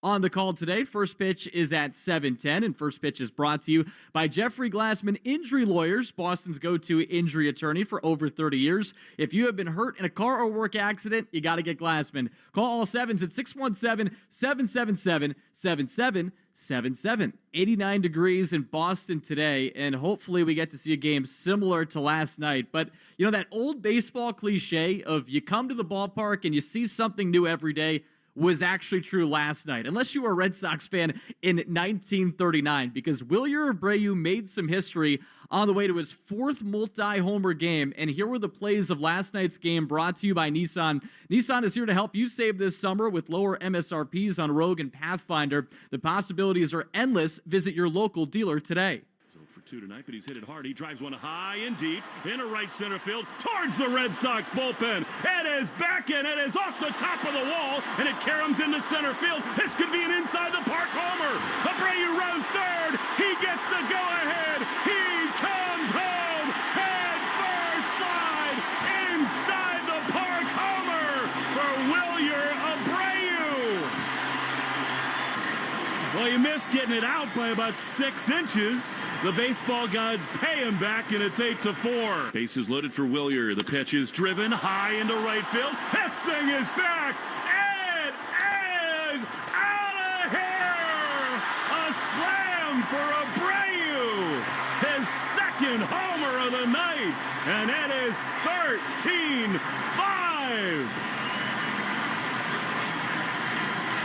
on the call today. First pitch is at 7:10, and first pitch is brought to you by Jeffrey Glassman Injury Lawyers, Boston's go-to injury attorney for over 30 years. If you have been hurt in a car or work accident, you got to get Glassman. Call all sevens at 617-777-7777. 89 degrees in Boston today, and hopefully we get to see a game similar to last night. But, you know, that old baseball cliche of you come to the ballpark and you see something new every day was actually true last night, unless you were a Red Sox fan in 1939, because Wilyer Abreu made some history on the way to his fourth multi-homer game. And here were the plays of last night's game, brought to you by Nissan. Nissan is here to help you save this summer with lower MSRPs on Rogue and Pathfinder. The possibilities are endless. Visit your local dealer today. For two tonight, but he's hit it hard. He drives one high and deep into right center field towards the Red Sox bullpen. It is back and it is off the top of the wall, and it caroms into center field. This could be an inside the park homer. Abreu runs third. He gets the go-ahead. He comes home. Head first slide inside the park homer for Wilyer Abreu. Well, he missed getting it out by about 6 inches. The baseball gods pay him back, and it's 8-4. Bases loaded for Wilyer. The pitch is driven high into right field. This thing is back. It is out of here. A slam for Abreu. His second homer of the night, and it is 13-5.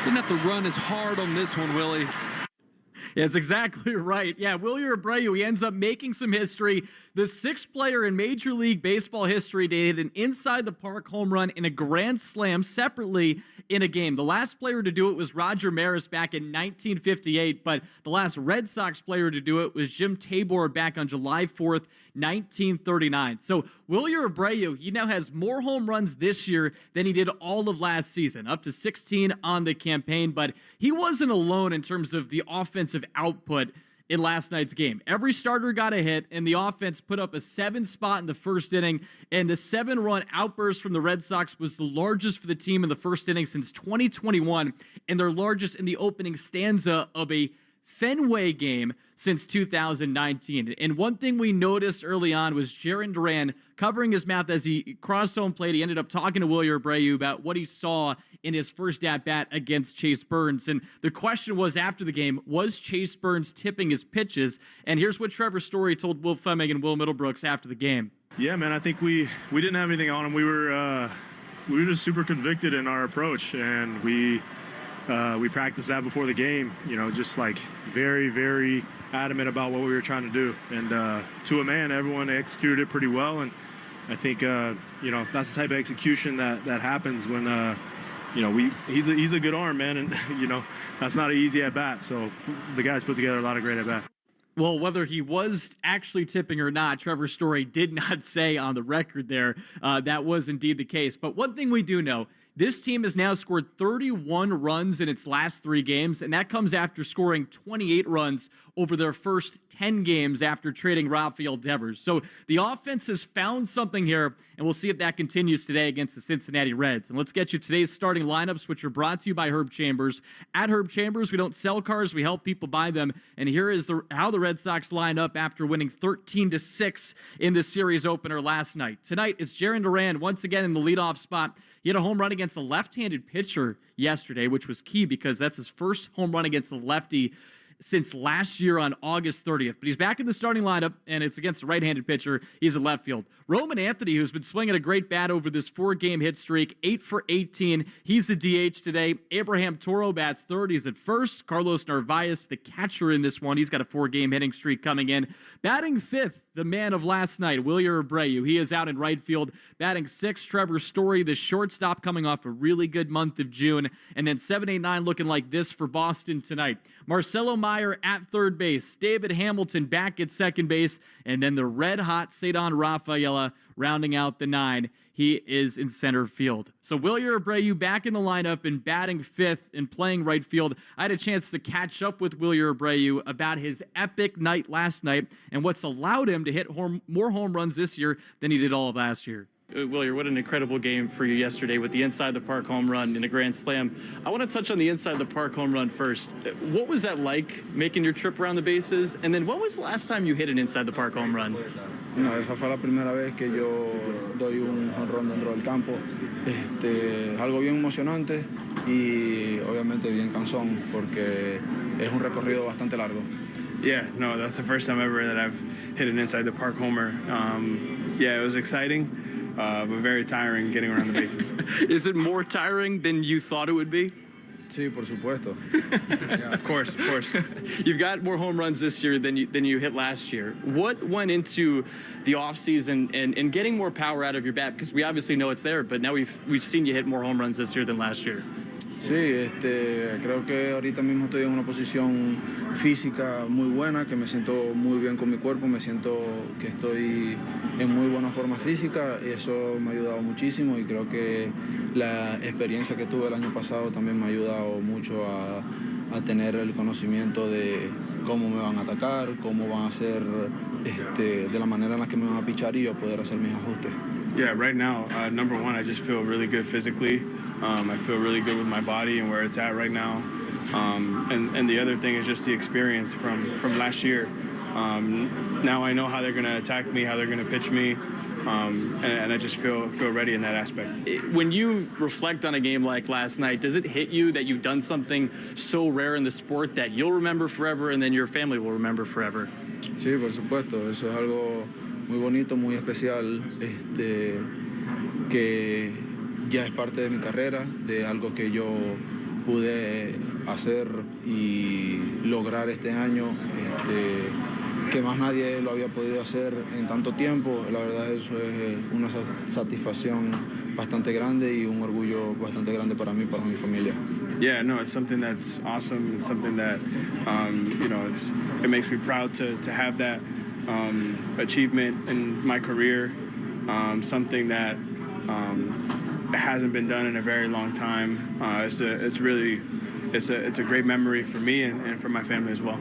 Didn't have to run as hard on this one, Willie. Yeah, that's exactly right. Yeah, Wilyer Abreu, he ends up making some history. The sixth player in Major League Baseball history to hit an inside-the-park home run in a grand slam separately in a game. The last player to do it was Roger Maris back in 1958, but the last Red Sox player to do it was Jim Tabor back on July 4th, 1939. So Wilyer Abreu, he now has more home runs this year than he did all of last season, up to 16 on the campaign, but he wasn't alone in terms of the offensive output in last night's game. Every starter got a hit, and the offense put up a 7 spot in the first inning, and the 7-run outburst from the Red Sox was the largest for the team in the first inning since 2021, and their largest in the opening stanza of a Fenway game since 2019. And one thing we noticed early on was Jarren Duran covering his mouth as he crossed home plate. He ended up talking to Wilyer Abreu about what he saw in his first at-bat against Chase Burns. And the question was after the game, was Chase Burns tipping his pitches? And here's what Trevor Story told Will Fleming and Will Middlebrooks after the game. Yeah, man, I think we didn't have anything on him. We were just super convicted in our approach, and we practiced that before the game, you know, just like very, very adamant about what we were trying to do. And to a man, everyone executed it pretty well. And I think, you know, that's the type of execution that happens when, you know, he's a good arm, man. And, you know, that's not an easy at-bat. So the guys put together a lot of great at-bats. Well, whether he was actually tipping or not, Trevor Story did not say on the record there that was indeed the case. But one thing we do know, this team has now scored 31 runs in its last 3 games, and that comes after scoring 28 runs over their first 10 games after trading Rafael Devers. So the offense has found something here, and we'll see if that continues today against the Cincinnati Reds. And let's get you today's starting lineups, which are brought to you by Herb Chambers. At Herb Chambers, we don't sell cars, we help people buy them. And here is how the Red Sox line up after winning 13-6 in the series opener last night. Tonight, it's Jarren Duran once again in the leadoff spot. He had a home run against a left-handed pitcher yesterday, which was key because that's his first home run against a lefty since last year on August 30th. But he's back in the starting lineup, and it's against a right-handed pitcher. He's in left field. Roman Anthony, who's been swinging a great bat over this 4-game hit streak, 8 for 18. He's the DH today. Abraham Toro bats third. He's at first. Carlos Narvaez, the catcher in this one. He's got a 4-game hitting streak coming in. Batting fifth, the man of last night, Wilyer Abreu. He is out in right field. Batting sixth, Trevor Story, the shortstop, coming off a really good month of June. And then 7, 8, 9 looking like this for Boston tonight. Marcelo Meyer at third base. David Hamilton back at second base. And then the red-hot Cedon Rafaela rounding out the 9. He is in center field. So Wilyer Abreu back in the lineup and batting fifth and playing right field. I had a chance to catch up with Wilyer Abreu about his epic night last night and what's allowed him to hit more home runs this year than he did all of last year. Willier, what an incredible game for you yesterday with the inside the park home run in a grand slam. I want to touch on the inside the park home run first. What was that like, making your trip around the bases? And then what was the last time you hit an inside the park home run? No, esa fue la primera vez que yo doy un jonrón dentro del campo. Algo bien emocionante y obviamente bien cansón porque es un recorrido bastante largo. Yeah, no, that's the first time ever that I've hit an inside the park homer. Yeah, it was exciting, but very tiring getting around the bases. Is it more tiring than you thought it would be? Sí, por supuesto. Yeah, of course, of course. You've got more home runs this year than you hit last year. What went into the offseason and getting more power out of your bat? Because we obviously know it's there, but now we've seen you hit more home runs this year than last year. Sí, creo que ahorita mismo estoy en una posición física muy buena, que me siento muy bien con mi cuerpo, me siento que estoy en muy buena forma física y eso me ha ayudado muchísimo y creo que la experiencia que tuve el año pasado también me ha ayudado mucho a tener el conocimiento de cómo me van a atacar, cómo van a ser, de la manera en la que me van a pichar y yo poder hacer mis ajustes. Yeah, right now, number one, I just feel really good physically. I feel really good with my body and where it's at right now. And the other thing is just the experience from last year. Now I know how they're going to attack me, how they're going to pitch me, and I just feel ready in that aspect. When you reflect on a game like last night, does it hit you that you've done something so rare in the sport that you'll remember forever and then your family will remember forever? Sí, por supuesto, eso es algo muy bonito, muy especial, que ya es parte de mi carrera, de algo que yo pude hacer y lograr este año, que más nadie lo había podido hacer en tanto tiempo. La verdad eso es una satisfacción bastante grande y un orgullo bastante grande para mí y para mi familia. Yeah, no, it's something that's awesome. It's something that, it makes me proud to have that achievement in my career. Something that hasn't been done in a very long time. It's a great memory for me and for my family as well.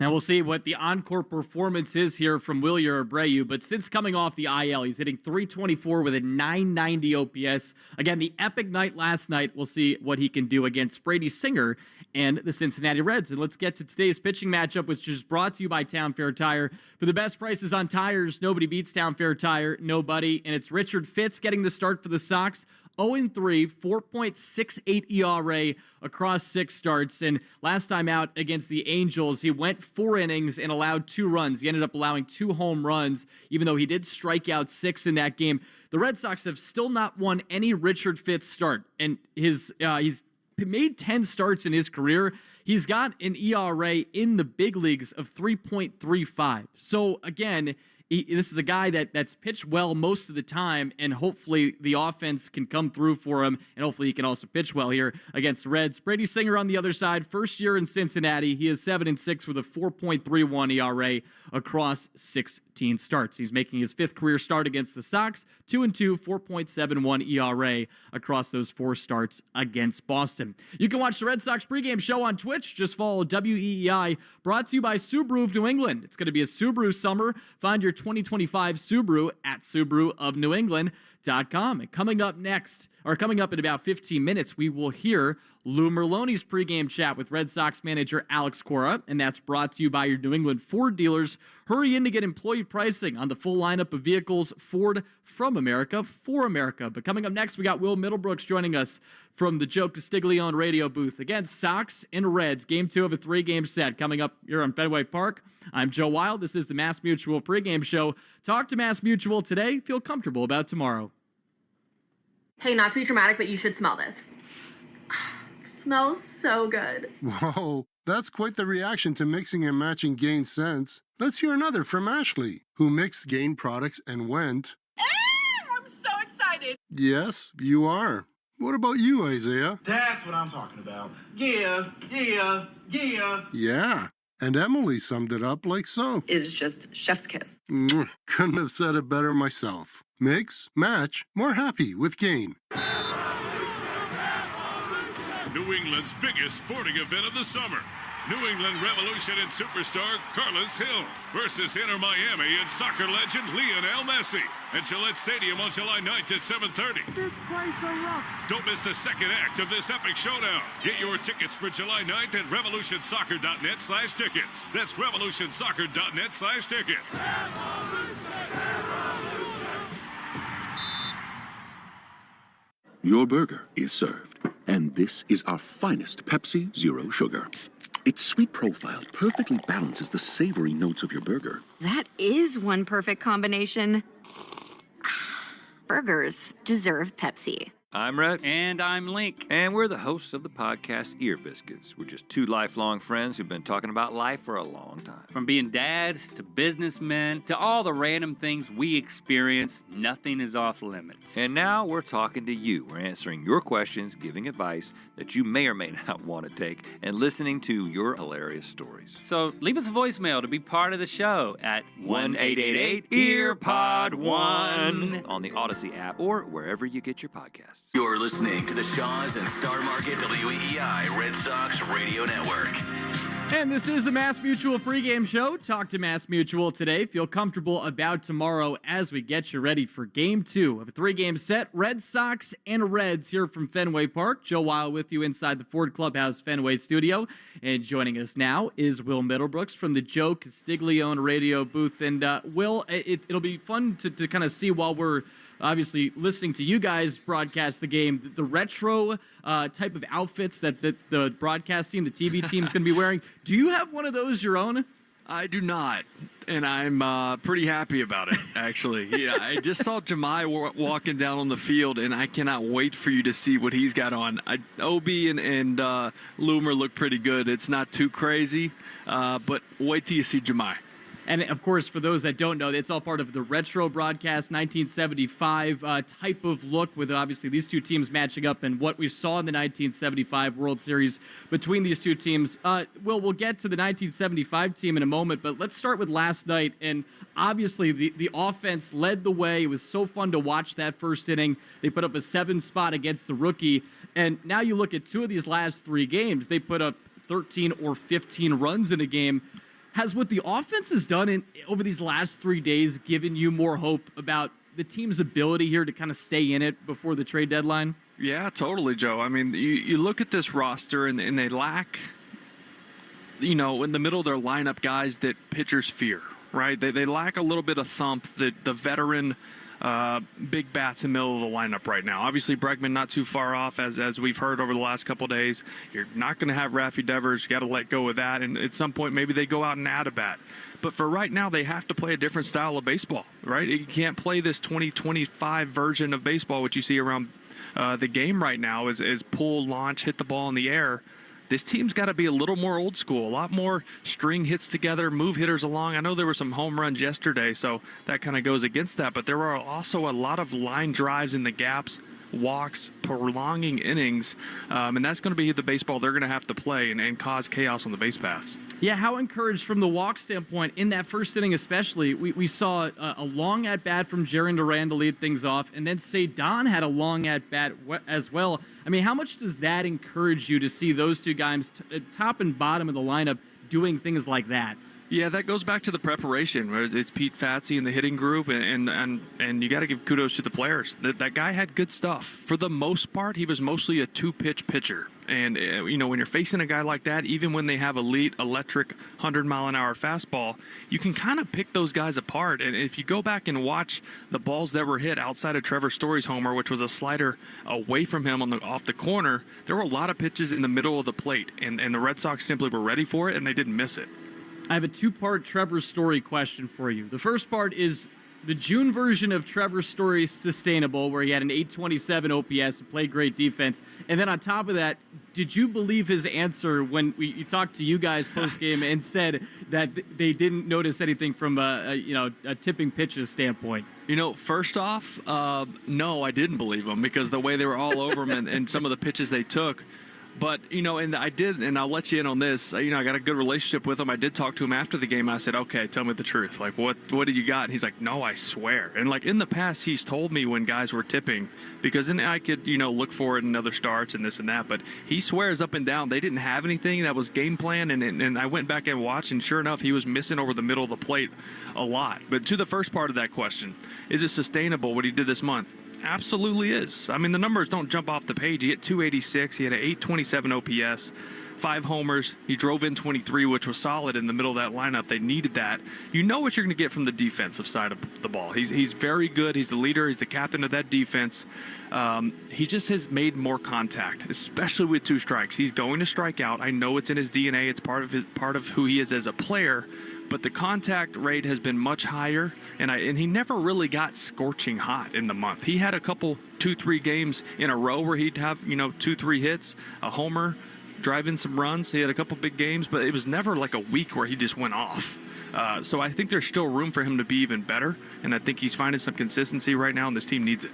Now we'll see what the encore performance is here from Willier Abreu, but since coming off the IL, he's hitting .324 with a .990 OPS. Again, the epic night last night. We'll see what he can do against Brady Singer and the Cincinnati Reds. And let's get to today's pitching matchup, which is brought to you by Town Fair Tire. For the best prices on tires, nobody beats Town Fair Tire, nobody. And it's Richard Fitz getting the start for the Sox. 0-3, 4.68 ERA across 6 starts. And last time out against the Angels, he went 4 innings and allowed 2 runs. He ended up allowing 2 home runs, even though he did strike out 6 in that game. The Red Sox have still not won any Richard Fitz start. And he's made 10 starts in his career. He's got an ERA in the big leagues of 3.35. So again, this is a guy that's pitched well most of the time, and hopefully the offense can come through for him, and hopefully he can also pitch well here against the Reds. Brady Singer on the other side, first year in Cincinnati. He is 7-6 with a 4.31 ERA across 16 starts. He's making his 5th career start against the Sox, 2-2, 4.71 ERA across those 4 starts against Boston. You can watch the Red Sox pregame show on Twitch. Just follow WEEI, brought to you by Subaru of New England. It's going to be a Subaru summer. Find your 2025 Subaru at SubaruofNewEngland.com. And coming up in about 15 minutes, we will hear Lou Merloni's pregame chat with Red Sox manager Alex Cora, and that's brought to you by your New England Ford dealers. Hurry in to get employee pricing on the full lineup of vehicles Ford from America for America. But coming up next, we got Will Middlebrooks joining us from the Joe Castiglione radio booth against Sox and Reds. Game 2 of a 3-game set coming up here on Fenway Park. I'm Joe Wild. This is the Mass Mutual pregame show. Talk to Mass Mutual today. Feel comfortable about tomorrow. Hey, not to be dramatic, but you should smell this. It smells so good. Whoa, that's quite the reaction to mixing and matching Gain scents. Let's hear another from Ashley, who mixed Gain products and went... I'm so excited. Yes, you are. What about you, Isaiah? That's what I'm talking about. Yeah. Yeah, and Emily summed it up like so. It is just chef's kiss. Couldn't have said it better myself. Mix, match, more happy with Gain. New England's biggest sporting event of the summer. New England Revolution and superstar Carlos Hill versus Inter Miami and soccer legend Lionel Messi at Gillette Stadium on July 9th at 7:30. This place erupts. Don't miss the second act of this epic showdown. Get your tickets for July 9th at revolutionsoccer.net/tickets. That's revolutionsoccer.net/tickets. Your burger is served, and this is our finest Pepsi Zero Sugar. Its sweet profile perfectly balances the savory notes of your burger. That is one perfect combination. Burgers deserve Pepsi. I'm Rhett. And I'm Link. And we're the hosts of the podcast Ear Biscuits. We're just two lifelong friends who've been talking about life for a long time. From being dads to businessmen to all the random things we experience, nothing is off limits. And now we're talking to you. We're answering your questions, giving advice that you may or may not want to take, and listening to your hilarious stories. So leave us a voicemail to be part of the show at 1-888-EARPOD1 on the Odyssey app or wherever you get your podcasts. You're listening to the Shaws and Star Market WEEI Red Sox Radio Network. And this is the Mass Mutual pregame show. Talk to Mass Mutual today. Feel comfortable about tomorrow as we get you ready for Game 2 of a 3-game set. Red Sox and Reds here from Fenway Park. Joe Weil with you inside the Ford Clubhouse Fenway studio. And joining us now is Will Middlebrooks from the Joe Castiglione radio booth. And Will, it'll be fun to kind of see while we're obviously listening to you guys broadcast the game, the retro type of outfits that the broadcast team, the TV team is going to be wearing. Do you have one of those your own? I do not, and I'm pretty happy about it, actually. Yeah, I just saw Jemai walking down on the field, and I cannot wait for you to see what he's got on. Obi and Loomer look pretty good. It's not too crazy, but wait till you see Jemai. And, of course, for those that don't know, it's all part of the retro broadcast 1975 type of look with, obviously, these two teams matching up and what we saw in the 1975 World Series between these two teams. We'll get to the 1975 team in a moment, but let's start with last night. And, obviously, the offense led the way. It was so fun to watch that first inning. They put up a 7 spot against the rookie. And now you look at 2 of these last 3 games, they put up 13 or 15 runs in a game. Has what the offense has done over these last 3 days given you more hope about the team's ability here to kind of stay in it before the trade deadline? Yeah, totally, Joe. I mean, you look at this roster, and they lack, in the middle of their lineup, guys that pitchers fear, right? They lack a little bit of thump, the veteran big bats in the middle of the lineup right now. Obviously, Bregman not too far off, as we've heard over the last couple of days. You're not going to have Raffy Devers. You got to let go of that, and at some point, maybe they go out and add a bat. But for right now, they have to play a different style of baseball, right? You can't play this 2025 version of baseball, which you see around the game right now, is pull, launch, hit the ball in the air. This team's got to be a little more old school, a lot more string hits together, move hitters along. I know there were some home runs yesterday, so that kind of goes against that. But there are also a lot of line drives in the gaps, walks, prolonging innings, and that's going to be the baseball they're going to have to play and cause chaos on the base paths. Yeah, how encouraged from the walk standpoint in that first inning especially. We saw a long at-bat from Jaron Duran to lead things off, and then Cedon had a long at-bat as well. I mean, how much does that encourage you to see those two guys, top and bottom of the lineup, doing things like that? Yeah, that goes back to the preparation. It's Pete Fatsi in the hitting group, and you got to give kudos to the players. That guy had good stuff. For the most part, he was mostly a 2-pitch pitcher. And, when you're facing a guy like that, even when they have elite, electric, 100-mile-an-hour fastball, you can kind of pick those guys apart. And if you go back and watch the balls that were hit outside of Trevor Story's homer, which was a slider away from him off the corner, there were a lot of pitches in the middle of the plate. And the Red Sox simply were ready for it, and they didn't miss it. I have a 2-part Trevor Story question for you. The first part is the June version of Trevor Story sustainable, where he had an 827 OPS and played great defense. And then on top of that, did you believe his answer when he talked to you guys post-game and said that they didn't notice anything from a tipping pitches standpoint? First off, no, I didn't believe him because the way they were all over him and some of the pitches they took But, and I did, and I'll let you in on this. I got a good relationship with him. I did talk to him after the game. I said, okay, tell me the truth. Like, what did you got? And he's like, no, I swear. And, like, in the past, he's told me when guys were tipping, because then I could, look for it in other starts and this and that. But he swears up and down they didn't have anything. That was game plan. And I went back and watched, and sure enough, he was missing over the middle of the plate a lot. But to the first part of that question, is it sustainable what he did this month? Absolutely is. I mean, the numbers don't jump off the page. He hit 286. He had an 827 OPS, 5 homers. He drove in 23, which was solid in the middle of that lineup. They needed that. You know what you're going to get from the defensive side of the ball. He's very good. He's the leader. He's the captain of that defense. He just has made more contact, especially with 2 strikes. He's going to strike out. I know it's in his DNA. It's part of who he is as a player. But the contact rate has been much higher, and he never really got scorching hot in the month. He had a couple 2-3 games in a row where he'd have 2-3 hits, a homer, drive in some runs. He had a couple big games, but it was never like a week where he just went off. So I think there's still room for him to be even better, and I think he's finding some consistency right now, and this team needs it.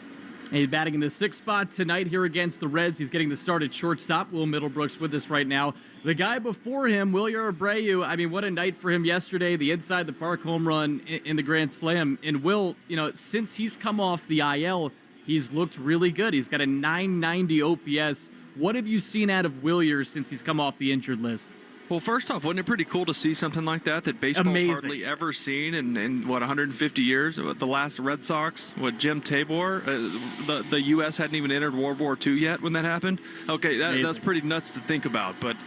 He's batting in the 6th spot tonight here against the Reds. He's getting the start at shortstop. Will Middlebrooks with us right now. The guy before him, Wilyer Abreu, I mean, what a night for him yesterday. The inside the park home run in the Grand Slam. And Will, since he's come off the IL, he's looked really good. He's got a 990 OPS. What have you seen out of Wilyer since he's come off the injured list? Well, first off, wasn't it pretty cool to see something like that baseball's hardly ever seen in 150 years? The last Red Sox, Jim Tabor, the U.S. hadn't even entered World War II yet when that happened. Okay, that's pretty nuts to think about. But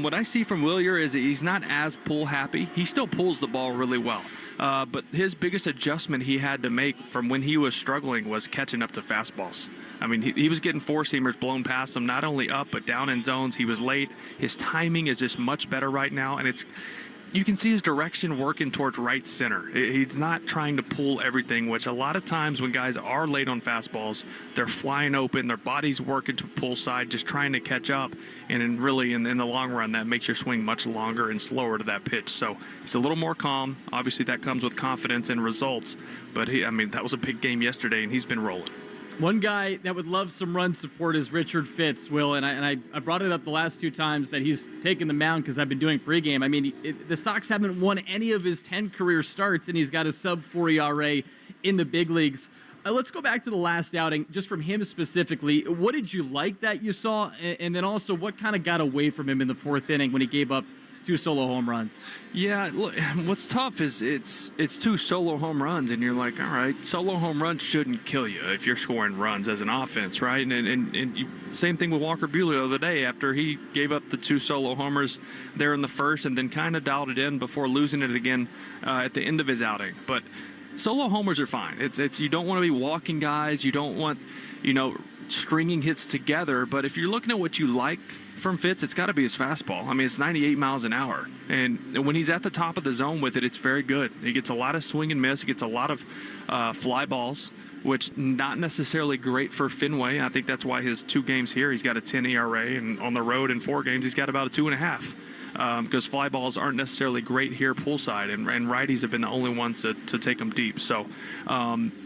what I see from Wilyer is he's not as pull happy. He still pulls the ball really well. But his biggest adjustment he had to make from when he was struggling was catching up to fastballs. I mean, he was getting 4-seamers blown past him, not only up, but down in zones. He was late. His timing is just much better right now, and you can see his direction working towards right center. He's not trying to pull everything, which a lot of times when guys are late on fastballs, they're flying open, their body's working to pull side, just trying to catch up, and in the long run, that makes your swing much longer and slower to that pitch. So he's a little more calm. Obviously, that comes with confidence and results, but that was a big game yesterday, and he's been rolling. One guy that would love some run support is Richard Fitz, Will, and I brought it up the last 2 times that he's taken the mound because I've been doing pregame. I mean, the Sox haven't won any of his 10 career starts, and he's got a sub-4 ERA in the big leagues. Let's go back to the last outing, just from him specifically. What did you like that you saw, and then also what kind of got away from him in the 4th inning when he gave up 2 solo home runs? Yeah, look, what's tough is it's 2 solo home runs, and you're like, all right, solo home runs shouldn't kill you if you're scoring runs as an offense, right? And same thing with Walker Buehler the other day after he gave up the 2 solo homers there in the first and then kind of dialed it in before losing it again at the end of his outing. But solo homers are fine. It's you don't want to be walking guys. You don't want, stringing hits together. But if you're looking at what you like from Fitz, it's got to be his fastball. I mean, it's 98 miles an hour. And when he's at the top of the zone with it, it's very good. He gets a lot of swing and miss. He gets a lot of fly balls, which not necessarily great for Fenway. I think that's why his 2 games here, he's got a 10 ERA, and on the road in 4 games, he's got about a 2.5. Because fly balls aren't necessarily great here poolside, and righties have been the only ones to take them deep. So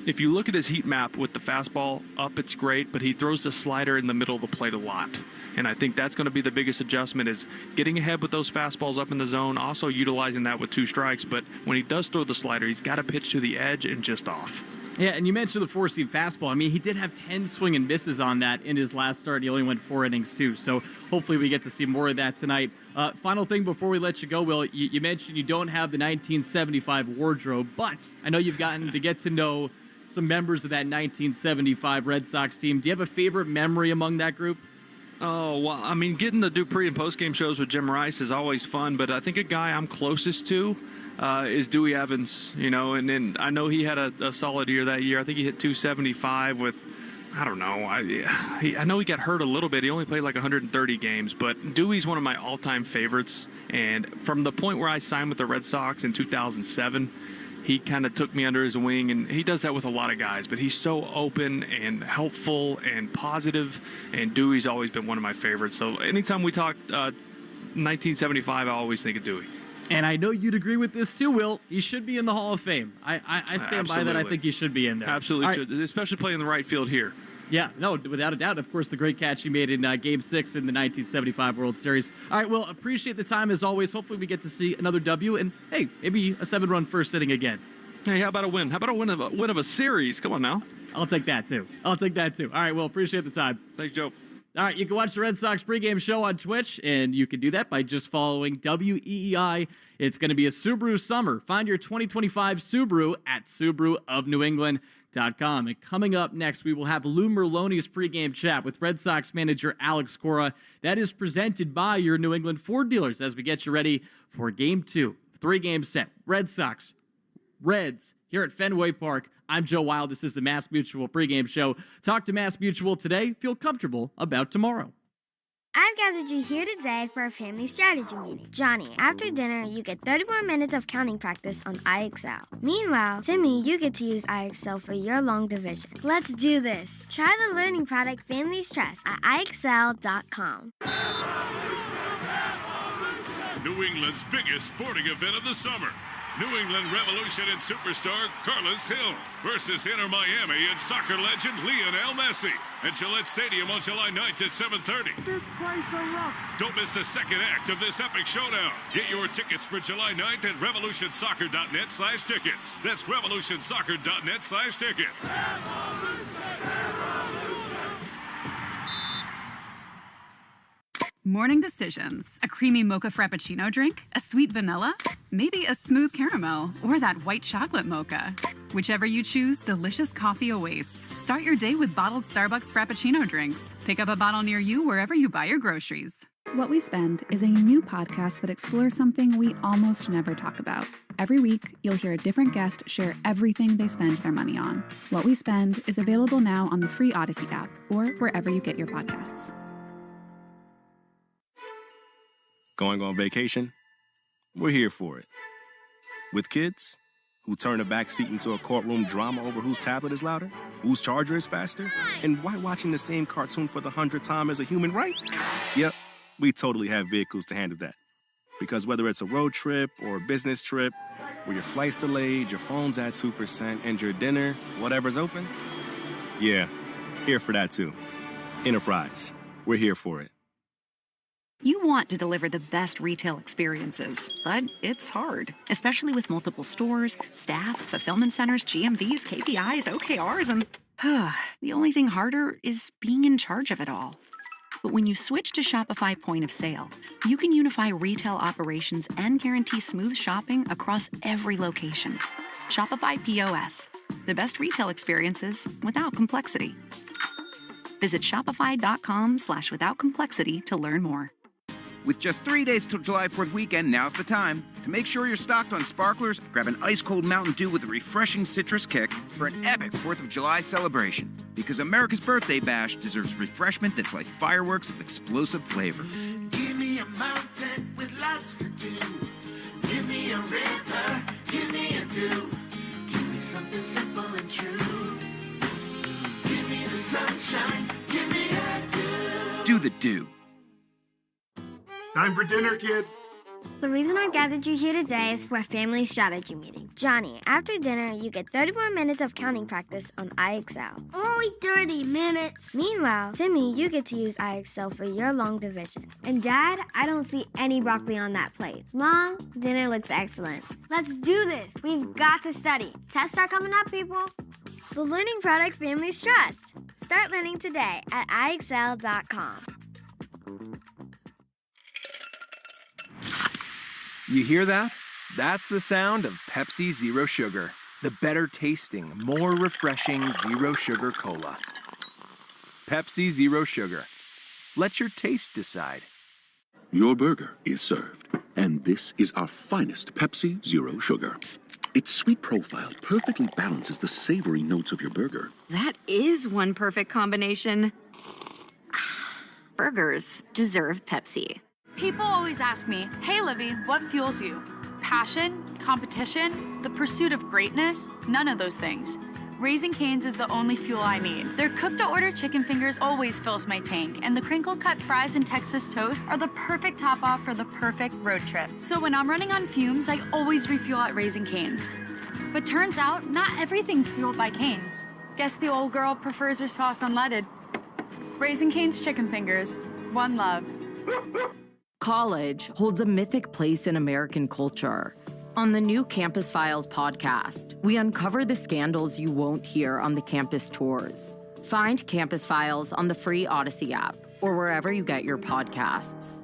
if you look at his heat map with the fastball up, it's great, but he throws the slider in the middle of the plate a lot. And I think that's going to be the biggest adjustment, is getting ahead with those fastballs up in the zone, also utilizing that with 2 strikes. But when he does throw the slider, he's got to pitch to the edge and just off. Yeah, and you mentioned the 4-seam fastball. I mean, he did have 10 swing and misses on that in his last start. He only went 4 innings, too. So hopefully we get to see more of that tonight. Final thing before we let you go, Will, you mentioned you don't have the 1975 wardrobe, but I know you've gotten to get to know some members of that 1975 Red Sox team. Do you have a favorite memory among that group? Oh, well, I mean, getting to do pre- and post-game shows with Jim Rice is always fun, but I think a guy I'm closest to is Dewey Evans, and then I know he had a solid year that year. I think he hit 275 with, I don't know. I know he got hurt a little bit. He only played like 130 games, but Dewey's one of my all-time favorites. And from the point where I signed with the Red Sox in 2007, he kind of took me under his wing, and he does that with a lot of guys, but he's so open and helpful and positive, and Dewey's always been one of my favorites. So anytime we talk 1975, I always think of Dewey. And I know you'd agree with this too, Will. He should be in the Hall of Fame. I stand by that. I think he should be in there. Absolutely should, especially playing the right field here. Yeah, no, without a doubt. Of course, the great catch he made in Game 6 in the 1975 World Series. All right, well, appreciate the time as always. Hopefully we get to see another W and, hey, maybe a 7-run first inning again. Hey, how about a win? How about a win of a series? Come on now. I'll take that, too. All right, well, appreciate the time. Thanks, Joe. All right, you can watch the Red Sox pregame show on Twitch, and you can do that by just following WEEI. It's going to be a Subaru summer. Find your 2025 Subaru at SubaruofNewEngland.com. And coming up next, we will have Lou Merloni's pregame chat with Red Sox manager Alex Cora. That is presented by your New England Ford dealers as we get you ready for Game 2. 3-game set. Red Sox, Reds, here at Fenway Park. I'm Joe Wild. This is the Mass Mutual pregame show. Talk to Mass Mutual today. Feel comfortable about tomorrow. I've gathered you here today for a family strategy meeting. Johnny, after dinner, you get 30 more minutes of counting practice on iExcel. Meanwhile, Timmy, you get to use iExcel for your long division. Let's do this. Try the learning product families trust at iExcel.com. New England's biggest sporting event of the summer. New England Revolution and superstar Carlos Hill versus Inter Miami and soccer legend Lionel Messi at Gillette Stadium on July 9th at 7:30. This place erupts. Don't miss the second act of this epic showdown. Get your tickets for July 9th at revolutionsoccer.net/tickets. That's revolutionsoccer.net/tickets. Morning decisions. A creamy mocha frappuccino drink? A sweet vanilla? Maybe a smooth caramel or that white chocolate mocha. Whichever you choose, delicious coffee awaits. Start your day with bottled Starbucks Frappuccino drinks. Pick up a bottle near you wherever you buy your groceries. What We Spend is a new podcast that explores something we almost never talk about. Every week, you'll hear a different guest share everything they spend their money on. What We Spend is available now on the free Odyssey app or wherever you get your podcasts. Going on vacation? We're here for it. With kids who turn a back seat into a courtroom drama over whose tablet is louder, whose charger is faster, and why watching the same cartoon for the 100th time is a human right? Yep, we totally have vehicles to handle that. Because whether it's a road trip or a business trip, where your flight's delayed, your phone's at 2%, and your dinner, whatever's open, yeah, here for that too. Enterprise, we're here for it. You want to deliver the best retail experiences, but it's hard, especially with multiple stores, staff, fulfillment centers, GMVs, KPIs, OKRs, and the only thing harder is being in charge of it all. But when you switch to Shopify Point of Sale, you can unify retail operations and guarantee smooth shopping across every location. Shopify POS, the best retail experiences without complexity. Visit shopify.com/without complexity to learn more. With just 3 days till July 4th weekend, now's the time to make sure you're stocked on sparklers. Grab an ice-cold Mountain Dew with a refreshing citrus kick for an epic 4th of July celebration. Because America's birthday bash deserves refreshment that's like fireworks of explosive flavor. Give me a mountain with lots to do. Give me a river. Give me a dew. Give me something simple and true. Give me the sunshine. Give me a dew. Do the dew. Time for dinner, kids. The reason I gathered you here today is for a family strategy meeting. Johnny, after dinner, you get 30 more minutes of counting practice on iExcel. Only 30 minutes. Meanwhile, Timmy, you get to use iExcel for your long division. And Dad, I don't see any broccoli on that plate. Mom, dinner looks excellent. Let's do this. We've got to study. Tests are coming up, people. The learning product families trust. Start learning today at iExcel.com. You hear that? That's the sound of Pepsi Zero Sugar. The better tasting, more refreshing Zero Sugar Cola. Pepsi Zero Sugar. Let your taste decide. Your burger is served, and this is our finest Pepsi Zero Sugar. Its sweet profile perfectly balances the savory notes of your burger. That is one perfect combination. Burgers deserve Pepsi. People always ask me, hey, Livy, what fuels you? Passion? Competition? The pursuit of greatness? None of those things. Raising Cane's is the only fuel I need. Their cooked-to-order chicken fingers always fills my tank, and the crinkle-cut fries and Texas toast are the perfect top-off for the perfect road trip. So when I'm running on fumes, I always refuel at Raising Cane's. But turns out, not everything's fueled by Cane's. Guess the old girl prefers her sauce unleaded. Raising Cane's chicken fingers. One love. College holds a mythic place in American culture. On the new Campus Files podcast, we uncover the scandals you won't hear on the campus tours. Find Campus Files on the free Odyssey app or wherever you get your podcasts.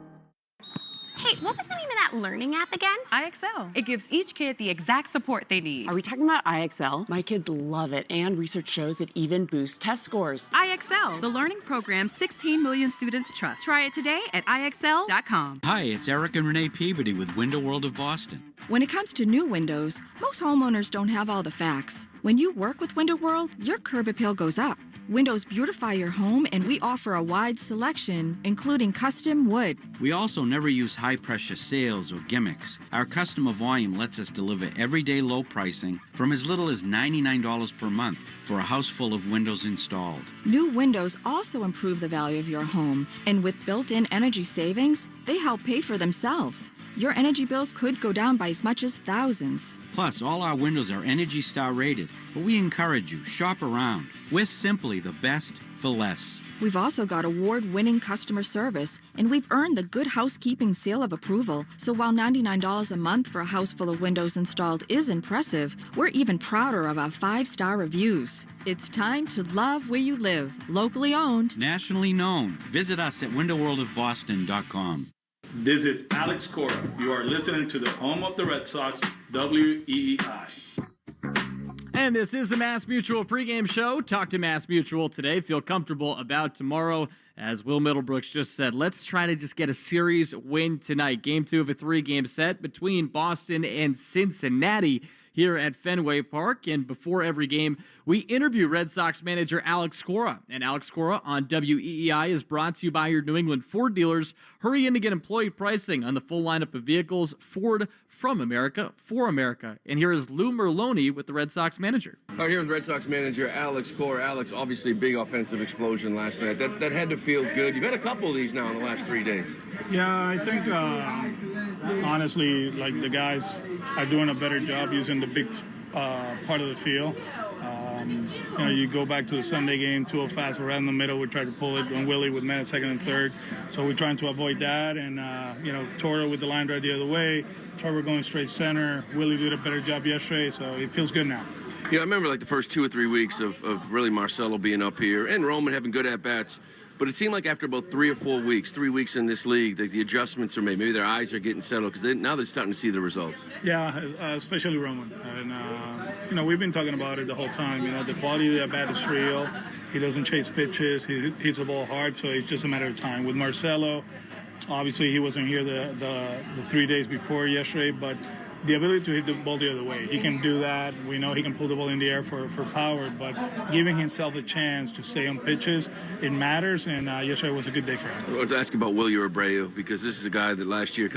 Hey, what was the name of that learning app again? IXL. It gives each kid the exact support they need. Are we talking about IXL? My kids love it, and research shows it even boosts test scores. IXL, the learning program 16 million students trust. Try it today at IXL.com. Hi, it's Eric and Renee Peabody with Window World of Boston. When it comes to new windows, most homeowners don't have all the facts. When you work with Window World, your curb appeal goes up. Windows beautify your home, and we offer a wide selection, including custom wood. We also never use high-pressure sales or gimmicks. Our customer volume lets us deliver everyday low pricing from as little as $99 per month for a house full of windows installed. New windows also improve the value of your home, and with built-in energy savings, they help pay for themselves. Your energy bills could go down by as much as thousands. Plus, all our windows are Energy Star rated, but we encourage you, shop around. We're simply the best for less. We've also got award-winning customer service, and we've earned the Good Housekeeping seal of approval. So while $99 a month for a house full of windows installed is impressive, we're even prouder of our 5-star reviews. It's time to love where you live. Locally owned. Nationally known. Visit us at windowworldofboston.com. This is Alex Cora. You are listening to the home of the Red Sox, WEEI. And this is the Mass Mutual pregame show. Talk to Mass Mutual today. Feel comfortable about tomorrow. As Will Middlebrooks just said, let's try to just get a series win tonight. Game 2 of a 3-game set between Boston and Cincinnati here at Fenway Park. And before every game, we interview Red Sox manager Alex Cora. And Alex Cora on WEEI is brought to you by your New England Ford dealers. Hurry in to get employee pricing on the full lineup of vehicles. Ford, from America, for America. And here is Lou Merloni with the Red Sox manager. Here with Red Sox manager Alex Cora. Alex, obviously big offensive explosion last night. That had to feel good. You've had a couple of these now in the last 3 days. Yeah, I think honestly, like the guys are doing a better job using the big part of the field. You go back to the Sunday game, 2-0 fast, we're right in the middle. We tried to pull it on Willie with men at second and third. So we're trying to avoid that. And, Toro with the line drive the other way. Trevor going straight center. Willie did a better job yesterday, so it feels good now. I remember like the first 2 or 3 weeks of really Marcelo being up here and Roman having good at-bats. But it seemed like after about 3 or 4 weeks, 3 weeks in this league, that the adjustments are made. Maybe their eyes are getting settled because now they're starting to see the results. Yeah, especially Roman. And, we've been talking about it the whole time. The quality of that bat is real. He doesn't chase pitches. He hits the ball hard, so it's just a matter of time. With Marcelo, obviously he wasn't here the 3 days before yesterday, but the ability to hit the ball the other way. He can do that. We know he can pull the ball in the air for power, but giving himself a chance to stay on pitches, it matters, and yesterday was a good day for him. I want to ask about Willie Abreu, because this is a guy that last year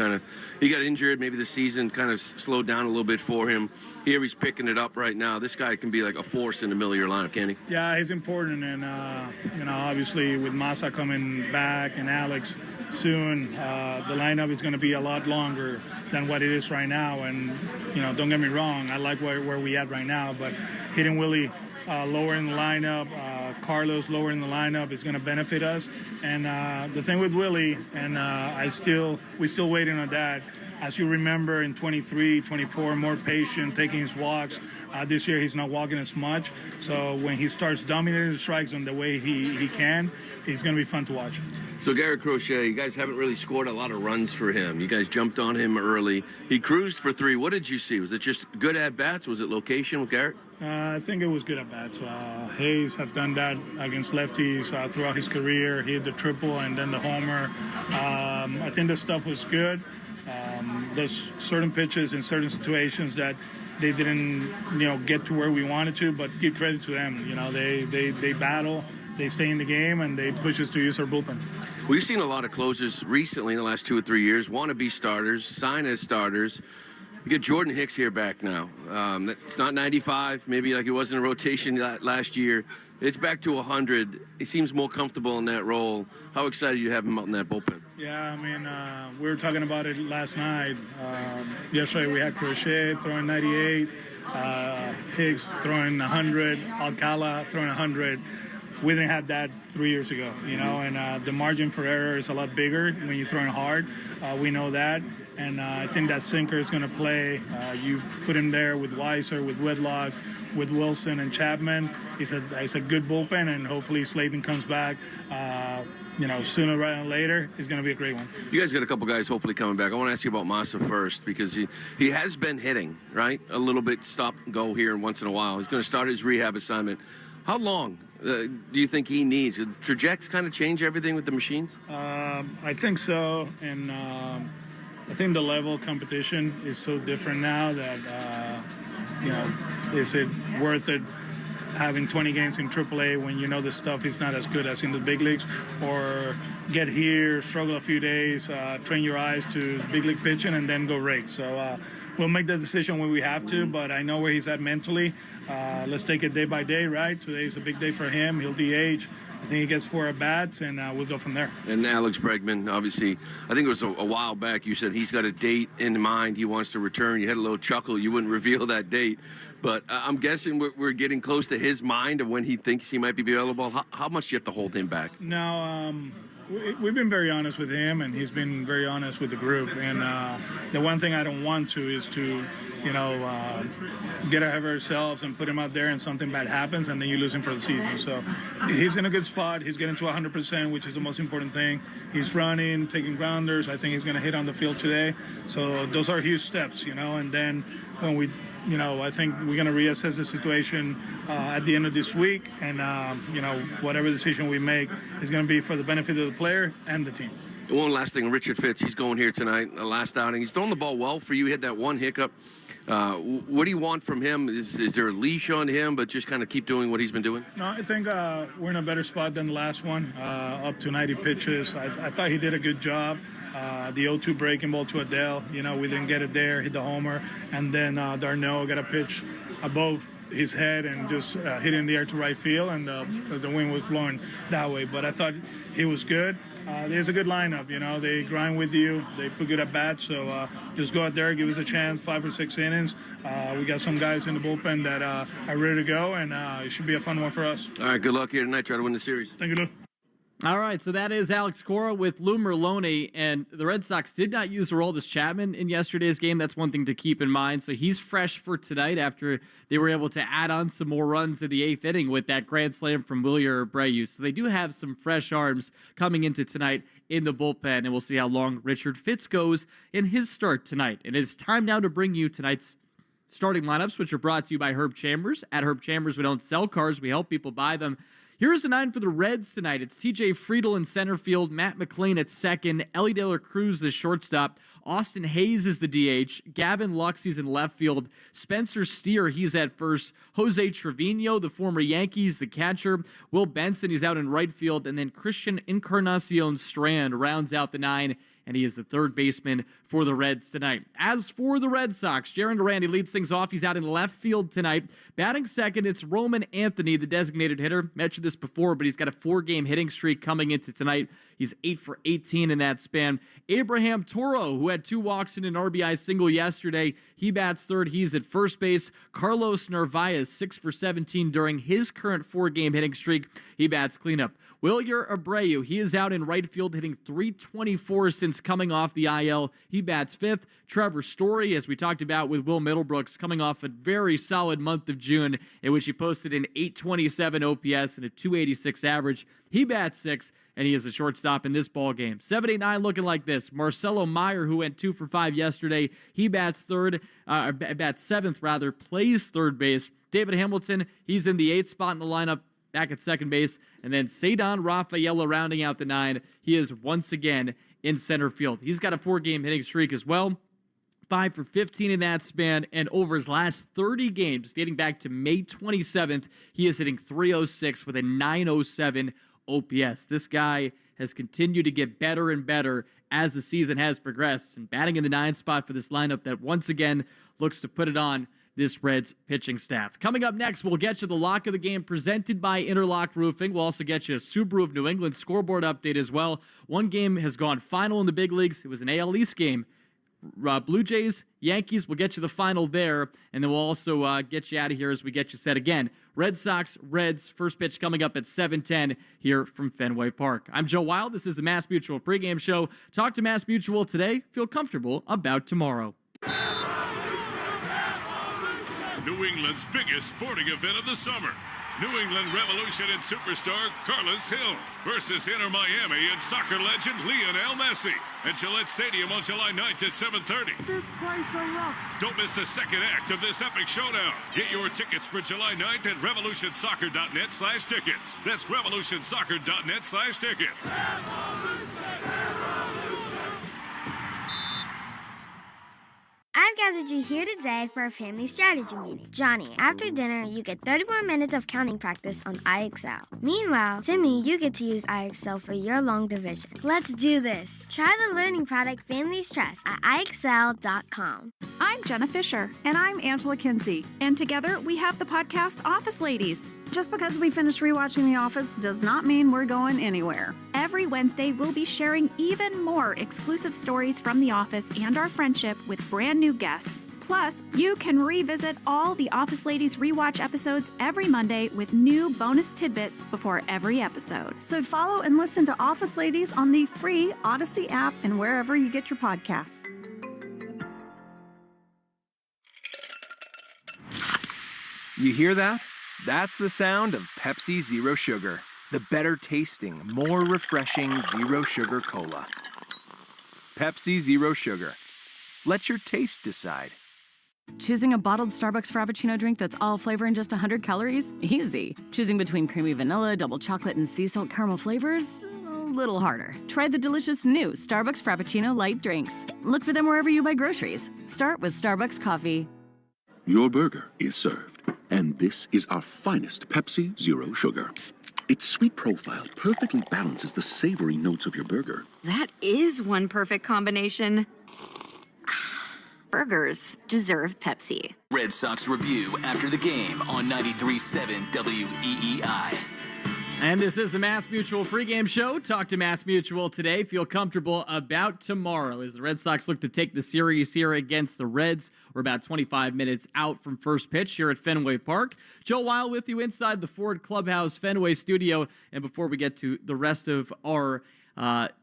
he got injured. Maybe the season kind of slowed down a little bit for him. Here he's picking it up right now. This guy can be like a force in the middle of your lineup, can he? Yeah, he's important, and, obviously with Masa coming back and Alex soon, the lineup is going to be a lot longer than what it is right now. And, don't get me wrong, I like where we at right now, but hitting Willie lower in the lineup, Carlos lower in the lineup is going to benefit us. And the thing with Willie, and we're still waiting on that. As you remember, in 23, 24, more patient, taking his walks. This year, he's not walking as much. So when he starts dominating the strikes on the way he can, he's going to be fun to watch. So Garrett Crochet, you guys haven't really scored a lot of runs for him. You guys jumped on him early. He cruised for 3. What did you see? Was it just good at-bats? Was it location with Garrett? I think it was good at-bats. Hayes have done that against lefties throughout his career. He hit the triple and then the homer. I think the stuff was good. There's certain pitches in certain situations that they didn't, get to where we wanted to, but give credit to them. They battle. They stay in the game, and they push us to use our bullpen. We've seen a lot of closers recently in the last 2 or 3 years want to be starters, sign as starters. You get Jordan Hicks here back now. It's not 95, maybe like it was in a rotation last year. It's back to 100. He seems more comfortable in that role. How excited you have him out in that bullpen? Yeah, we were talking about it last night. Yesterday we had Crochet throwing 98. Hicks throwing 100, Alcala throwing 100. We didn't have that 3 years ago, and the margin for error is a lot bigger when you're throwing hard. We know that, and I think that sinker is going to play. You put him there with Weiser, with Whitlock, with Wilson and Chapman. It's a good bullpen, and hopefully Slayton comes back. Sooner rather than later, it's going to be a great one. You guys got a couple guys hopefully coming back. I want to ask you about Massa first because he has been hitting, right? A little bit stop and go here once in a while. He's going to start his rehab assignment. How long do you think he needs? Did Trajects kind of change everything with the machines? I think so, and I think the level of competition is so different now that, is it worth it having 20 games in AAA when you know the stuff is not as good as in the big leagues, or get here, struggle a few days, train your eyes to big league pitching, and then go rake. So we'll make the decision when we have to, but I know where he's at mentally. Let's take it day by day, right? Today's a big day for him. He'll DH. I think he gets 4 at-bats, and we'll go from there. And Alex Bregman, obviously, I think it was a while back, you said he's got a date in mind. He wants to return. You had a little chuckle. You wouldn't reveal that date. But I'm guessing we're getting close to his mind of when he thinks he might be available. How much do you have to hold him back? No, we've been very honest with him, and he's been very honest with the group. And the one thing I don't want to is to, get ahead of ourselves and put him out there and something bad happens and then you lose him for the season. So he's in a good spot. He's getting to 100%, which is the most important thing. He's running, taking grounders. I think he's going to hit on the field today. So those are huge steps, and then when we I think we're going to reassess the situation at the end of this week, and whatever decision we make is going to be for the benefit of the player and the team. One last thing, Richard Fitz, he's going here tonight, the last outing. He's throwing the ball well for you. He had that one hiccup. What do you want from him? Is there a leash on him, but just kind of keep doing what he's been doing? No, I think we're in a better spot than the last one, up to 90 pitches. I thought he did a good job. The 0-2 breaking ball to Adele, we didn't get it there, hit the homer, and then Darno got a pitch above his head and just hit in the air to right field, and the wind was blowing that way. But I thought he was good. There's a good lineup, they grind with you, they put good at bats, so just go out there, give us a chance, 5 or 6 innings. We got some guys in the bullpen that are ready to go, and it should be a fun one for us. All right, good luck here tonight. Try to win the series. Thank you, Lou. All right, so that is Alex Cora with Lou Merlone, and the Red Sox did not use Aroldis Chapman in yesterday's game. That's one thing to keep in mind. So he's fresh for tonight after they were able to add on some more runs in the 8th inning with that grand slam from Wilyer Abreu. So they do have some fresh arms coming into tonight in the bullpen, and we'll see how long Richard Fitz goes in his start tonight. And it's time now to bring you tonight's starting lineups, which are brought to you by Herb Chambers. At Herb Chambers, we don't sell cars, we help people buy them. Here's the 9 for the Reds tonight. It's TJ Friedl in center field, Matt McClain at second, Ellie De La Cruz the shortstop, Austin Hayes is the DH, Gavin Lux, he's in left field, Spencer Steer, he's at first, Jose Trevino, the former Yankees, the catcher, Will Benson, he's out in right field, and then Christian Encarnacion Strand rounds out the 9, and he is the third baseman for the Reds tonight. As for the Red Sox, Jaron Durant leads things off. He's out in left field tonight. Batting second, it's Roman Anthony, the designated hitter. Mentioned this before, but he's got a 4-game hitting streak coming into tonight. He's 8 for 18 in that span. Abraham Toro, who had 2 walks and an RBI single yesterday, he bats third. He's at first base. Carlos Narvaez, 6 for 17 during his current 4-game hitting streak. He bats cleanup. Wilyer Abreu, he is out in right field, hitting .324 since coming off the IL. He bats fifth. Trevor Story, as we talked about with Will Middlebrooks, coming off a very solid month of June in which he posted an .827 OPS and a .286 average. He bats sixth, and he is a shortstop in this ball game. 7-8-9 looking like this. Marcelo Meyer, who went 2 for 5 yesterday, he bats seventh, plays third base. David Hamilton, he's in the 8th spot in the lineup, back at second base. And then Cedon Rafaela rounding out the 9. He is once again in center field. He's got a 4-game hitting streak as well. 5 for 15 in that span, and over his last 30 games, dating back to May 27th, he is hitting .306 with a .907 OPS. This guy has continued to get better and better as the season has progressed, and batting in the 9th spot for this lineup that once again looks to put it on this Reds pitching staff. Coming up next, we'll get you the lock of the game presented by Interlock Roofing. We'll also get you a Subaru of New England scoreboard update as well. One game has gone final in the big leagues. It was an AL East game. Blue Jays, Yankees, we'll get you the final there, and then we'll also get you out of here as we get you set again. Red Sox, Reds, first pitch coming up at 7:10 here from Fenway Park. I'm Joe Wild. This is the Mass Mutual pregame show. Talk to Mass Mutual today. Feel comfortable about tomorrow. New England's biggest sporting event of the summer. New England Revolution and superstar Carlos Hill versus Inter Miami and soccer legend Lionel Messi at Gillette Stadium on July 9th at 7:30. This place erupts. Don't miss the second act of this epic showdown. Get your tickets for July 9th at revolutionsoccer.net/tickets. That's revolutionsoccer.net/tickets. I've gathered you here today for a family strategy meeting. Johnny, after dinner, you get 30 more minutes of counting practice on IXL. Meanwhile, Timmy, you get to use IXL for your long division. Let's do this. Try the learning product families trust at IXL.com. I'm Jenna Fisher. And I'm Angela Kinsey. And together, we have the podcast Office Ladies. Just because we finished rewatching The Office does not mean we're going anywhere. Every Wednesday, we'll be sharing even more exclusive stories from The Office and our friendship with brand new guests. Plus, you can revisit all the Office Ladies rewatch episodes every Monday with new bonus tidbits before every episode. So follow and listen to Office Ladies on the free Odyssey app and wherever you get your podcasts. You hear that? That's the sound of Pepsi Zero Sugar, the better tasting, more refreshing Zero Sugar Cola. Pepsi Zero Sugar. Let your taste decide. Choosing a bottled Starbucks Frappuccino drink that's all flavor and just 100 calories? Easy. Choosing between creamy vanilla, double chocolate, and sea salt caramel flavors? A little harder. Try the delicious new Starbucks Frappuccino light drinks. Look for them wherever you buy groceries. Start with Starbucks coffee. Your burger is served, and this is our finest Pepsi Zero Sugar. Its sweet profile perfectly balances the savory notes of your burger. That is one perfect combination. Burgers deserve Pepsi. Red Sox Review after the game on 93.7 WEEI. And this is the Mass Mutual pregame show. Talk to Mass Mutual today. Feel comfortable about tomorrow as the Red Sox look to take the series here against the Reds. We're about 25 minutes out from first pitch here at Fenway Park. Joe Wild with you inside the Ford Clubhouse Fenway studio. And before we get to the rest of our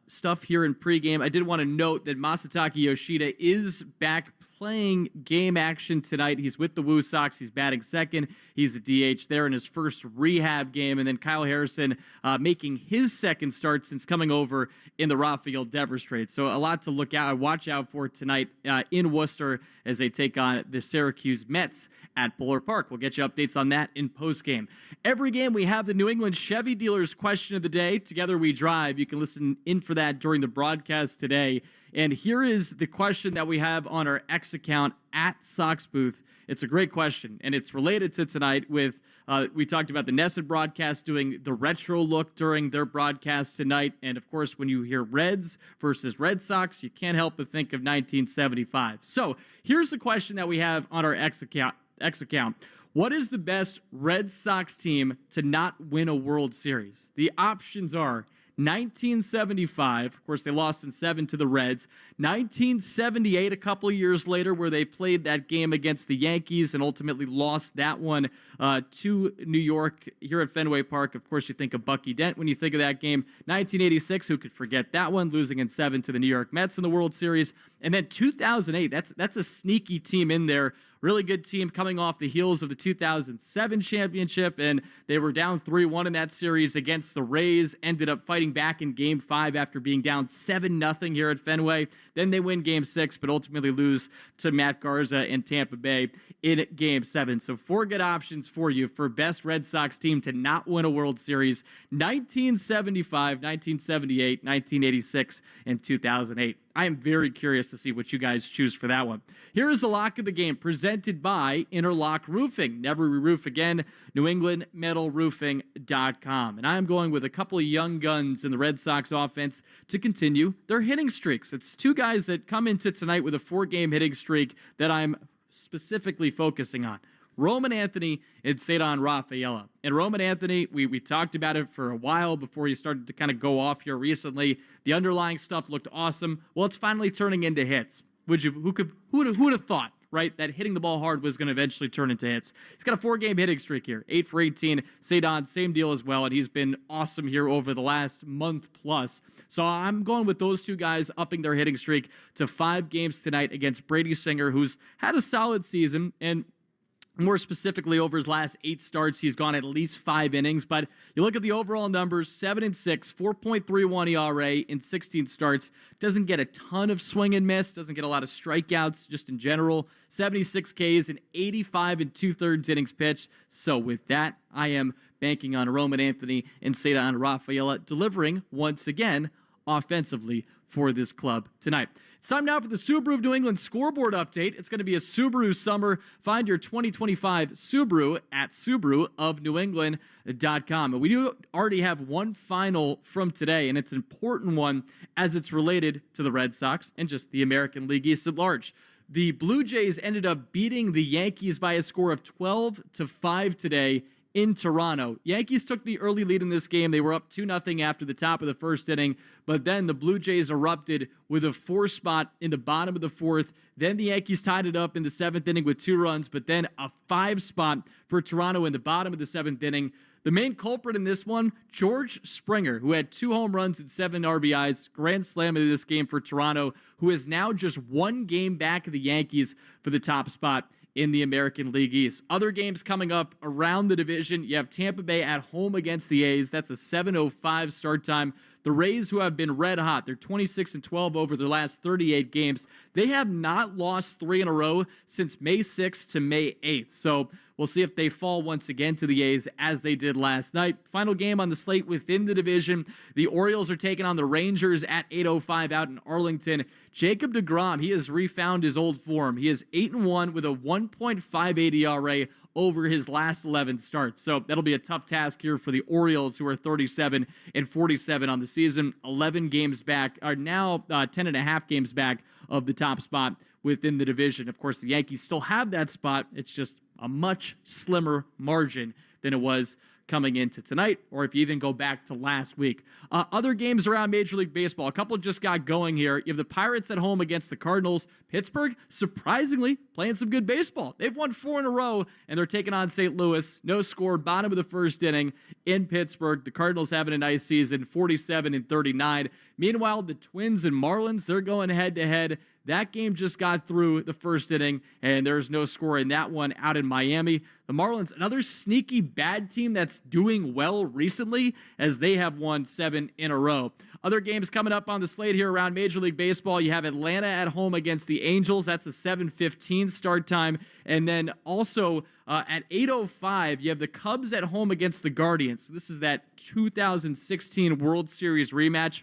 stuff here in pregame, I did want to note that Masataka Yoshida is back playing game action tonight. He's with the Woo Sox. He's batting second. He's a DH there in his first rehab game. And then Kyle Harrison making his second start since coming over in the Rafael Devers trade. So a lot to watch out for tonight in Worcester as they take on the Syracuse Mets at Buller Park. We'll get you updates on that in postgame. Every game we have the New England Chevy Dealers question of the day. Together we drive. You can listen in for that during the broadcast today. And here is the question that we have on our X account at Sox Booth. It's a great question, and it's related to tonight with, we talked about the Nesson broadcast doing the retro look during their broadcast tonight. And, of course, when you hear Reds versus Red Sox, you can't help but think of 1975. So here's the question that we have on our X account. What is the best Red Sox team to not win a World Series? The options are 1975, of course, they lost in 7 to the Reds. 1978, a couple of years later, where they played that game against the Yankees and ultimately lost that one to New York here at Fenway Park. Of course, you think of Bucky Dent when you think of that game. 1986, who could forget that one, losing in 7 to the New York Mets in the World Series. And then 2008, that's a sneaky team in there. Really good team coming off the heels of the 2007 championship, and they were down 3-1 in that series against the Rays, ended up fighting back in Game 5 after being down 7-0 here at Fenway. Then they win Game 6, but ultimately lose to Matt Garza and Tampa Bay in Game 7. So 4 good options for you for best Red Sox team to not win a World Series: 1975, 1978, 1986, and 2008. I am very curious to see what you guys choose for that one. Here is the lock of the game presented by Interlock Roofing. Never re-roof again. NewEnglandMetalRoofing.com. And I am going with a couple of young guns in the Red Sox offense to continue their hitting streaks. It's 2 guys that come into tonight with a 4-game hitting streak that I'm specifically focusing on: Roman Anthony and Cedar Rafaela. And Roman Anthony, we talked about it for a while before he started to kind of go off here recently. The underlying stuff looked awesome. Well, it's finally turning into hits. Who would have thought, right, that hitting the ball hard was going to eventually turn into hits? He's got a 4-game hitting streak here, 8 for 18. Cedon, same deal as well, and he's been awesome here over the last month plus. So I'm going with those two guys upping their hitting streak to 5 games tonight against Brady Singer, who's had a solid season, and more specifically, over his last 8 starts, he's gone at least 5 innings. But you look at the overall numbers, 7-6, 4.31 ERA in 16 starts. Doesn't get a ton of swing and miss. Doesn't get a lot of strikeouts just in general. 76 Ks and 85 2/3 innings pitched. So with that, I am banking on Roman Anthony and Cedon Rafaela delivering once again offensively for this club tonight. It's time now for the Subaru of New England scoreboard update. It's going to be a Subaru summer. Find your 2025 Subaru at SubaruofNewEngland.com. And we do already have one final from today, and it's an important one as it's related to the Red Sox and just the American League East at large. The Blue Jays ended up beating the Yankees by a score of 12-5 today in Toronto. Yankees took the early lead in this game. They were up 2-0 after the top of the first inning, but then the Blue Jays erupted with a 4 spot in the bottom of the 4th. Then the Yankees tied it up in the 7th inning with 2 runs, but then a 5 spot for Toronto in the bottom of the 7th inning. The main culprit in this one, George Springer, who had 2 home runs and 7 RBIs, grand slam in this game for Toronto, who is now just 1 game back of the Yankees for the top spot in the American League East. Other games coming up around the division. You have Tampa Bay at home against the A's. That's a 7:05 start time. The Rays, who have been red hot, they're 26-12 over their last 38 games. They have not lost 3 in a row since May 6th to May 8th. So we'll see if they fall once again to the A's as they did last night. Final game on the slate within the division. The Orioles are taking on the Rangers at 8:05 out in Arlington. Jacob deGrom, he has refound his old form. He is 8-1 with a 1.58 ERA over his last 11 starts. So that'll be a tough task here for the Orioles, who are 37-47 on the season. 11 games back, are now 10.5 games back of the top spot within the division. Of course, the Yankees still have that spot. It's just a much slimmer margin than it was coming into tonight, or if you even go back to last week. Other games around Major League Baseball, a couple just got going here. You have the Pirates at home against the Cardinals. Pittsburgh, surprisingly, playing some good baseball. They've won 4 in a row, and they're taking on St. Louis. No score, bottom of the first inning in Pittsburgh. The Cardinals having a nice season, 47-39. Meanwhile, the Twins and Marlins, they're going head-to-head. That game just got through the first inning, and there's no score in that one out in Miami. The Marlins, another sneaky bad team that's doing well recently, as they have won 7 in a row. Other games coming up on the slate here around Major League Baseball. You have Atlanta at home against the Angels. That's a 7:15 start time. And then also at 8:05, you have the Cubs at home against the Guardians. This is that 2016 World Series rematch.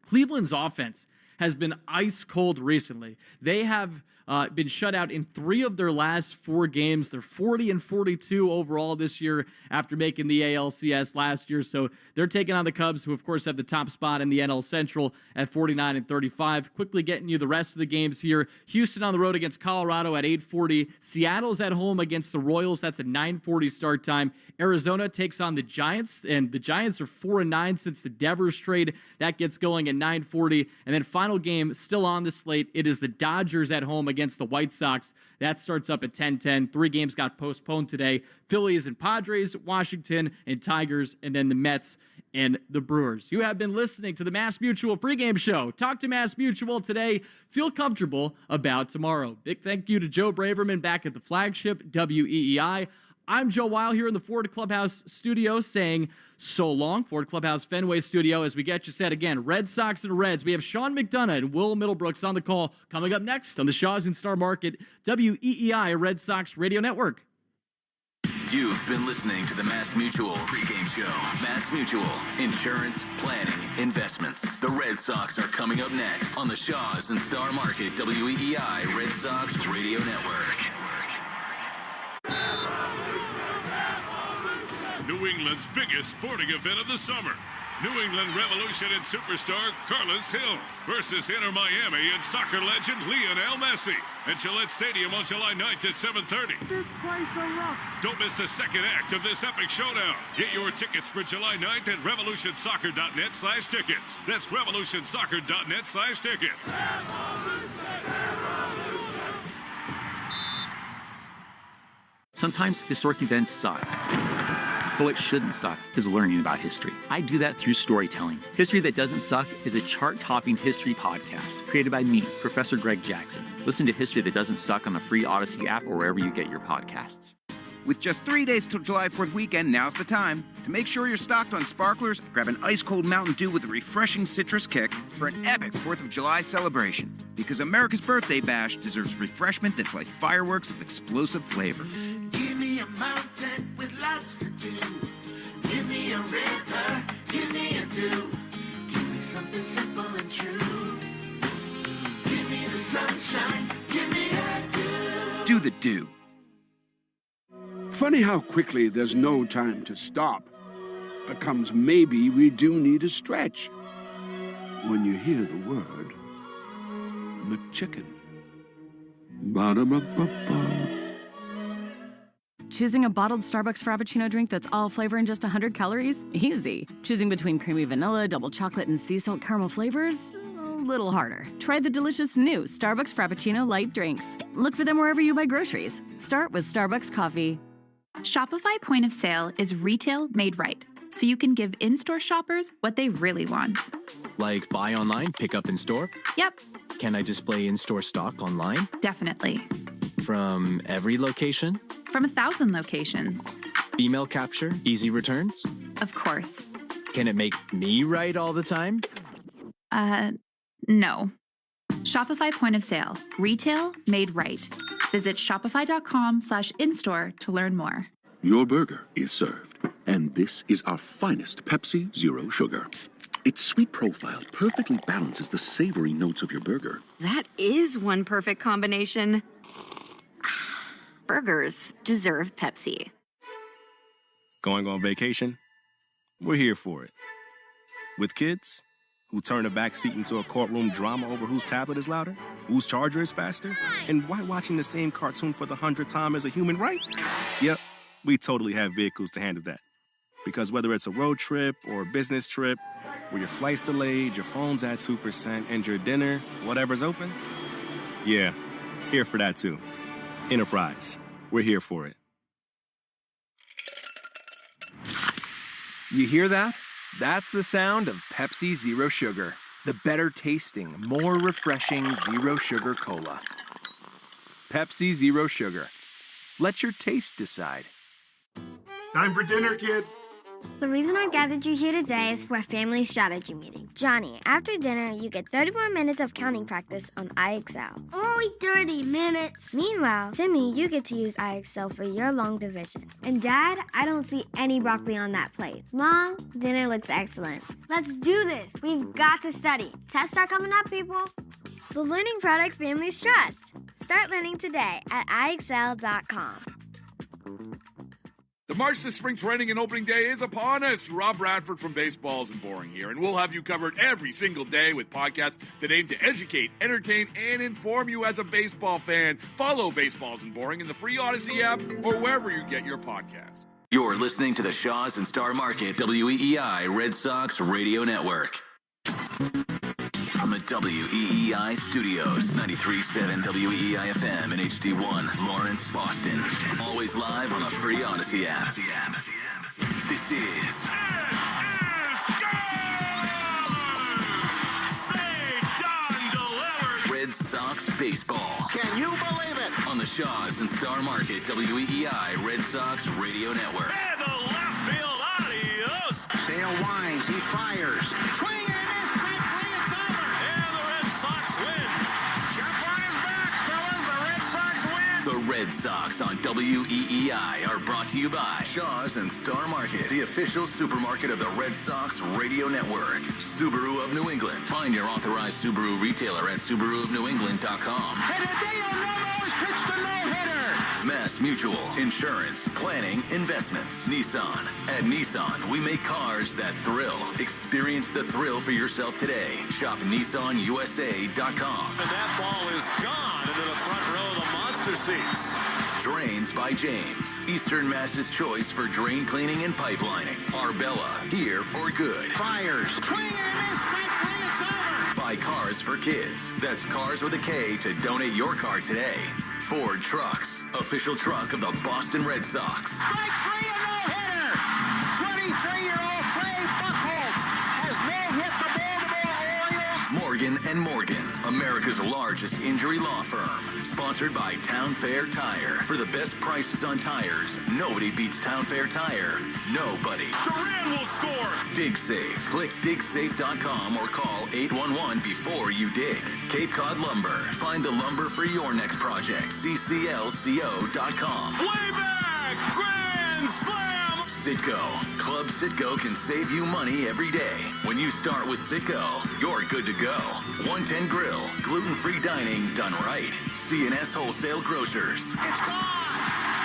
Cleveland's offense has been ice cold recently. They have been shut out in 3 of their last 4 games. They're 40-42 overall this year after making the ALCS last year. So they're taking on the Cubs, who of course have the top spot in the NL Central at 49-35. Quickly getting you the rest of the games here. Houston on the road against Colorado at 8:40. Seattle's at home against the Royals. That's a 9:40 start time. Arizona takes on the Giants, and the Giants are 4-9 since the Devers trade. That gets going at 9:40. And then final game still on the slate. It is the Dodgers at home against the White Sox. That starts up at 10:10. 3 games got postponed today. Phillies and Padres, Washington and Tigers, and then the Mets and the Brewers. You have been listening to the Mass Mutual pregame show. Talk to Mass Mutual today. Feel comfortable about tomorrow. Big thank you to Joe Braverman back at the flagship WEEI. I'm Joe Weil here in the Ford Clubhouse studio saying so long. Ford Clubhouse Fenway studio as we get you set again. Red Sox and Reds. We have Sean McDonough and Will Middlebrooks on the call coming up next on the Shaws and Star Market WEEI Red Sox Radio Network. You've been listening to the Mass Mutual pregame show. Mass Mutual, insurance, planning, investments. The Red Sox are coming up next on the Shaws and Star Market WEEI Red Sox Radio Network. New England's biggest sporting event of the summer. New England Revolution and superstar Carlos Hill versus Inter Miami and soccer legend Lionel Messi at Gillette Stadium on July 9th at 7:30. This place erupts. Don't miss the second act of this epic showdown. Get your tickets for July 9th at revolutionsoccer.net/tickets. That's revolutionsoccer.net/tickets. Sometimes historic events suck. But what shouldn't suck is learning about history. I do that through storytelling. History That Doesn't Suck is a chart-topping history podcast created by me, Professor Greg Jackson. Listen to History That Doesn't Suck on the free Odyssey app or wherever you get your podcasts. With just 3 days till July 4th weekend, now's the time to make sure you're stocked on sparklers. Grab an ice-cold Mountain Dew with a refreshing citrus kick for an epic 4th of July celebration. Because America's Birthday Bash deserves refreshment that's like fireworks of explosive flavor. Give me a mountain with lots to do. Give me a river, give me a dew. Give me something simple and true. Give me the sunshine, give me a dew. Do the dew. Funny how quickly there's no time to stop. Becomes maybe we do need a stretch. When you hear the word McChicken. Ba-da-ba-ba-ba. Choosing a bottled Starbucks Frappuccino drink that's all flavor and just 100 calories? Easy. Choosing between creamy vanilla, double chocolate, and sea salt caramel flavors? A little harder. Try the delicious new Starbucks Frappuccino light drinks. Look for them wherever you buy groceries. Start with Starbucks coffee. Shopify Point of Sale is retail made right, so you can give in-store shoppers what they really want. Like buy online, pick up in store? Yep. Can I display in-store stock online? Definitely. From every location? From 1,000 locations. Email capture, easy returns? Of course. Can it make me right all the time? No. Shopify Point of Sale. Retail made right. Visit shopify.com/in-store to learn more. Your burger is served. And this is our finest Pepsi Zero Sugar. Its sweet profile perfectly balances the savory notes of your burger. That is one perfect combination. Burgers deserve Pepsi. Going on vacation? We're here for it. With kids who turn a back seat into a courtroom drama over whose tablet is louder, whose charger is faster, and why watching the same cartoon for the 100th time is a human right? Yep, we totally have vehicles to handle that. Because whether it's a road trip or a business trip, where your flight's delayed, your phone's at 2%, and your dinner, whatever's open, yeah, here for that too. Enterprise, we're here for it. You hear that? That's the sound of Pepsi Zero Sugar. The better tasting, more refreshing Zero Sugar Cola. Pepsi Zero Sugar. Let your taste decide. Time for dinner, kids. The reason I gathered you here today is for a family strategy meeting. Johnny, after dinner, you get 30 more minutes of counting practice on iExcel. Only 30 minutes. Meanwhile, Timmy, you get to use iExcel for your long division. And Dad, I don't see any broccoli on that plate. Mom, dinner looks excellent. Let's do this. We've got to study. Tests are coming up, people. The learning product families trust. Start learning today at iExcel.com. The march to spring training and opening day is upon us. Rob Bradford from Baseballs and Boring here, and we'll have you covered every single day with podcasts that aim to educate, entertain, and inform you as a baseball fan. Follow Baseballs and Boring in the free Odyssey app or wherever you get your podcasts. You're listening to the Shaws and Star Market WEEI Red Sox Radio Network. From the WEEI studios, 93.7 WEEI FM and HD1, Lawrence, Boston. Always live on the free Odyssey app. This is Red Sox Baseball. Can you believe it? On the Shaws and Star Market WEEI Red Sox Radio Network. And the left field, adios. Sale winds, he fires. Swing and a miss, strike three, it's over. And the Red Sox win. Jump on his back, fellas, the Red Sox win. The Red Sox on WEEI are brought to you by Shaws and Star Market, the official supermarket of the Red Sox Radio Network. Subaru of New England. Find your authorized Subaru retailer at SubaruofNewEngland.com. And Hideo Nomo has pitched a no-hitter. Mass Mutual, insurance, planning, investments. Nissan. At Nissan, we make cars that thrill. Experience the thrill for yourself today. Shop NissanUSA.com. And that ball is gone into the front row of the monster seats. Drains by James. Eastern Mass's choice for drain cleaning and pipelining. Arbella, here for good. Fires. Swing and a miss, strike three, it's over. By Cars for Kids. That's Cars with a K to donate your car today. Ford Trucks, official truck of the Boston Red Sox. Strike three, a no-hitter. 23-year-old Trey Buchholz has no-hit the Baltimore Orioles. Morgan & Morgan, America's largest injury law firm. Sponsored by Town Fair Tire. For the best prices on tires, nobody beats Town Fair Tire. Nobody. Duran will score. Dig Safe. Click digsafe.com or call 811 before you dig. Cape Cod Lumber. Find the lumber for your next project. cclco.com. Way back. Grand slam. Citgo. Club Citgo can save you money every day. When you start with Citgo, you're good to go. 110 Grill. Gluten-free dining done right. C&S Wholesale Grocers. It's gone.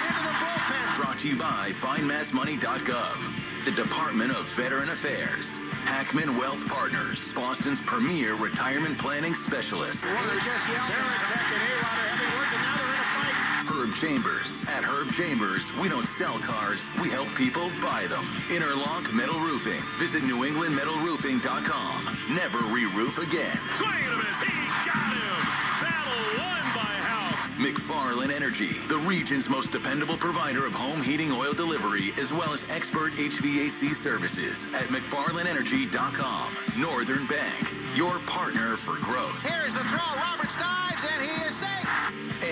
Into the bullpen. Brought to you by findmassmoney.gov. The Department of Veteran Affairs. Hackman Wealth Partners. Boston's premier retirement planning specialist. Well, they just yelled. Veritek and A-Rod are having words, and now they're in a fight. Herb Chambers. At Herb Chambers, we don't sell cars, we help people buy them. Interlock Metal Roofing. Visit NewEnglandMetalRoofing.com. Never re-roof again. Swing and a miss. He got him. Battle won by House. McFarland Energy, the region's most dependable provider of home heating oil delivery, as well as expert HVAC services at McFarlandEnergy.com. Northern Bank, your partner for growth. Here's the throw. Roberts dives, and he is safe.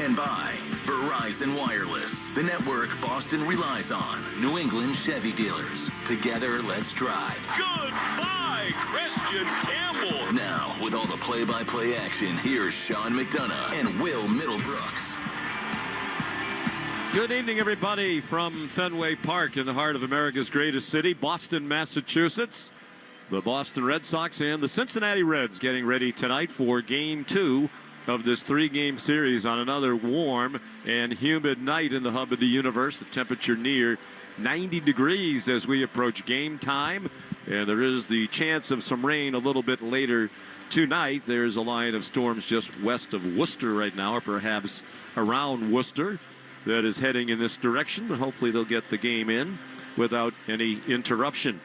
And by Verizon Wireless, the network Boston relies on. New England Chevy dealers. Together, let's drive. Goodbye, Christian Campbell. Now, with all the play-by-play action, here's Sean McDonough and Will Middlebrooks. Good evening, everybody, from Fenway Park in the heart of America's greatest city, Boston, Massachusetts. The Boston Red Sox and the Cincinnati Reds getting ready tonight for Game 2 of this 3-game series on another warm and humid night in the hub of the universe. The temperature near 90 degrees as we approach game time, and there is the chance of some rain a little bit later tonight. There's a line of storms just west of Worcester right now, or perhaps around Worcester, that is heading in this direction, but hopefully they'll get the game in without any interruption.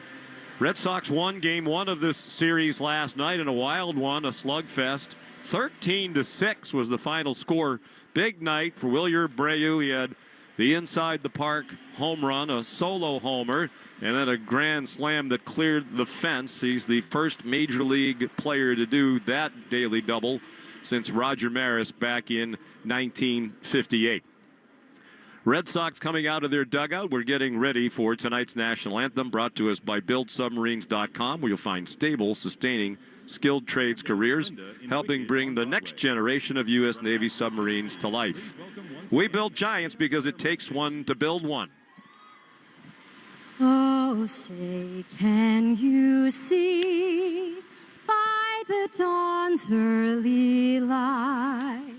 Red Sox won game 1 of this series last night in a wild one, a slugfest. 13-6 was the final score. Big night for Wilyer Abreu. He had the inside the park home run, a solo homer, and then a grand slam that cleared the fence. He's the first major league player to do that daily double since Roger Maris back in 1958. Red Sox coming out of their dugout. We're getting ready for tonight's national anthem, brought to us by BuildSubmarines.com, where you'll find stable, sustaining, skilled trades careers, helping bring the next generation of U.S. Navy submarines to life. We build giants because it takes one to build one. Oh, say, can you see by the dawn's early light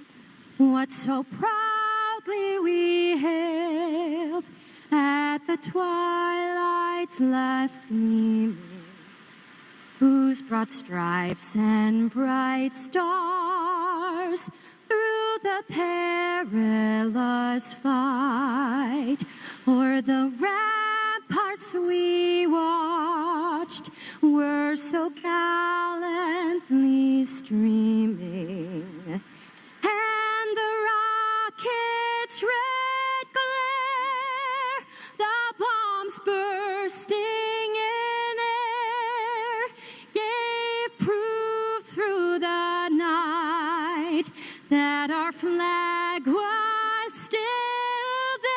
what so proudly we hailed at the twilight's last gleaming, whose broad stripes and bright stars through the perilous fight o'er the ramparts we watched were so gallantly streaming, and the rocket's red glare, the bombs bursting in air, gave proof through the night that our flag was still there.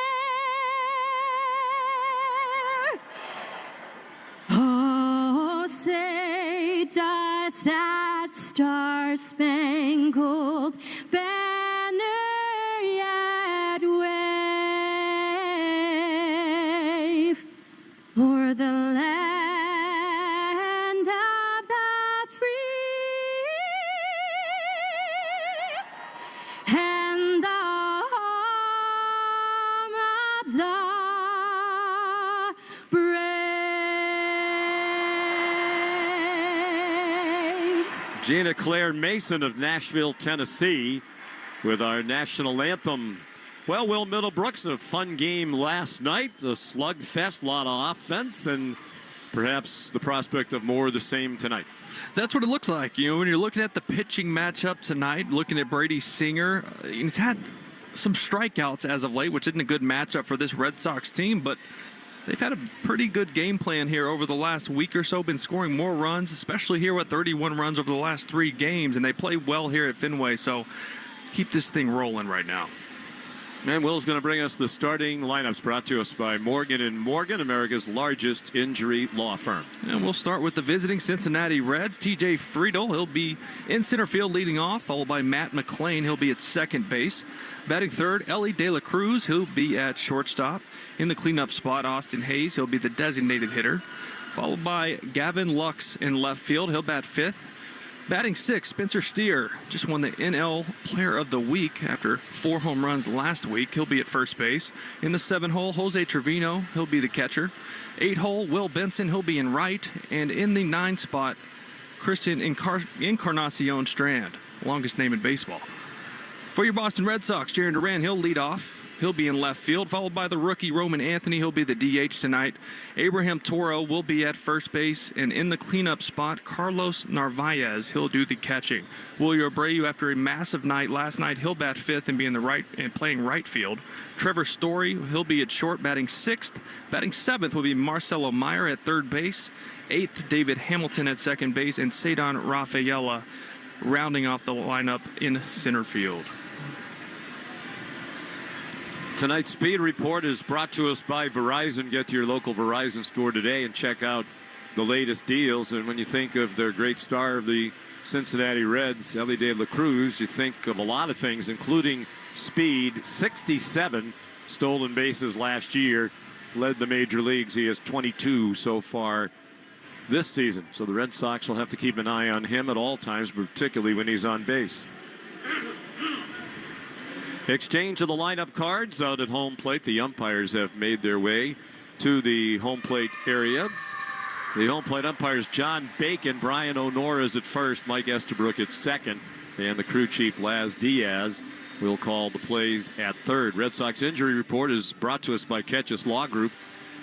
Oh, say, does that star-spangled banner yet wave o'er the land of the free and the home of the brave? Gina Claire Mason of Nashville, Tennessee, with our national anthem. Well, Will Middlebrooks, a fun game last night, the slugfest, a lot of offense, and perhaps the prospect of more of the same tonight. That's what it looks like. You know, when you're looking at the pitching matchup tonight, looking at Brady Singer, he's had some strikeouts as of late, which isn't a good matchup for this Red Sox team, but they've had a pretty good game plan here over the last week or so, been scoring more runs, especially here with 31 runs over the last 3 games, and they play well here at Fenway, so keep this thing rolling right now. And Will's going to bring us the starting lineups, brought to us by Morgan & Morgan, America's largest injury law firm. And we'll start with the visiting Cincinnati Reds. TJ Friedel, he'll be in center field leading off, followed by Matt McClain. He'll be at second base. Batting third, Ellie De La Cruz. He'll be at shortstop. In the cleanup spot, Austin Hayes. He'll be the designated hitter. Followed by Gavin Lux in left field. He'll bat fifth. Batting sixth, Spencer Steer just won the NL Player of the Week after 4 home runs last week. He'll be at first base. In the 7 hole, Jose Trevino. He'll be the catcher. 8 hole, Will Benson. He'll be in right. And in the 9 spot, Christian Encarnacion Strand, longest name in baseball. For your Boston Red Sox, Jarren Duran, he'll lead off. He'll be in left field, followed by the rookie Roman Anthony. He'll be the DH tonight. Abraham Toro will be at first base. And in the cleanup spot, Carlos Narvaez. He'll do the catching. Wilyer Abreu, after a massive night last night, he'll bat fifth and be in the right and playing right field. Trevor Story, he'll be at short, batting sixth. Batting seventh will be Marcelo Meyer at third base. Eighth, David Hamilton at second base. And Cedon Rafaela rounding off the lineup in center field. Tonight's Speed Report is brought to us by Verizon. Get to your local Verizon store today and check out the latest deals. And when you think of their great star of the Cincinnati Reds, Ellie De La Cruz, you think of a lot of things, including speed. 67 stolen bases last year, led the major leagues. He has 22 so far this season. So the Red Sox will have to keep an eye on him at all times, particularly when he's on base. Exchange of the lineup cards out at home plate. The umpires have made their way to the home plate area. The home plate umpires, John Bacon, Brian O'Nora is at first, Mike Estabrook at second, and the crew chief Laz Diaz will call the plays at third. Red Sox injury report is brought to us by Ketchus Law Group.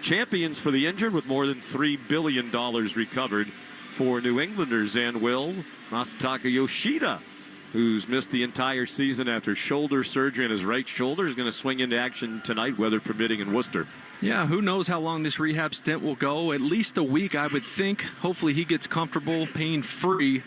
Champions for the injured with more than $3 billion recovered for New Englanders. And Will, Masataka Yoshida, who's missed the entire season after shoulder surgery on his right shoulder, is going to swing into action tonight, weather permitting, in Worcester. Yeah, who knows how long this rehab stint will go. At least a week, I would think. Hopefully he gets comfortable, pain-free.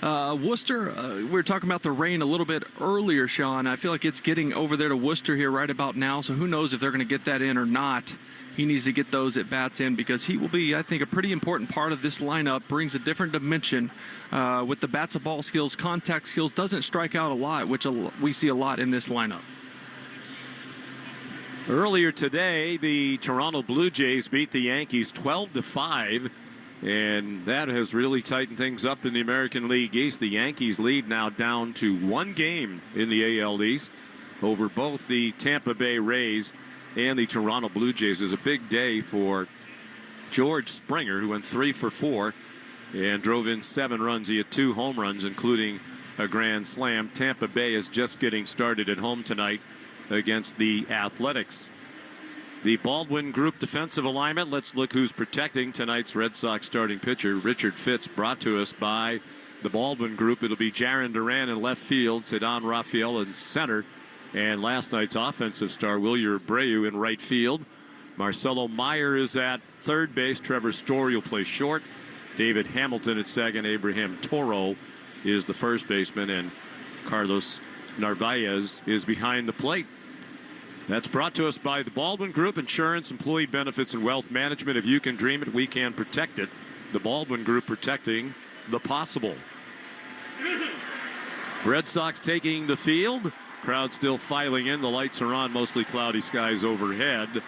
Worcester, we were talking about the rain a little bit earlier, Sean. I feel like it's getting over there to Worcester here right about now, so who knows if they're going to get that in or not. He needs to get those at-bats in because he will be, I think, a pretty important part of this lineup. Brings a different dimension with the bats-of-ball skills, contact skills. Doesn't strike out a lot, which we see a lot in this lineup. Earlier today, the Toronto Blue Jays beat the Yankees 12-5, and that has really tightened things up in the American League East. The Yankees lead now down to 1 game in the AL East over both the Tampa Bay Rays and the Toronto Blue Jays. Is a big day for George Springer, who went 3 for 4 and drove in 7 runs. He had 2 home runs, including a grand slam. Tampa Bay is just getting started at home tonight against the Athletics. The Baldwin Group defensive alignment. Let's look who's protecting tonight's Red Sox starting pitcher, Richard Fitz, brought to us by the Baldwin Group. It'll be Jarren Duran in left field, Cedon Rafaela in center, and last night's offensive star, Wilyer Abreu, in right field. Marcelo Meyer is at third base. Trevor Story will play short. David Hamilton at second. Abraham Toro is the first baseman, and Carlos Narvaez is behind the plate. That's brought to us by the Baldwin Group, insurance, employee benefits, and wealth management. If you can dream it, we can protect it. The Baldwin Group, protecting the possible. Red Sox taking the field. Crowd still filing in. The lights are on. Mostly cloudy skies overhead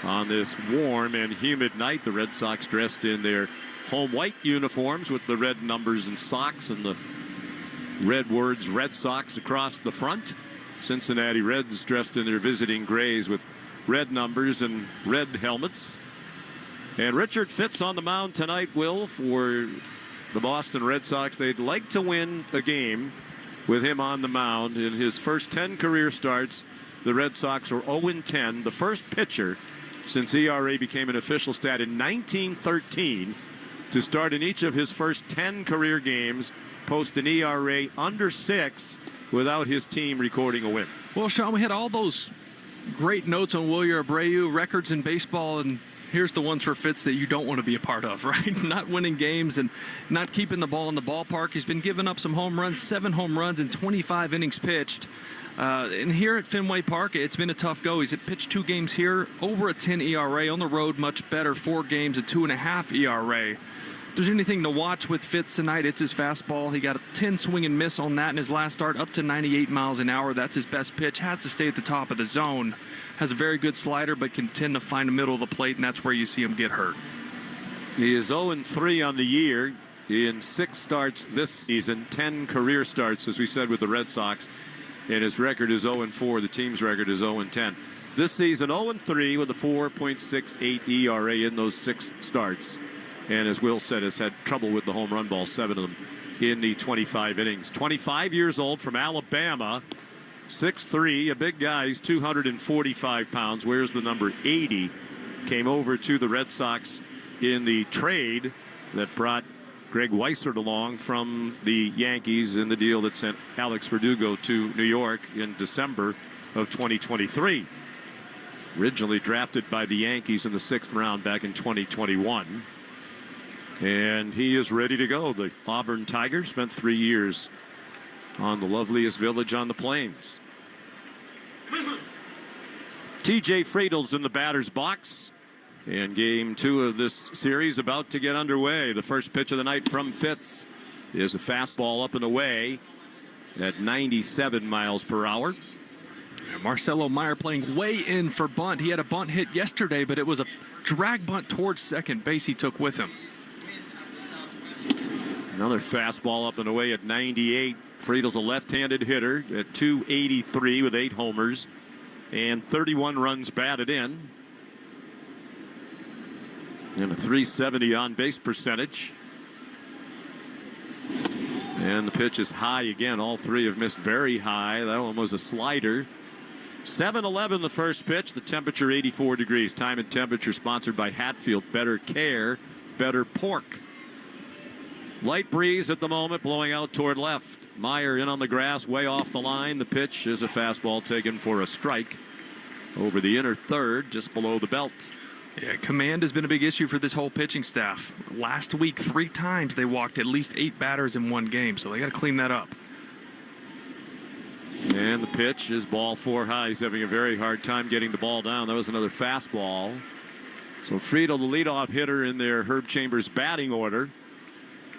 on this warm and humid night. The Red Sox dressed in their home white uniforms with the red numbers and socks and the red words Red Sox across the front. Cincinnati Reds dressed in their visiting grays with red numbers and red helmets. And Richard Fitz on the mound tonight, Will, for the Boston Red Sox. They'd like to win a game with him on the mound. In his first 10 career starts, the Red Sox were 0-10. The first pitcher since ERA became an official stat in 1913, to start in each of his first 10 career games, post an ERA under 6 without his team recording a win. Well, Sean, we had all those great notes on Wilyer Abreu, records in baseball, and here's the ones for Fitz that you don't want to be a part of, right? Not winning games and not keeping the ball in the ballpark. He's been giving up some home runs, 7 home runs in 25 innings pitched. And here at Fenway Park, it's been a tough go. He's pitched 2 games here, over a 10 ERA. On the road, much better, 4 games, a 2.5 ERA. If there's anything to watch with Fitz tonight, it's his fastball. He got a 10 swing and miss on that in his last start, up to 98 miles an hour. That's his best pitch. Has to stay at the top of the zone. Has a very good slider, but can tend to find the middle of the plate, and that's where you see him get hurt. He is 0-3 on the year in 6 starts this season, 10 career starts, as we said, with the Red Sox. And his record is 0-4. The team's record is 0-10. This season, 0-3 with a 4.68 ERA in those 6 starts. And as Will said, has had trouble with the home run ball, 7 of them in the 25 innings. 25 years old, from Alabama, 6'3", a big guy. He's 245 pounds. Wears the number 80. Came over to the Red Sox in the trade that brought Greg Weissert along from the Yankees in the deal that sent Alex Verdugo to New York in December of 2023. Originally drafted by the Yankees in the 6th round back in 2021. And he is ready to go. The Auburn Tiger spent 3 years on the loveliest village on the plains. TJ Friedel's in the batter's box. And game 2 of this series about to get underway. The first pitch of the night from Fitz is a fastball up and away at 97 miles per hour. And Marcelo Meyer playing way in for bunt. He had a bunt hit yesterday, but it was a drag bunt towards second base he took with him. Another fastball up and away at 98. Friedel's a left-handed hitter at 283 with 8 homers and 31 runs batted in. And a 370 on-base percentage. And the pitch is high again. All 3 have missed very high. That one was a slider. 7-11 the first pitch. The temperature 84 degrees. Time and temperature sponsored by Hatfield. Better care, better pork. Light breeze at the moment, blowing out toward left. Meyer in on the grass, way off the line. The pitch is a fastball taken for a strike over the inner third, just below the belt. Yeah, command has been a big issue for this whole pitching staff. Last week, 3 times they walked at least 8 batters in one game, so they got to clean that up. And the pitch is ball 4 high. He's having a very hard time getting the ball down. That was another fastball. So Friedel, the leadoff hitter in their Herb Chambers batting order.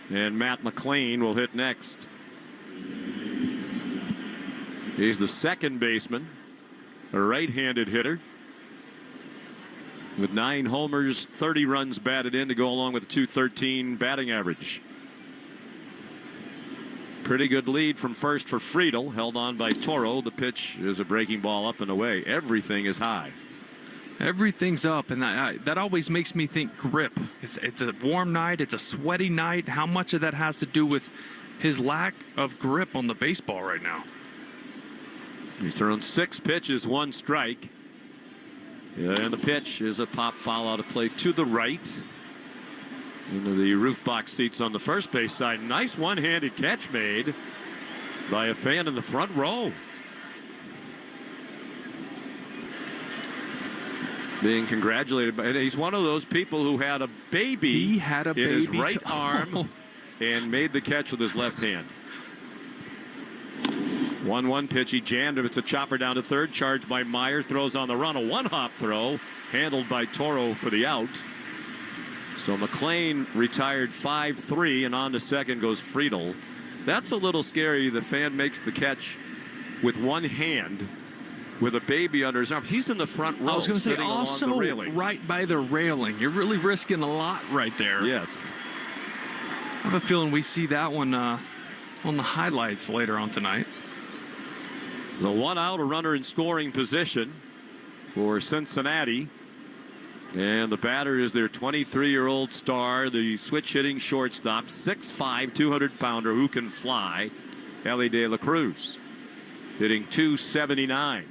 And Matt McLean will hit next. He's the second baseman, a right-handed hitter. With 9 homers, 30 runs batted in to go along with a .213 batting average. Pretty good lead from first for Friedel, held on by Toro. The pitch is a breaking ball up and away. Everything is high. Everything's up, and that always makes me think grip. It's a warm night. It's a sweaty night. How much of that has to do with his lack of grip on the baseball right now? He's thrown 6 pitches, 1 strike. And the pitch is a pop foul out of play to the right. Into the roof box seats on the first base side. Nice one-handed catch made by a fan in the front row. Being congratulated by, he's one of those people who had a baby, he had a baby in his right arm and made the catch with his left hand. 1-1 pitch. He jammed him. It's a chopper down to third. Charged by Meyer. Throws on the run. A 1-hop throw. Handled by Toro for the out. So McLean retired 5-3, and on to second goes Friedel. That's a little scary. The fan makes the catch with one hand with a baby under his arm. He's in the front row. I was going to say, also right by the railing. You're really risking a lot right there. Yes. I have a feeling we see that one on the highlights later on tonight. The 1 out, a runner in scoring position for Cincinnati. And the batter is their 23-year-old star, the switch-hitting shortstop, 6'5", 200-pounder who can fly, Ellie De La Cruz, hitting .279.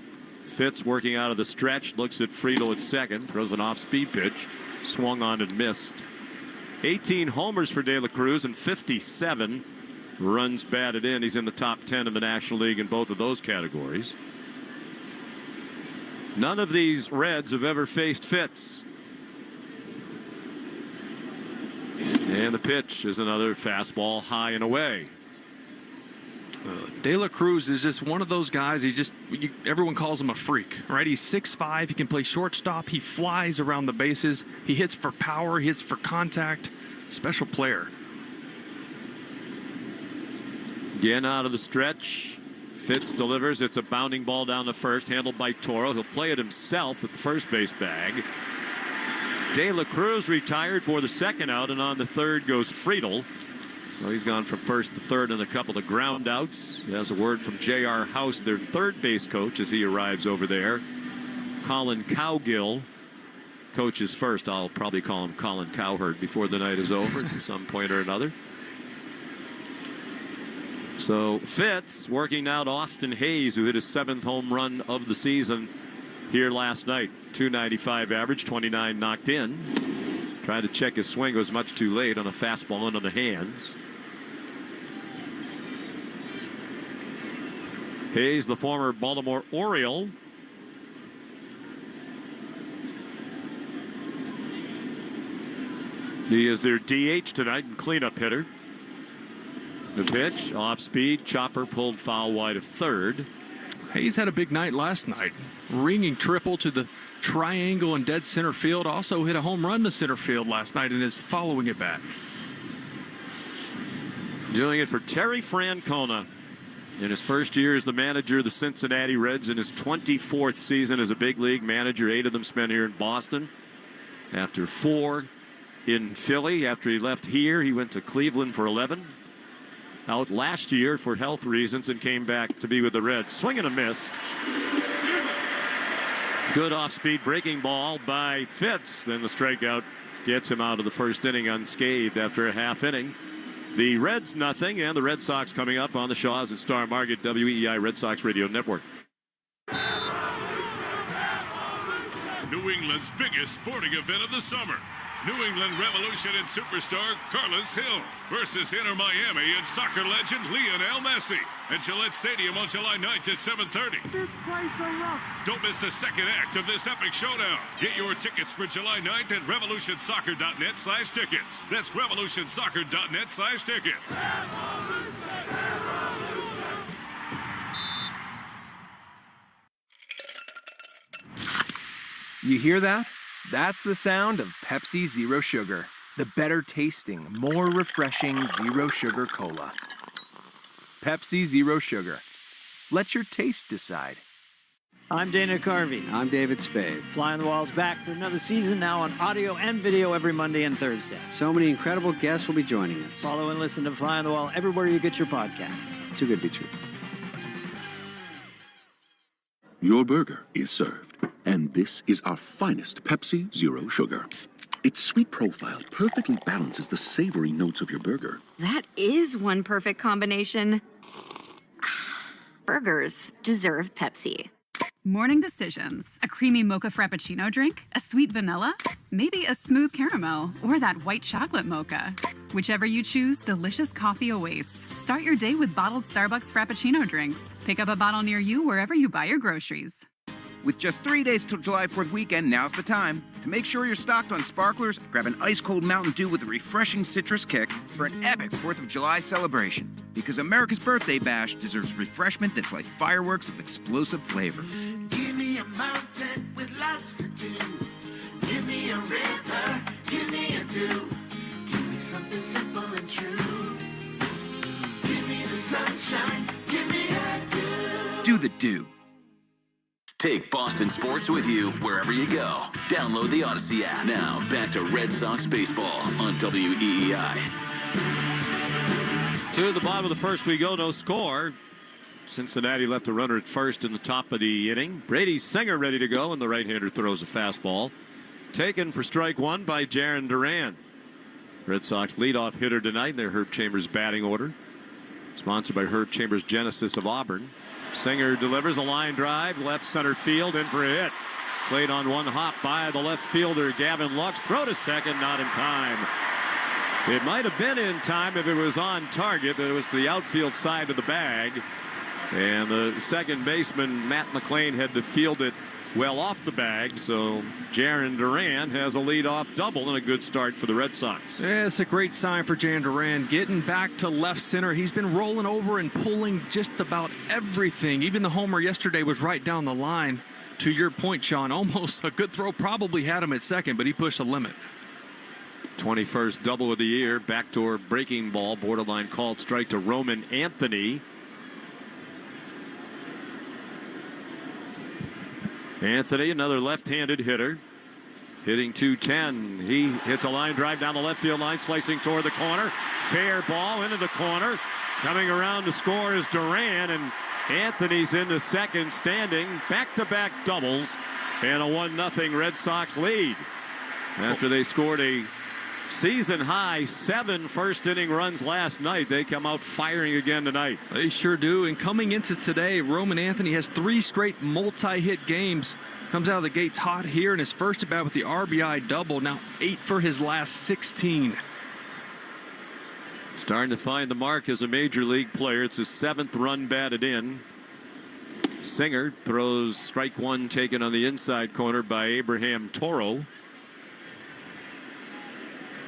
Fitz working out of the stretch, looks at Friedel at second, throws an off-speed pitch, swung on and missed. 18 homers for De La Cruz and 57 runs batted in. He's in the top 10 in the National League in both of those categories. None of these Reds have ever faced Fitz. And the pitch is another fastball high and away. De La Cruz is just one of those guys. Everyone calls him a freak, right? He's 6'5". He can play shortstop. He flies around the bases. He hits for power. He hits for contact. Special player. Again out of the stretch. Fitz delivers. It's a bounding ball down the first, handled by Toro. He'll play it himself at the first base bag. De La Cruz retired for the second out, and on the third goes Friedel. So he's gone from first to third and a couple of ground outs. He has a word from J.R. House, their third base coach, as he arrives over there. Colin Cowgill coaches first. I'll probably call him Colin Cowherd before the night is over at some point or another. So Fitz working out Austin Hayes, who hit his 7th home run of the season here last night. .295 average, 29 knocked in. Trying to check his swing, was much too late on a fastball into the hands. Hayes, the former Baltimore Oriole. He is their DH tonight and cleanup hitter. The pitch, off speed, chopper pulled foul wide of third. Hayes had a big night last night. Ringing triple to the triangle in dead center field. Also hit a home run to center field last night and is following it back. Doing it for Terry Francona. In his first year as the manager of the Cincinnati Reds, in his 24th season as a big league manager, 8 of them spent here in Boston. After 4 in Philly, after he left here, he went to Cleveland for 11. Out last year for health reasons and came back to be with the Reds. Swing and a miss. Good off-speed breaking ball by Fitz. Then the strikeout gets him out of the first inning unscathed after a half inning. The Reds nothing, and the Red Sox coming up on the Shaws and Star Market WEEI Red Sox Radio Network. New England's biggest sporting event of the summer. New England Revolution and superstar Carlos Hill versus Inter Miami and soccer legend Lionel Messi at Gillette Stadium on July 9th at 7:30. This place erupts. Don't miss the second act of this epic showdown. Get your tickets for July 9th at revolutionsoccer.net/tickets. That's revolutionsoccer.net/tickets. You hear that? That's the sound of Pepsi Zero Sugar. The better tasting, more refreshing Zero Sugar Cola. Pepsi Zero Sugar. Let your taste decide. I'm Dana Carvey. I'm David Spade. Fly on the Wall's back for another season, now on audio and video every Monday and Thursday. So many incredible guests will be joining us. Follow and listen to Fly on the Wall everywhere you get your podcasts. Too good to be true. Your burger is served. And this is our finest Pepsi Zero Sugar. Its sweet profile perfectly balances the savory notes of your burger. That is one perfect combination. Burgers deserve Pepsi. Morning decisions. A creamy mocha frappuccino drink? A sweet vanilla? Maybe a smooth caramel? Or that white chocolate mocha? Whichever you choose, delicious coffee awaits. Start your day with bottled Starbucks Frappuccino drinks. Pick up a bottle near you wherever you buy your groceries. With just 3 days till July 4th weekend, now's the time. To make sure you're stocked on sparklers, grab an ice-cold Mountain Dew with a refreshing citrus kick for an epic 4th of July celebration. Because America's birthday bash deserves refreshment that's like fireworks of explosive flavor. Give me a mountain with lots to do. Give me a river, give me a dew. Give me something simple and true. Give me the sunshine, give me a dew. Do the Dew. Take Boston sports with you wherever you go. Download the Odyssey app. Now, back to Red Sox baseball on WEEI. To the bottom of the first we go, no score. Cincinnati left a runner at first in the top of the inning. Brady Singer ready to go, and the right-hander throws a fastball. Taken for strike one by Jarren Duran. Red Sox leadoff hitter tonight in their Herb Chambers batting order. Sponsored by Herb Chambers Genesis of Auburn. Singer delivers a line drive, left center field, in for a hit. Played on one hop by the left fielder, Gavin Lux. Throw to second, not in time. It might have been in time if it was on target, but it was to the outfield side of the bag. And the second baseman, Matt McLean, had to field it well off the bag, so Jarren Duran has a leadoff double and a good start for the Red Sox. Yeah, it's a great sign for Jarren Duran. Getting back to left center. He's been rolling over and pulling just about everything. Even the homer yesterday was right down the line. To your point, Sean, almost a good throw. Probably had him at second, but he pushed the limit. 21st double of the year. Backdoor breaking ball. Borderline called strike to Roman Anthony. Anthony, another left-handed hitter, hitting .210. He hits a line drive down the left field line, slicing toward the corner. Fair ball into the corner. Coming around to score is Duran, and Anthony's into second, standing. Back-to-back doubles and a 1-0 Red Sox lead. After they scored a season-high 7 first-inning runs last night, they come out firing again tonight. They sure do. And coming into today, Roman Anthony has 3 straight multi-hit games. Comes out of the gates hot here in his first at bat with the RBI double. Now 8 for his last 16. Starting to find the mark as a major league player. It's his 7th run batted in. Singer throws strike 1 taken on the inside corner by Abraham Toro.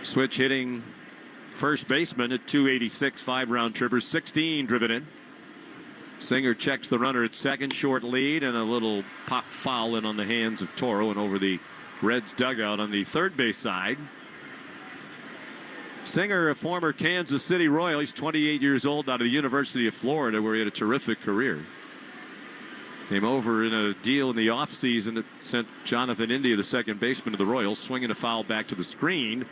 Switch hitting first baseman at 286, 5-round tripper, 16 driven in. Singer checks the runner at second, short lead, and a little pop foul in on the hands of Toro and over the Reds dugout on the third base side. Singer, a former Kansas City Royal. He's 28 years old, out of the University of Florida, where he had a terrific career. Came over in a deal in the offseason that sent Jonathan India, the second baseman of the Royals, swinging a foul back to the screen.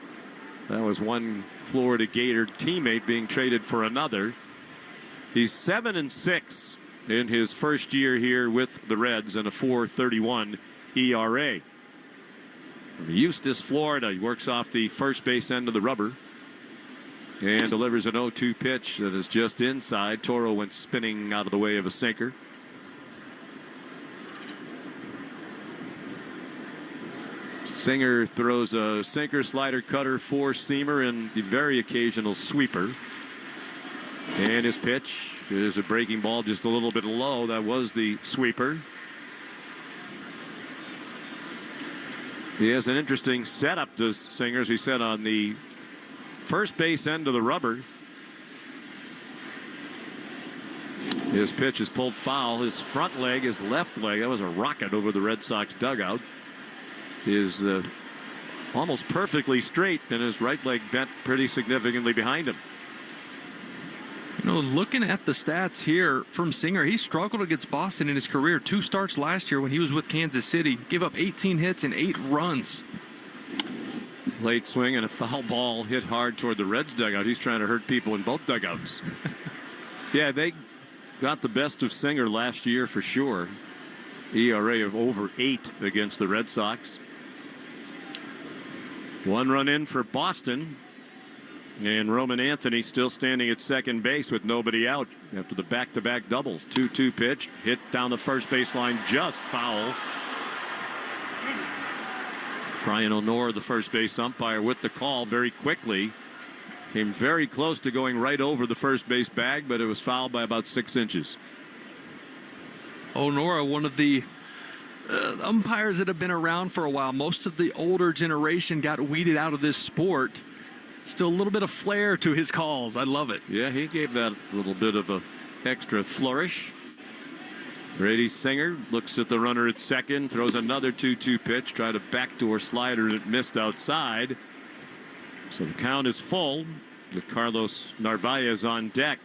That was one Florida Gator teammate being traded for another. He's 7-6 in his first year here with the Reds and a 4.31 ERA. From Eustis, Florida, he works off the first base end of the rubber and delivers an 0-2 pitch that is just inside. Toro went spinning out of the way of a sinker. Singer throws a sinker, slider, cutter, 4-seamer, and the very occasional sweeper. And his pitch is a breaking ball just a little bit low. That was the sweeper. He has an interesting setup, does Singer, as we said, on the first base end of the rubber. His pitch is pulled foul. His front leg, his left leg, that was a rocket over the Red Sox dugout, is almost perfectly straight, and his right leg bent pretty significantly behind him. You know, looking at the stats here from Singer, he struggled against Boston in his career. 2 starts last year when he was with Kansas City. Gave up 18 hits and 8 runs. Late swing and a foul ball hit hard toward the Reds dugout. He's trying to hurt people in both dugouts. Yeah, they got the best of Singer last year for sure. ERA of over 8 against the Red Sox. 1 run in for Boston. And Roman Anthony still standing at second base with nobody out after the back-to-back doubles. 2-2 pitch, hit down the first baseline, just foul. Brian O'Nora, the first base umpire, with the call very quickly. Came very close to going right over the first base bag, but it was fouled by about 6 inches. O'Nora, one of the umpires that have been around for a while. Most of the older generation got weeded out of this sport. Still a little bit of flair to his calls. I love it. Yeah, he gave that a little bit of a extra flourish. Brady Singer looks at the runner at second, throws another 2-2 pitch, tried a backdoor slider that missed outside. So the count is full with Carlos Narvaez on deck.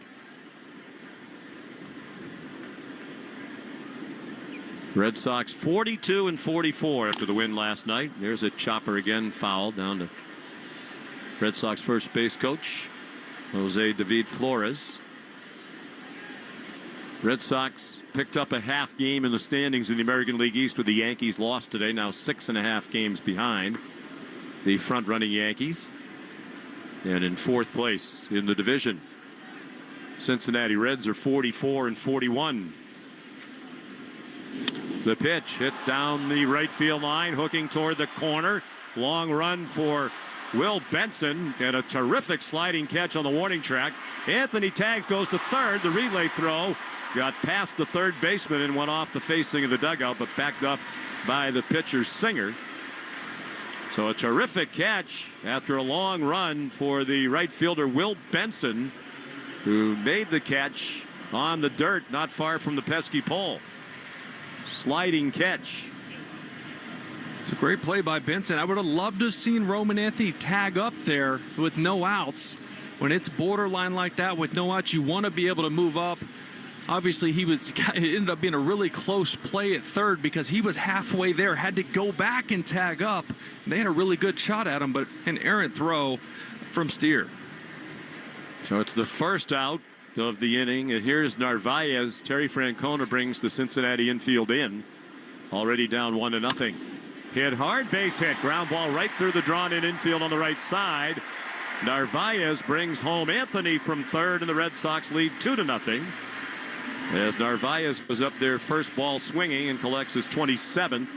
Red Sox 42-44 after the win last night. There's a chopper again, foul down to Red Sox first base coach Jose David Flores. Red Sox picked up a half game in the standings in the American League East with the Yankees lost today. Now 6.5 games behind the front-running Yankees. And in 4th place in the division. Cincinnati Reds are 44-41. The pitch hit down the right field line, hooking toward the corner. Long run for Will Benson, and a terrific sliding catch on the warning track. Anthony Taggs goes to third. The relay throw got past the third baseman and went off the facing of the dugout, but backed up by the pitcher Singer. So a terrific catch after a long run for the right fielder Will Benson, who made the catch on the dirt not far from the pesky pole. Sliding catch. It's a great play by Benson. I would have loved to have seen Roman Anthony tag up there with no outs. When it's borderline like that with no outs, you want to be able to move up. Obviously, it ended up being a really close play at third because he was halfway there, had to go back and tag up. They had a really good shot at him, but an errant throw from Steer. So it's the first out of the inning, and here's Narvaez. Terry Francona brings the Cincinnati infield in, already down 1-0. Hit hard, base hit, ground ball right through the drawn-in infield on the right side. Narvaez brings home Anthony from third, and the Red Sox lead 2-0. As Narvaez was up there, first ball swinging, and collects his 27th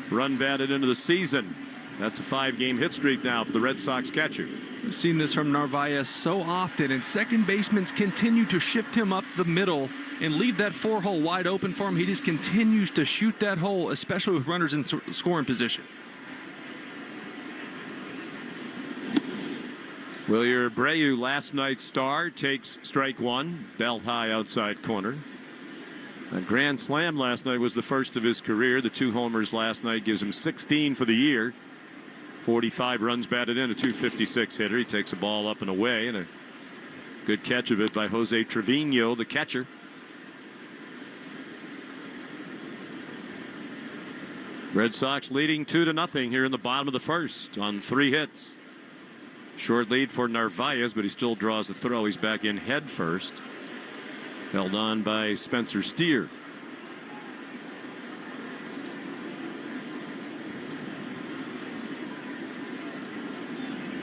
run batted into the season. That's a 5-game hit streak now for the Red Sox catcher. We've seen this from Narvaez so often, and second basemen continue to shift him up the middle and leave that 4-hole wide open for him. He just continues to shoot that hole, especially with runners in scoring position. Wilyer Abreu, last night's star, takes strike one, belt high outside corner. A grand slam last night was the first of his career. The 2 homers last night gives him 16 for the year. 45 runs batted in, a .256 hitter. He takes a ball up and away, and a good catch of it by Jose Trevino, the catcher. Red Sox leading 2-0 here in the bottom of the first on 3 hits. Short lead for Narvaez, but he still draws the throw. He's back in head first. Held on by Spencer Steer.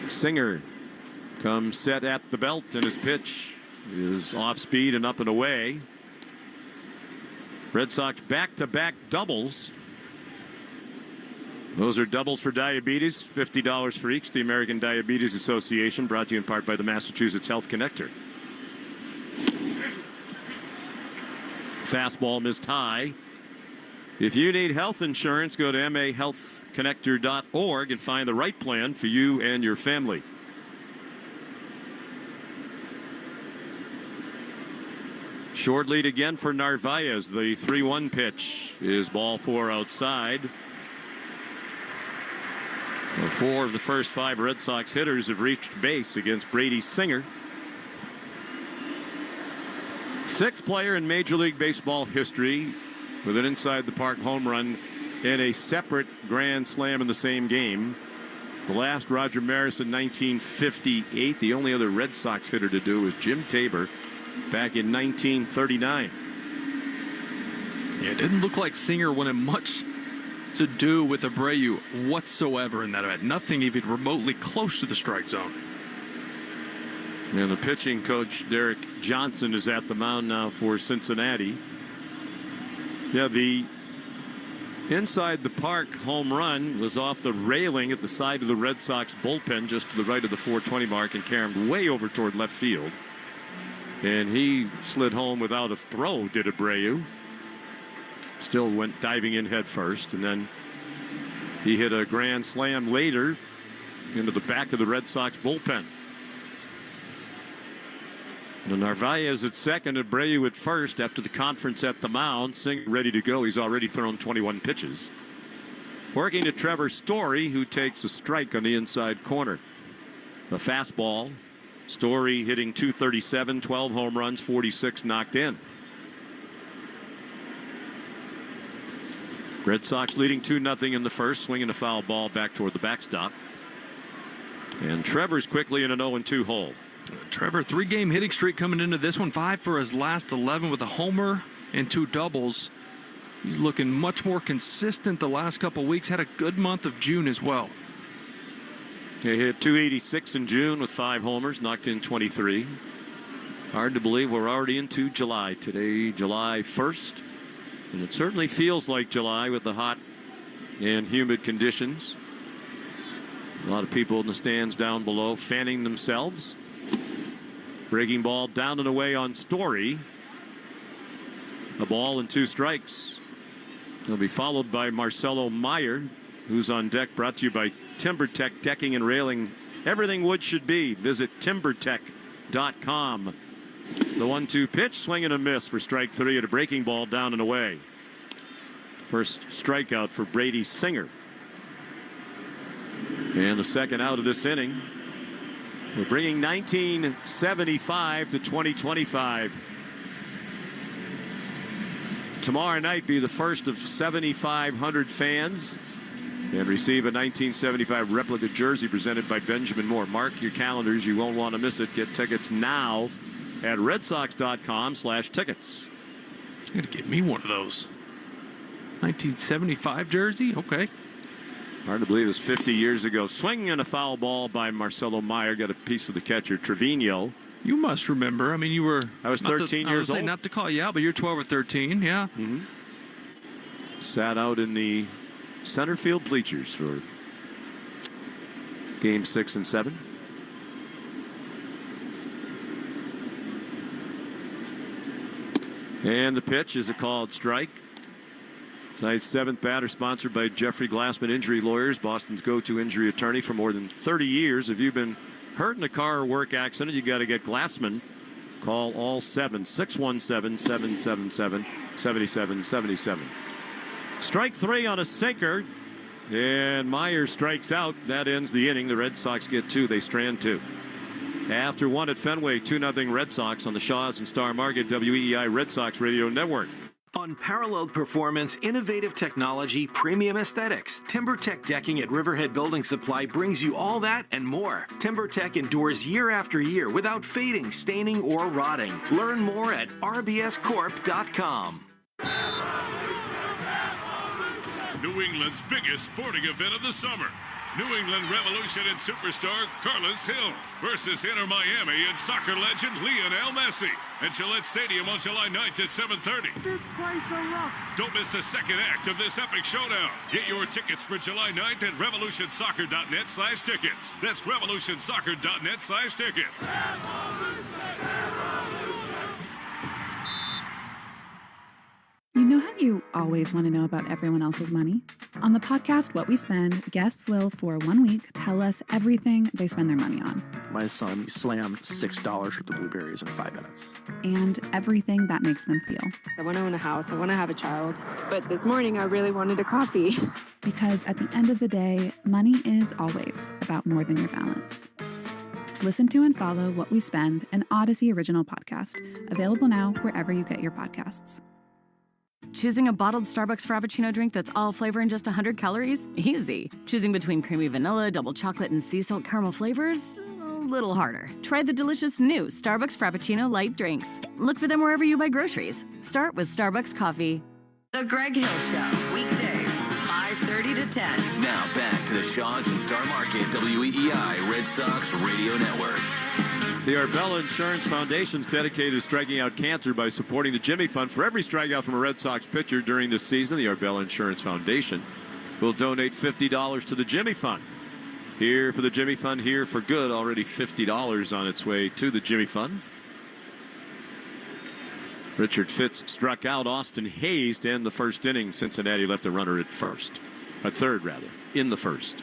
Singer comes set at the belt, and his pitch is off speed and up and away. Red Sox back-to-back doubles. Those are doubles for diabetes, $50 for each. The American Diabetes Association, brought to you in part by the Massachusetts Health Connector. Fastball missed high. If you need health insurance, go to mahealthconnector.org and find the right plan for you and your family. Short lead again for Narvaez. The 3-1 pitch is ball 4 outside. Well, 4 of the first 5 Red Sox hitters have reached base against Brady Singer. 6th player in Major League Baseball history with an inside the park home run in a separate grand slam in the same game. The last, Roger Maris in 1958. The only other Red Sox hitter to do was Jim Tabor back in 1939. Yeah, it didn't look like Singer wanted much to do with Abreu whatsoever in that event. Nothing even remotely close to the strike zone. And the pitching coach, Derek Johnson, is at the mound now for Cincinnati. Yeah, the inside the park home run was off the railing at the side of the Red Sox bullpen, just to the right of the 420 mark, and caromed way over toward left field. And he slid home without a throw, did Abreu. Still went diving in head first, and then he hit a grand slam later into the back of the Red Sox bullpen. Narvaez at second, Abreu at first after the conference at the mound. Singer ready to go. He's already thrown 21 pitches. Working to Trevor Story, who takes a strike on the inside corner. The fastball. Story hitting .237, 12 home runs, 46 knocked in. Red Sox leading 2-0 in the first, swinging a foul ball back toward the backstop. And Trevor's quickly in an 0-2 hole. Trevor, 3-game hitting streak coming into this one, 5 for his last 11 with a homer and 2 doubles. He's looking much more consistent the last couple weeks. Had a good month of June as well. He hit .286 in June with 5 homers, knocked in 23. Hard to believe we're already into July today, July 1st. And it certainly feels like July with the hot and humid conditions. A lot of people in the stands down below fanning themselves. Breaking ball down and away on Story. A ball and 2 strikes. He'll be followed by Marcelo Meyer, who's on deck, brought to you by TimberTech Decking and Railing. Everything wood should be. Visit timbertech.com. The 1-2 pitch, swing and a miss for strike 3 at a breaking ball down and away. First strikeout for Brady Singer. And the second out of this inning. We're bringing 1975 to 2025. Tomorrow night be the first of 7,500 fans and receive a 1975 replica jersey presented by Benjamin Moore. Mark your calendars. You won't want to miss it. Get tickets now at redsox.com/tickets. Gotta get me one of those. 1975 jersey? Okay. Hard to believe it was 50 years ago. Swinging and a foul ball by Marcelo Meyer. Got a piece of the catcher, Trevino. You must remember. I mean, you were... I was 13 years old. Not to call you out, but you're 12 or 13, yeah. Mm-hmm. Sat out in the center field bleachers for game 6 and 7. And the pitch is a called strike. Tonight's 7th batter sponsored by Jeffrey Glassman Injury Lawyers, Boston's go-to injury attorney for more than 30 years. If you've been hurt in a car or work accident, you got to get Glassman. Call all 617-777-7777. Strike 3 on a sinker, and Meyer strikes out. That ends the inning. The Red Sox get 2. They strand 2. After 1 at Fenway, 2-0 Red Sox on the Shaws and Star Market WEEI Red Sox Radio Network. Unparalleled performance, innovative technology, premium aesthetics. TimberTech Decking at Riverhead Building Supply brings you all that and more. TimberTech endures year after year without fading, staining, or rotting. Learn more at rbscorp.com. New England's biggest sporting event of the summer. New England Revolution and superstar Carlos Hill versus Inter Miami and soccer legend Lionel Messi at Gillette Stadium on July 9th at 7:30. This place erupts. Don't miss the second act of this epic showdown. Get your tickets for July 9th at revolutionsoccer.net/tickets. That's revolutionsoccer.net/tickets. You know how you always want to know about everyone else's money? On the podcast What We Spend, guests will, for 1 week, tell us everything they spend their money on. My son slammed $6 worth of blueberries in 5 minutes. And everything that makes them feel. I want to own a house. I want to have a child. But this morning, I really wanted a coffee. Because at the end of the day, money is always about more than your balance. Listen to and follow What We Spend, an Odyssey original podcast. Available now wherever you get your podcasts. Choosing a bottled Starbucks Frappuccino drink that's all flavor and just 100 calories? Easy. Choosing between creamy vanilla, double chocolate, and sea salt caramel flavors? A little harder. Try the delicious new Starbucks Frappuccino light drinks. Look for them wherever you buy groceries. Start with Starbucks coffee. The Greg Hill Show, weekdays, 5:30 to 10. Now back to the Shaws and Star Market WEEI Red Sox Radio Network. The Arbella Insurance Foundation is dedicated to striking out cancer by supporting the Jimmy Fund. For every strikeout from a Red Sox pitcher during this season, the Arbella Insurance Foundation will donate $50 to the Jimmy Fund. Here for the Jimmy Fund, here for good. Already $50 on its way to the Jimmy Fund. Richard Fitz struck out Austin Hayes to end the first inning. Cincinnati left a runner at third, in the first.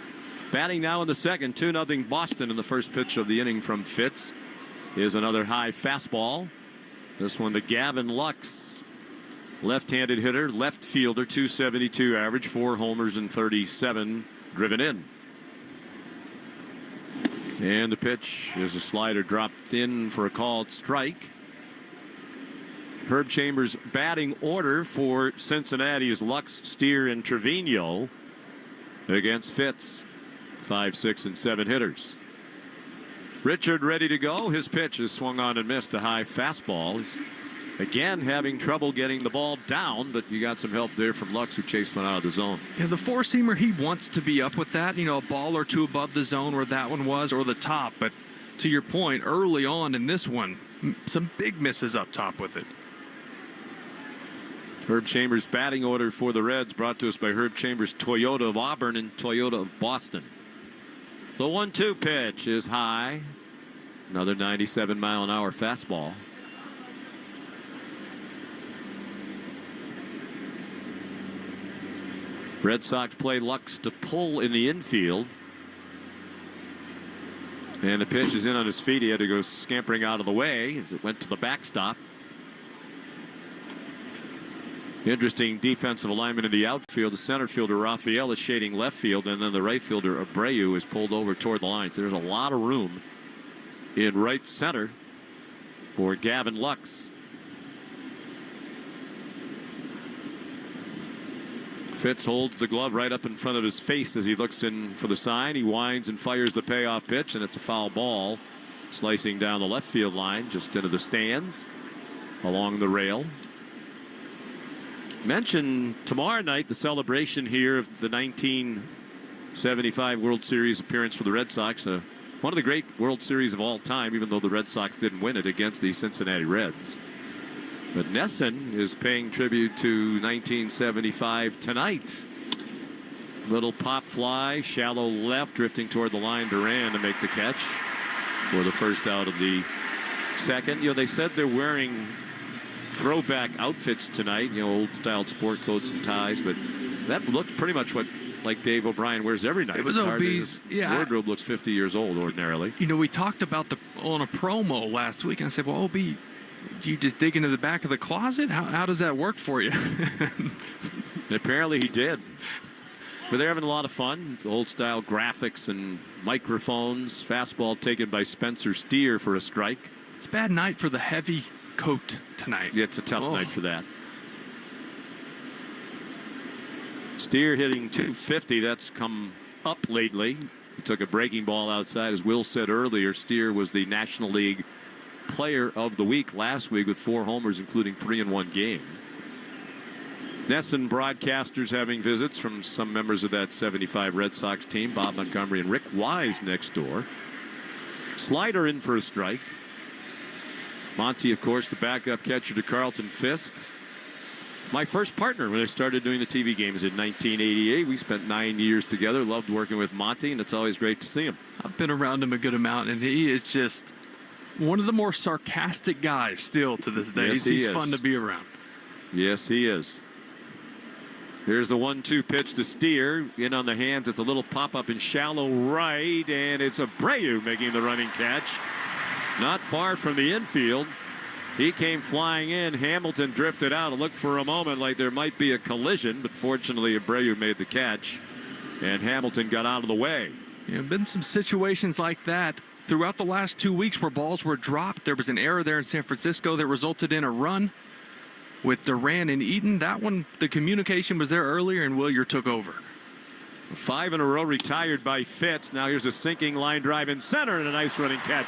Batting now in the second, 2-0 Boston in the first pitch of the inning from Fitz. Is another high fastball. This one to Gavin Lux. Left-handed hitter, left fielder, 272 average, 4 homers and 37 driven in. And the pitch is a slider dropped in for a called strike. Herb Chambers' batting order for Cincinnati is Lux, Steer, and Trevino against Fitz. 5, 6, and 7 hitters. Richard ready to go. His pitch is swung on and missed. A high fastball. He's again having trouble getting the ball down, but you got some help there from Lux, who chased one out of the zone. Yeah, the four-seamer, he wants to be up with that. You know, a ball or two above the zone where that one was, or the top. But to your point, early on in this one, some big misses up top with it. Herb Chambers batting order for the Reds, brought to us by Herb Chambers Toyota of Auburn and Toyota of Boston. The 1-2 pitch is high. Another 97-mile-an-hour fastball. Red Sox play Lux to pull in the infield. And the pitch is in on his feet. He had to go scampering out of the way as it went to the backstop. Interesting defensive alignment in the outfield. The center fielder Rafael is shading left field, and then the right fielder Abreu is pulled over toward the line. So there's a lot of room in right center for Gavin Lux. Fitz holds the glove right up in front of his face as he looks in for the sign. He winds and fires the payoff pitch, and it's a foul ball slicing down the left field line just into the stands along the rail. Mentioned tomorrow night the celebration here of the 1975 World Series appearance for the Red Sox. One of the great World Series of all time, even though the Red Sox didn't win it, against the Cincinnati Reds. But Nesson is paying tribute to 1975 tonight. Little pop fly, shallow left, drifting toward the line. Duran to make the catch for the first out of the second. You know, they said they're wearing throwback outfits tonight, you know, old style sport coats and ties, but that looked pretty much like Dave O'Brien wears every night. It was OB's, yeah. Wardrobe looks 50 years old ordinarily. You know, we talked about on a promo last week, and I said, well, OB, do you just dig into the back of the closet? How does that work for you? And apparently he did. But they're having a lot of fun. Old style graphics and microphones. Fastball taken by Spencer Steer for a strike. It's a bad night for the heavy coat tonight. Yeah, it's a tough night for that. Steer hitting 250. That's come up lately. He took a breaking ball outside. As Will said earlier, Steer was the National League Player of the Week last week with 4 homers, including 3 in one game. Nesson broadcasters having visits from some members of that 75 Red Sox team. Bob Montgomery and Rick Wise next door. Slider in for a strike. Monty, of course, the backup catcher to Carlton Fisk. My first partner when I started doing the TV games in 1988. We spent 9 years together. Loved working with Monty, and it's always great to see him. I've been around him a good amount, and he is just one of the more sarcastic guys still to this day. Yes, He's fun to be around. Yes, he is. Here's the 1-2 pitch to Steer. In on the hands. It's a little pop-up in shallow right, and it's Abreu making the running catch. Not far from the infield. He came flying in. Hamilton drifted out. It looked for a moment like there might be a collision, but fortunately Abreu made the catch, and Hamilton got out of the way. There have been some situations like that throughout the last 2 weeks where balls were dropped. There was an error there in San Francisco that resulted in a run with Duran and Eaton. That one, the communication was there earlier, and Willier took over. 5 in a row retired by Fitz. Now here's a sinking line drive in center and a nice running catch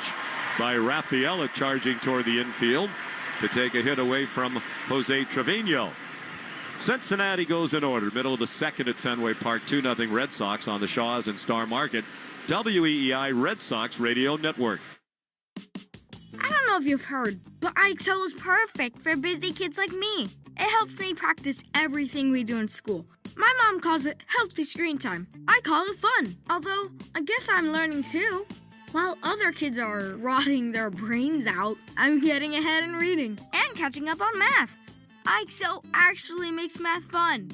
by Rafaela, charging toward the infield to take a hit away from Jose Trevino. Cincinnati goes in order. Middle of the second at Fenway Park. 2-0 Red Sox on the Shaws and Star Market. WEEI Red Sox Radio Network. I don't know if you've heard, but iExcel is perfect for busy kids like me. It helps me practice everything we do in school. My mom calls it healthy screen time. I call it fun. Although, I guess I'm learning too. While other kids are rotting their brains out, I'm getting ahead in reading and catching up on math. iExcel actually makes math fun.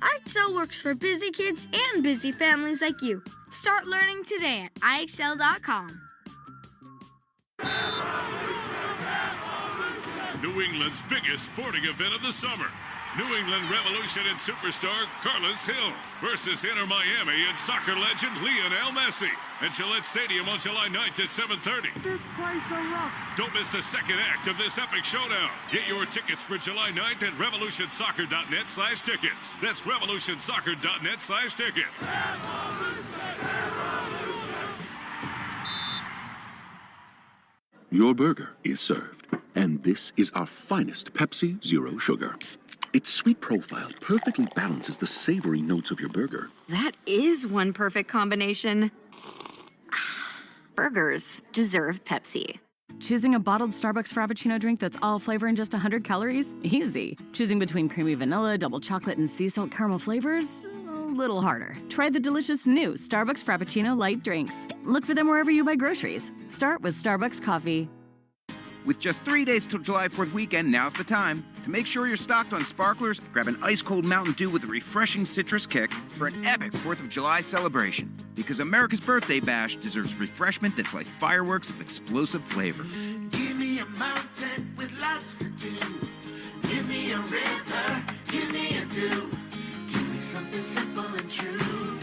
iExcel works for busy kids and busy families like you. Start learning today at iExcel.com. New England's biggest sporting event of the summer. New England Revolution and superstar Carlos Hill versus Inter Miami and soccer legend Lionel Messi at Gillette Stadium on July 9th at 7:30. This place erupts. Don't miss the second act of this epic showdown. Get your tickets for July 9th at revolutionsoccer.net/tickets. That's revolutionsoccer.net/tickets. Your burger is served, and this is our finest Pepsi Zero Sugar. Its sweet profile perfectly balances the savory notes of your burger. That is one perfect combination. Burgers deserve Pepsi. Choosing a bottled Starbucks Frappuccino drink that's all flavor and just 100 calories? Easy. Choosing between creamy vanilla, double chocolate, and sea salt caramel flavors? A little harder. Try the delicious new Starbucks Frappuccino light drinks. Look for them wherever you buy groceries. Start with Starbucks coffee. With just 3 days till July 4th weekend, now's the time. To make sure you're stocked on sparklers, grab an ice-cold Mountain Dew with a refreshing citrus kick for an epic 4th of July celebration. Because America's birthday bash deserves refreshment that's like fireworks of explosive flavor. Give me a mountain with lots to do. Give me a river, give me a dew. Give me something simple and true.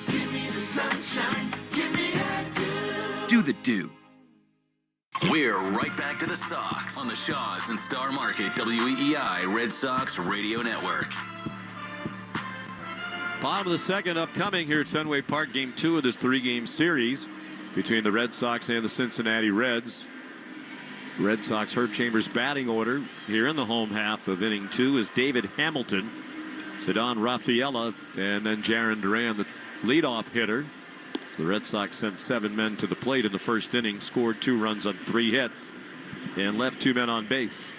Give me the sunshine, give me a dew. Do the dew. We're right back to the Sox on the Shaws and Star Market WEEI Red Sox Radio Network. Bottom of the second upcoming here at Fenway Park, game 2 of this 3-game series between the Red Sox and the Cincinnati Reds. Red Sox Herb Chambers batting order here in the home half of inning 2 is David Hamilton, Ceddanne Rafaela, and then Jarren Duran, the leadoff hitter. So the Red Sox sent 7 men to the plate in the first inning, scored 2 runs on 3 hits, and left 2 men on base.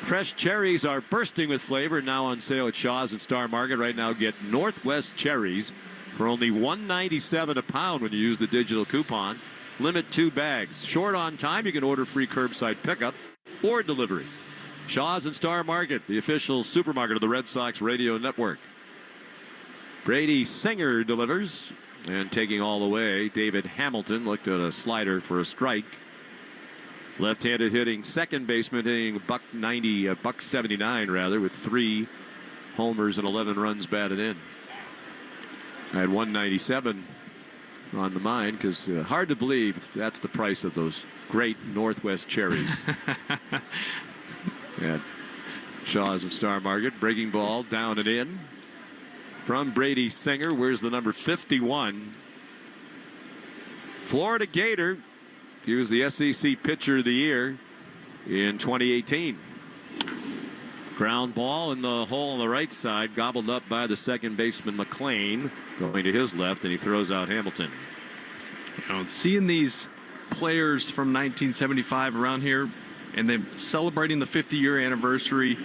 Fresh cherries are bursting with flavor, now on sale at Shaw's and Star Market. Right now, get Northwest cherries for only $1.97 a pound when you use the digital coupon. Limit 2 bags. Short on time, you can order free curbside pickup or delivery. Shaw's and Star Market, the official supermarket of the Red Sox Radio Network. Brady Singer delivers. And taking all the way, David Hamilton looked at a slider for a strike. Left-handed hitting second baseman, hitting $179 rather, with 3 homers and 11 runs batted in. I had 197 on the mind because hard to believe that's the price of those great Northwest cherries. At Shaw's and Star Market, breaking ball down and in. From Brady Singer, where's the number 51? Florida Gator. He was the SEC Pitcher of the Year in 2018. Ground ball in the hole on the right side, gobbled up by the second baseman McLean, going to his left, and he throws out Hamilton. You know, seeing these players from 1975 around here, and then celebrating the 50-year anniversary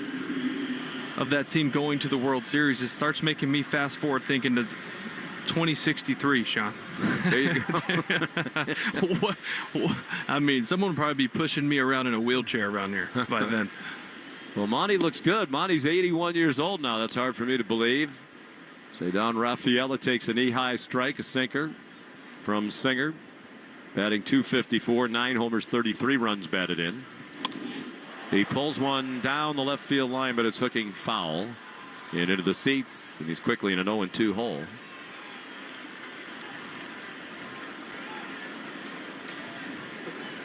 of that team going to the World Series, it starts making me fast forward thinking to 2063, Sean. There you go. I mean, someone would probably be pushing me around in a wheelchair around here by then. Well, Monty looks good. Monty's 81 years old now. That's hard for me to believe. Ceddanne Rafaela takes a knee-high strike, a sinker from Singer. Batting .254, 9 homers, 33 runs batted in. He pulls one down the left field line, but it's hooking foul and into the seats, and he's quickly in an 0-2 hole.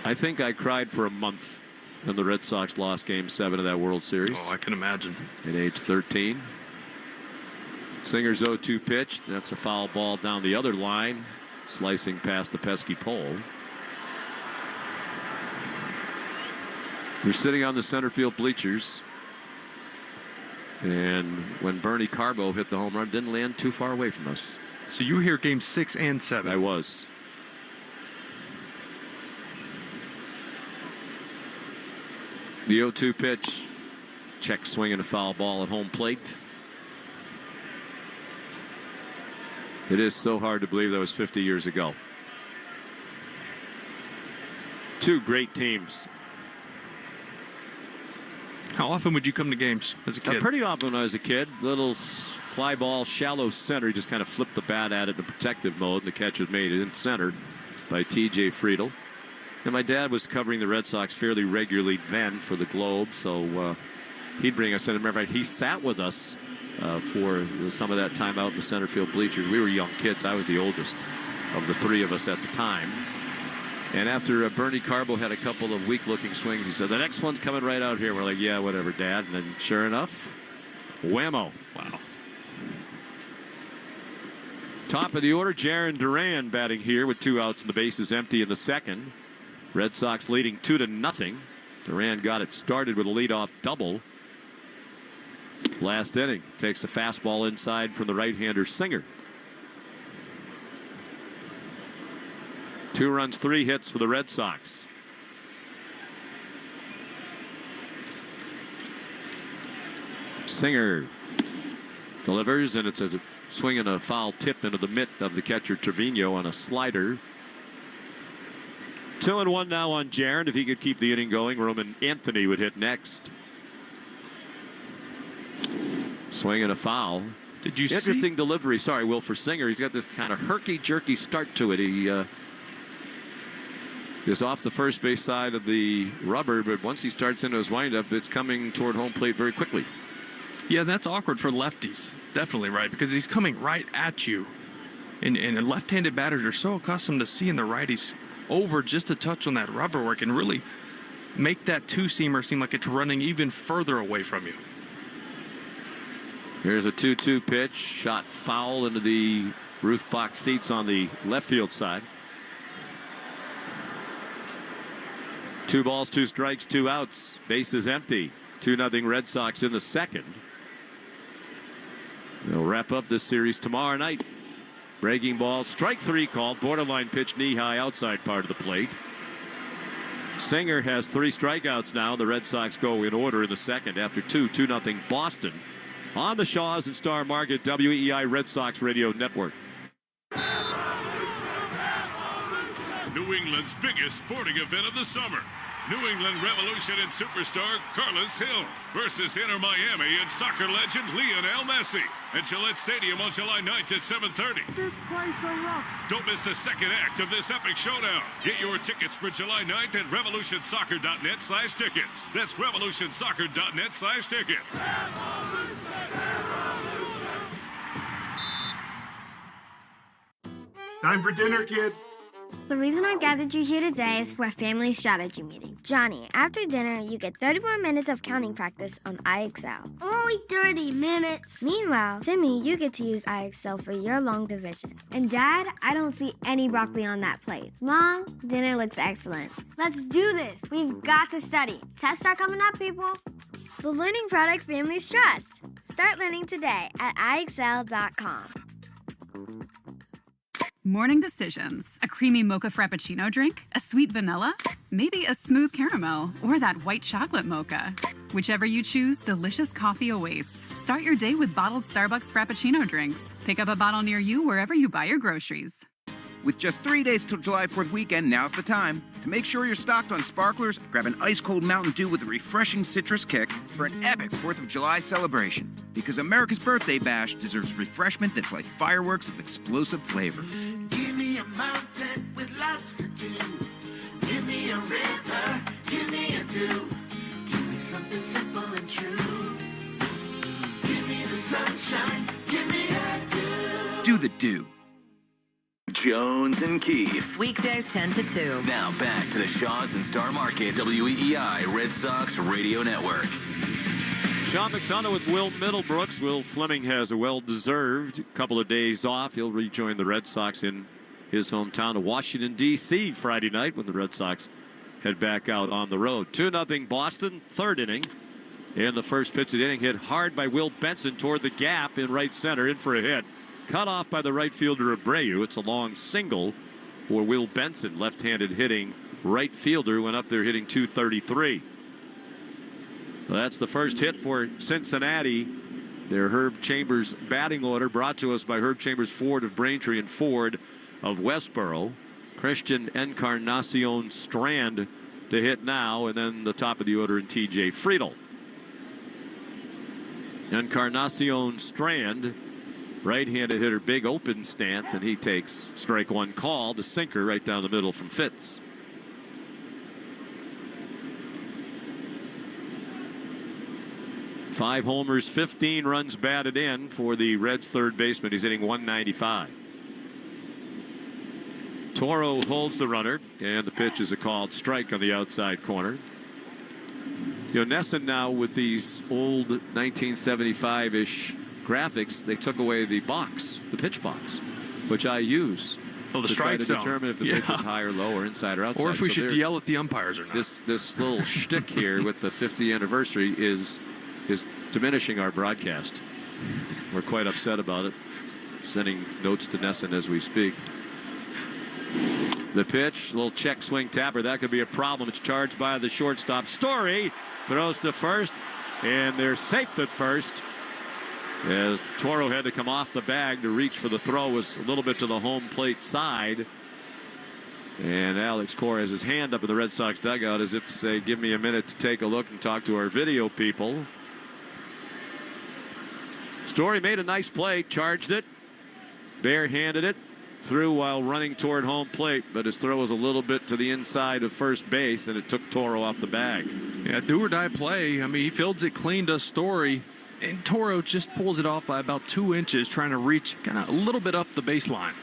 I think I cried for a month when the Red Sox lost Game 7 of that World Series. Oh, I can imagine. At age 13. Singer's 0-2 pitch. That's a foul ball down the other line, slicing past the pesky pole. We're sitting on the center field bleachers. And when Bernie Carbo hit the home run, didn't land too far away from us. So you were here Game 6 and 7. I was. The 0-2 pitch. Check swinging a foul ball at home plate. It is so hard to believe that was 50 years ago. 2 great teams. How often would you come to games as a kid? Pretty often when I was a kid. Little fly ball, shallow center. He just kind of flipped the bat at it in protective mode. And the catch was made in center by T.J. Friedel. And my dad was covering the Red Sox fairly regularly then for the Globe. So he'd bring us in. As a matter of fact, he sat with us for some of that time out in the center field bleachers. We were young kids. I was the oldest of the 3 of us at the time. And after Bernie Carbo had a couple of weak-looking swings, he said, the next one's coming right out here. We're like, yeah, whatever, Dad. And then sure enough, whammo. Wow. Top of the order, Jarren Duran batting here with 2 outs and the bases empty in the second. Red Sox leading 2-0. Duran got it started with a leadoff double. Last inning, takes a fastball inside from the right-hander Singer. 2 runs, 3 hits for the Red Sox. Singer delivers, and it's a swing and a foul tip into the mitt of the catcher Trevino on a slider. 2-1 now on Jaron. If he could keep the inning going, Roman Anthony would hit next. Swing and a foul. Did you see? Interesting delivery. Sorry, Will, for Singer. He's got this kind of herky-jerky start to it. He is off the first base side of the rubber, but once he starts into his windup, it's coming toward home plate very quickly. Yeah, that's awkward for lefties. Definitely, right? Because he's coming right at you. And left-handed batters are so accustomed to seeing the righties over just a touch on that rubber work and really make that two-seamer seem like it's running even further away from you. Here's a 2-2 pitch. Shot foul into the roof box seats on the left field side. 2 balls, 2 strikes, 2 outs. Base is empty. 2-0 Red Sox in the second. They'll wrap up this series tomorrow night. Breaking ball, strike 3 called. Borderline pitch, knee high outside part of the plate. Singer has 3 strikeouts now. The Red Sox go in order in the second after 2-0 Boston. On the Shaws and Star Market WEI Red Sox Radio Network. New England's biggest sporting event of the summer. New England Revolution and superstar Carlos Hill versus Inter Miami and soccer legend Lionel Messi at Gillette Stadium on July 9th at 7:30. This place erupts. Don't miss the second act of this epic showdown. Get your tickets for July 9th at revolutionsoccer.net/tickets. That's revolutionsoccer.net/tickets. Time for dinner, kids. The reason I gathered you here today is for a family strategy meeting. Johnny, after dinner, you get 30 more minutes of counting practice on iExcel. Only 30 minutes. Meanwhile, Timmy, you get to use iExcel for your long division. And Dad, I don't see any broccoli on that plate. Mom, dinner looks excellent. Let's do this. We've got to study. Tests are coming up, people. The learning product families trust. Start learning today at iExcel.com. Morning decisions. A creamy mocha frappuccino drink? A sweet vanilla? Maybe a smooth caramel? Or that white chocolate mocha? Whichever you choose, delicious coffee awaits. Start your day with bottled Starbucks Frappuccino drinks. Pick up a bottle near you wherever you buy your groceries. With just 3 days till July 4th weekend, now's the time. To make sure you're stocked on sparklers, grab an ice-cold Mountain Dew with a refreshing citrus kick for an epic 4th of July celebration. Because America's birthday bash deserves refreshment that's like fireworks of explosive flavor. Give me a mountain with lots to do. Give me a river, give me a dew. Give me something simple and true. Give me the sunshine, give me a dew. Do the dew. Jones and Keefe. Weekdays 10 to 2. Now back to the Shaws and Star Market WEI Red Sox Radio Network. Sean McDonough with Will Middlebrooks. Will Fleming has a well-deserved couple of days off. He'll rejoin the Red Sox in his hometown of Washington, D.C. Friday night when the Red Sox head back out on the road. 2-0 Boston, third inning. In the first pitch of the inning, hit hard by Will Benson toward the gap in right center, in for a hit. Cut off by the right fielder Abreu. It's a long single for Will Benson, left-handed hitting right fielder, went up there hitting .233. Well, that's the first hit for Cincinnati. Their Herb Chambers batting order brought to us by Herb Chambers Ford of Braintree and Ford of Westboro. Christian Encarnacion Strand to hit now, and then the top of the order in T.J. Friedl. Encarnacion Strand, right-handed hitter, big open stance, and he takes strike one call, the sinker right down the middle from Fitz. Five homers, 15 runs batted in for the Reds' third baseman. He's hitting .195. Toro holds the runner, and the pitch is a called strike on the outside corner. You know, Nesson now with these old 1975-ish graphics, they took away the box, the pitch box, which I use the to try to zone. Determine if the pitch is high or low or inside or outside. Or if we should yell at the umpires or not. This little shtick here with the 50th anniversary is diminishing our broadcast. We're quite upset about it. Sending notes to Nesson as we speak. The pitch, little check swing tapper. That could be a problem. It's charged by the shortstop. Story throws to first. and they're safe at first. As Toro had to come off the bag to reach for the throw, was a little bit to the home plate side. And Alex Cora has his hand up in the Red Sox dugout as if to say, give me a minute to take a look and talk to our video people. Story made a nice play, charged it, barehanded it, threw while running toward home plate, but his throw was a little bit to the inside of first base, and it took Toro off the bag. Yeah, do or die play. I mean, he fields it clean to Story, and Toro just pulls it off by about 2 inches, trying to reach kind of a little bit up the baseline.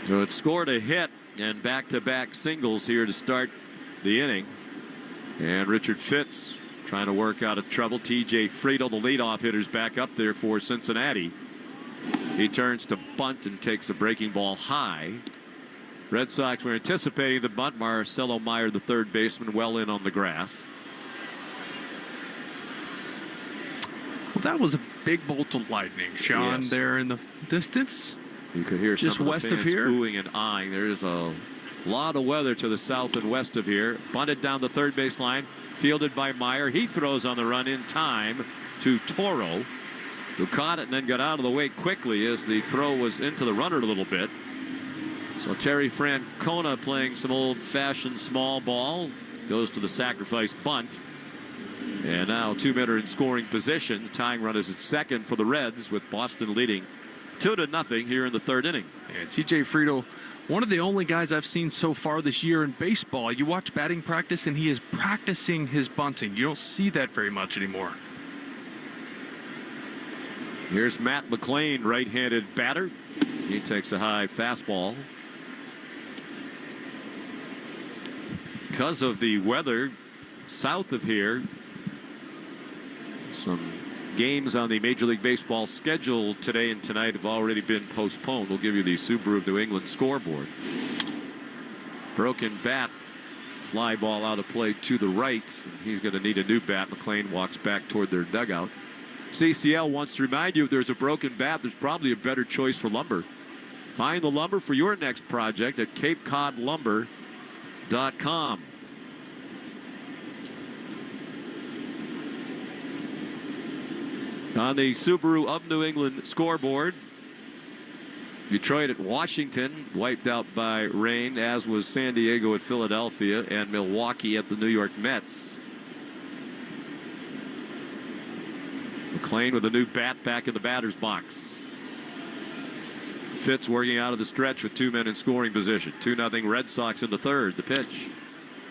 So it scored a hit and back-to-back singles here to start the inning. And Richard Fitz trying to work out of trouble. TJ Friedel, the leadoff hitter's back up there for Cincinnati. He turns to bunt and takes a breaking ball high. Red Sox were anticipating the bunt. Marcelo Meyer, the third baseman, well in on the grass. Well, that was a big bolt of lightning, Sean, Yes. there in the distance. You could hear just some of west the of fans here. oohing and eyeing. There's a lot of weather to the south and west of here. Bunted down the third base line, fielded by Meyer. He throws on the run in time to Toro, who caught it and then got out of the way quickly as the throw was into the runner a little bit. So Terry Francona playing some old-fashioned small ball. Goes to the sacrifice bunt. And now 2 men are in scoring position. Tying run is at second for the Reds, with Boston leading 2-0 here in the third inning. Yeah, TJ Friedel, one of the only guys I've seen so far this year in baseball. You watch batting practice, and he is practicing his bunting. You don't see that very much anymore. Here's Matt McLean, right-handed batter. He takes a high fastball. Because of the weather south of here, some games on the Major League Baseball schedule today and tonight have already been postponed. We'll give you the Subaru of New England scoreboard. Broken bat, fly ball out of play to the right. He's going to need a new bat. McLean walks back toward their dugout. CCL wants to remind you, if there's a broken bat, there's probably a better choice for lumber. Find the lumber for your next project at CapeCodLumber.com. On the Subaru of New England scoreboard, Detroit at Washington, wiped out by rain, as was San Diego at Philadelphia, and Milwaukee at the New York Mets. McLean with a new bat back in the batter's box. Fitz working out of the stretch with 2 men in scoring position. 2-0 Red Sox in the third. The pitch.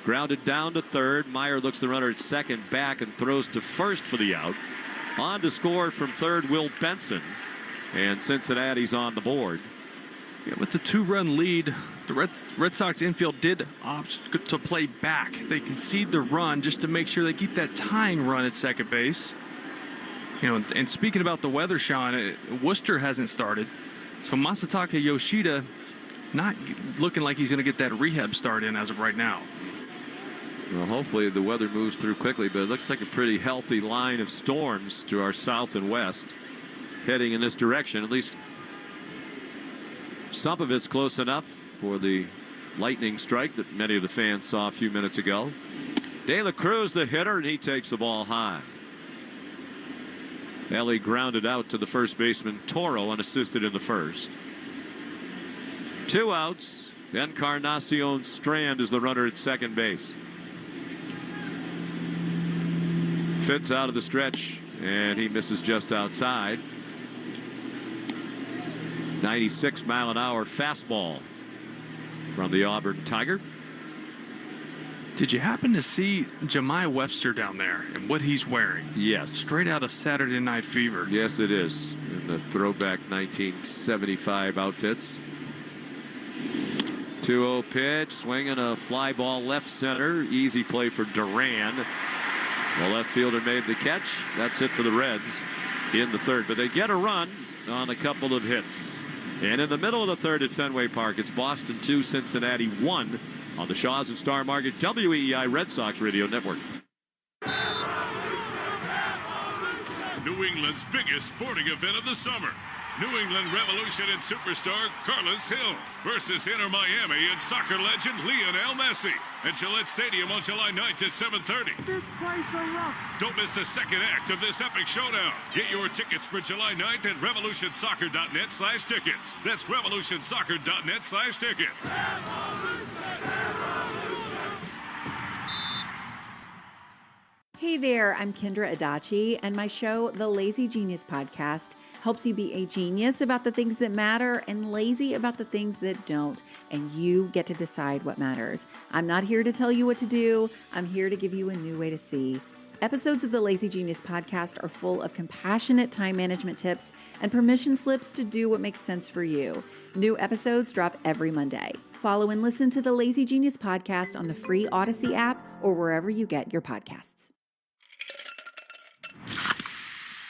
Grounded down to third. Meyer looks the runner at second back and throws to first for the out. On to score from third, Will Benson. And Cincinnati's on the board. Yeah, with the 2-run lead, the Red Sox infield did opt to play back. They concede the run just to make sure they keep that tying run at second base. You know, and speaking about the weather, Sean, Worcester hasn't started. So Masataka Yoshida not looking like he's going to get that rehab start in as of right now. Well, hopefully the weather moves through quickly, but it looks like a pretty healthy line of storms to our south and west heading in this direction. At least some of it's close enough for the lightning strike that many of the fans saw a few minutes ago. De La Cruz, the hitter, and he takes the ball high. Ellie grounded out to the first baseman Toro, unassisted in the first. 2 outs. Encarnacion Strand is the runner at second base. Fitz out of the stretch, and he misses just outside. 96-mile-an-hour fastball from the Auburn Tiger. Did you happen to see Jemai Webster down there and what he's wearing? Yes. Straight out of Saturday Night Fever. Yes, it is. In the throwback 1975 outfits. 2-0 pitch, swinging a fly ball left center. Easy play for Duran. The left fielder made the catch. That's it for the Reds in the third. But they get a run on a couple of hits. And in the middle of the third at Fenway Park, it's Boston 2, Cincinnati 1 on the Shaws and Star Market WEEI Red Sox Radio Network. New England's biggest sporting event of the summer. New England Revolution and superstar Carlos Hill versus Inter Miami and soccer legend Lionel Messi at Gillette Stadium on July 9th at 7:30. This place erupts. Don't miss the second act of this epic showdown. Get your tickets for July 9th at revolutionsoccer.net/tickets. That's revolutionsoccer.net/tickets. Hey there, I'm Kendra Adachi, and my show, The Lazy Genius Podcast, helps you be a genius about the things that matter and lazy about the things that don't, and you get to decide what matters. I'm not here to tell you what to do. I'm here to give you a new way to see. Episodes of the Lazy Genius Podcast are full of compassionate time management tips and permission slips to do what makes sense for you. New episodes drop every Monday. Follow and listen to the Lazy Genius Podcast on the free Odyssey app or wherever you get your podcasts.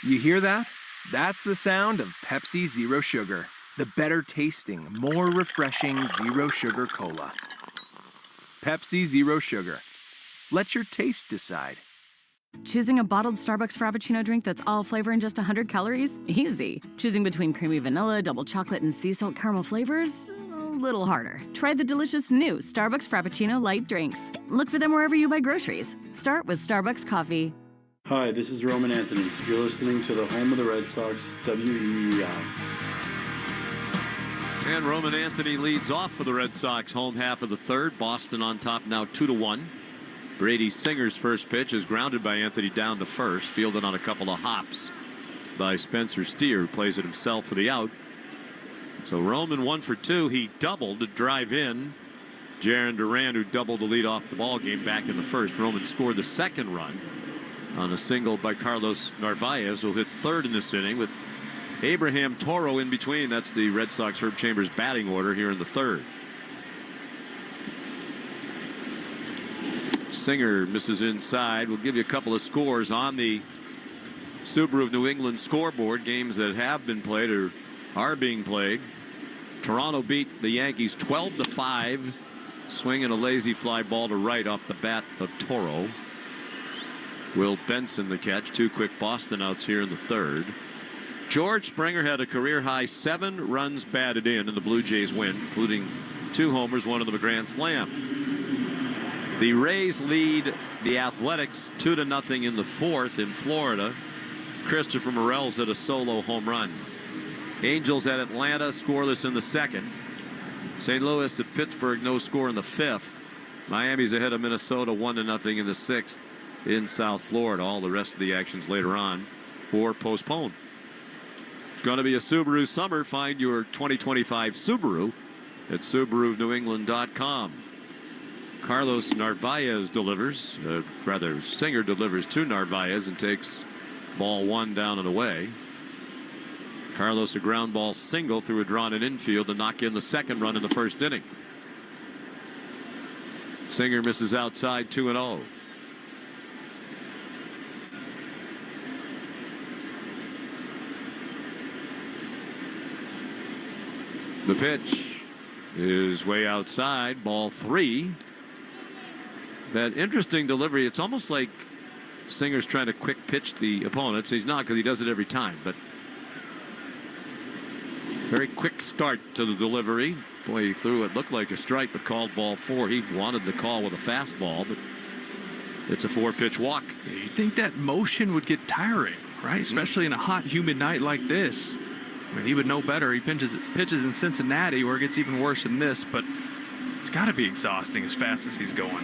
You hear that? That's the sound of Pepsi Zero Sugar, the better tasting, more refreshing zero sugar cola. Pepsi Zero Sugar. Let your taste decide. Choosing a bottled Starbucks Frappuccino drink that's all flavor and just 100 calories? Easy. Choosing between creamy vanilla, double chocolate, and sea salt caramel flavors? A little harder. Try the delicious new Starbucks Frappuccino light drinks. Look for them wherever you buy groceries. Start with Starbucks coffee. Hi, this is Roman Anthony. You're listening to the home of the Red Sox, WEEI. And Roman Anthony leads off for the Red Sox, home half of the third. Boston on top now 2-1. Brady Singer's first pitch is grounded by Anthony down to first, fielded on a couple of hops by Spencer Steer, who plays it himself for the out. So Roman 1 for 2. He doubled to drive in Jarren Duran, who doubled to lead off the ball game back in the first. Roman scored the second run on a single by Carlos Narvaez, who hit third in this inning with Abraham Toro in between. That's the Red Sox Herb Chambers batting order here in the third. Singer misses inside. We'll give you a couple of scores on the Subaru of New England scoreboard. Games that have been played or are being played. Toronto beat the Yankees 12-5, swinging a lazy fly ball to right off the bat of Toro. Will Benson the catch. 2 quick Boston outs here in the third. George Springer had a career-high 7 runs batted in the Blue Jays win, including 2 homers, one of them a grand slam. The Rays lead the Athletics 2-0 in the fourth in Florida. Christopher Morel's at a solo home run. Angels at Atlanta scoreless in the second. St. Louis at Pittsburgh, no score in the fifth. Miami's ahead of Minnesota 1-0 in the sixth in South Florida. All the rest of the actions later on or postponed. It's going to be a Subaru summer. Find your 2025 Subaru at SubaruNewEngland.com. Carlos Narvaez delivers, Singer delivers to Narvaez and takes ball 1 down and away. Carlos a ground ball single through a drawn-in infield to knock in the second run in the first inning. Singer misses outside 2-0. The pitch is way outside, ball 3. That interesting delivery. It's almost like Singer's trying to quick pitch the opponents. He's not, because he does it every time, but very quick start to the delivery. Boy, he threw it, looked like a strike, but called ball 4. He wanted the call with a fastball, but it's a 4-pitch walk. You'd think that motion would get tiring, right? Especially in a hot, humid night like this. I mean, he would know better. He pitches in Cincinnati, where it gets even worse than this, but it's got to be exhausting as fast as he's going.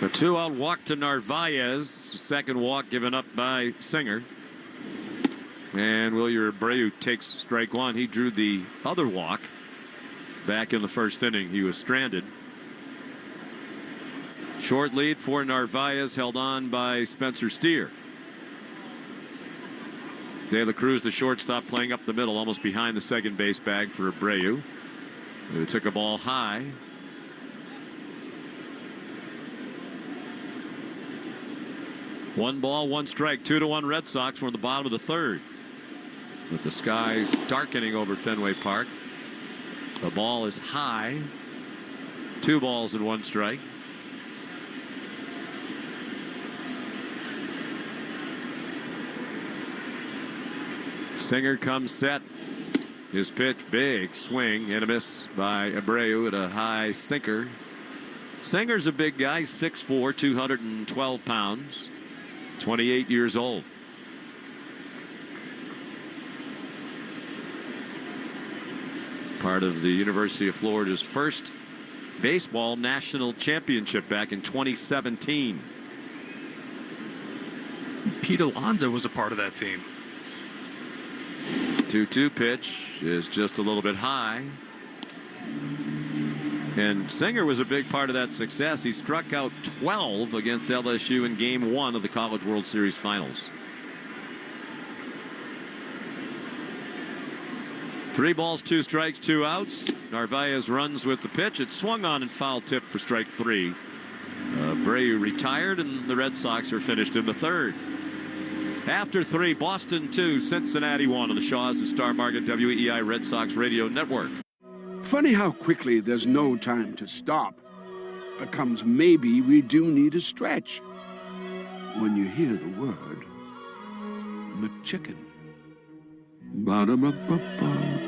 A 2-out walk to Narvaez. Second walk given up by Singer. And Wilyer Abreu takes strike 1. He drew the other walk back in the first inning. He was stranded. Short lead for Narvaez, held on by Spencer Steer. De La Cruz, the shortstop, playing up the middle, almost behind the second base bag for Abreu, who took a ball high. One ball, one strike, 2-1 Red Sox. We're in the bottom of the third, with the skies darkening over Fenway Park. The ball is high. 2 balls and 1 strike. Singer comes set. His pitch, big swing and a miss by Abreu at a high sinker. Singer's a big guy, 6'4", 212 pounds, 28 years old. Part of the University of Florida's first baseball national championship back in 2017. Pete Alonso was a part of that team. 2-2 pitch is just a little bit high. And Singer was a big part of that success. He struck out 12 against LSU in Game 1 of the College World Series Finals. 3 balls, 2 strikes, 2 outs. Narvaez runs with the pitch. It's swung on and foul tip for strike 3. Abreu retired, and the Red Sox are finished in the 3rd. After 3, Boston 2, Cincinnati 1 on the Shaws and Star Market WEEI Red Sox Radio Network. Funny how quickly there's no time to stop. Becomes maybe we do need a stretch. When you hear the word McChicken. Ba-da-ba-ba-ba.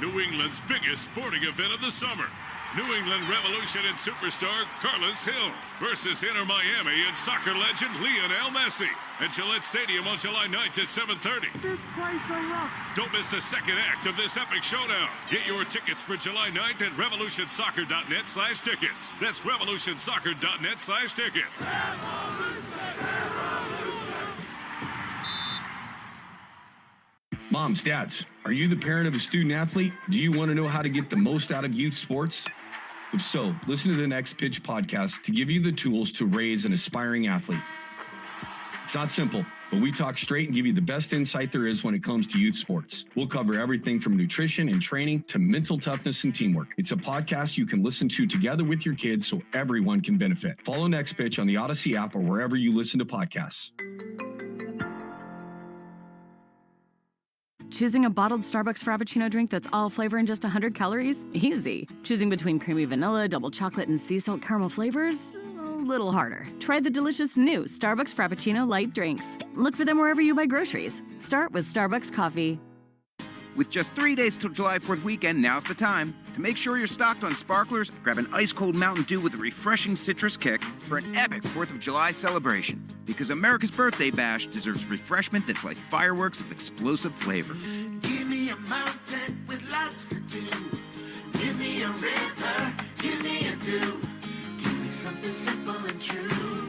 New England's biggest sporting event of the summer. New England Revolution and superstar Carlos Hill versus Inter Miami and soccer legend Lionel Messi at Gillette Stadium on July 9th at 7:30. This place erupts. Don't miss the second act of this epic showdown. Get your tickets for July 9th at revolutionsoccer.net/tickets. That's revolutionsoccer.net/tickets. Moms, dads, are you the parent of a student athlete? Do you want to know how to get the most out of youth sports? If so, listen to the Next Pitch podcast to give you the tools to raise an aspiring athlete. It's not simple, but we talk straight and give you the best insight there is when it comes to youth sports. We'll cover everything from nutrition and training to mental toughness and teamwork. It's a podcast you can listen to together with your kids so everyone can benefit. Follow Next Pitch on the Odyssey app or wherever you listen to podcasts. Choosing a bottled Starbucks Frappuccino drink that's all flavor and just 100 calories? Easy. Choosing between creamy vanilla, double chocolate, and sea salt caramel flavors? A little harder. Try the delicious new Starbucks Frappuccino light drinks. Look for them wherever you buy groceries. Start with Starbucks coffee. With just 3 days till July 4th weekend, now's the time to make sure you're stocked on sparklers. Grab an ice-cold Mountain Dew with a refreshing citrus kick for an epic 4th of July celebration. Because America's birthday bash deserves refreshment that's like fireworks of explosive flavor. Give me a mountain with lots to do. Give me a river. Give me a dew. Give me something simple and true.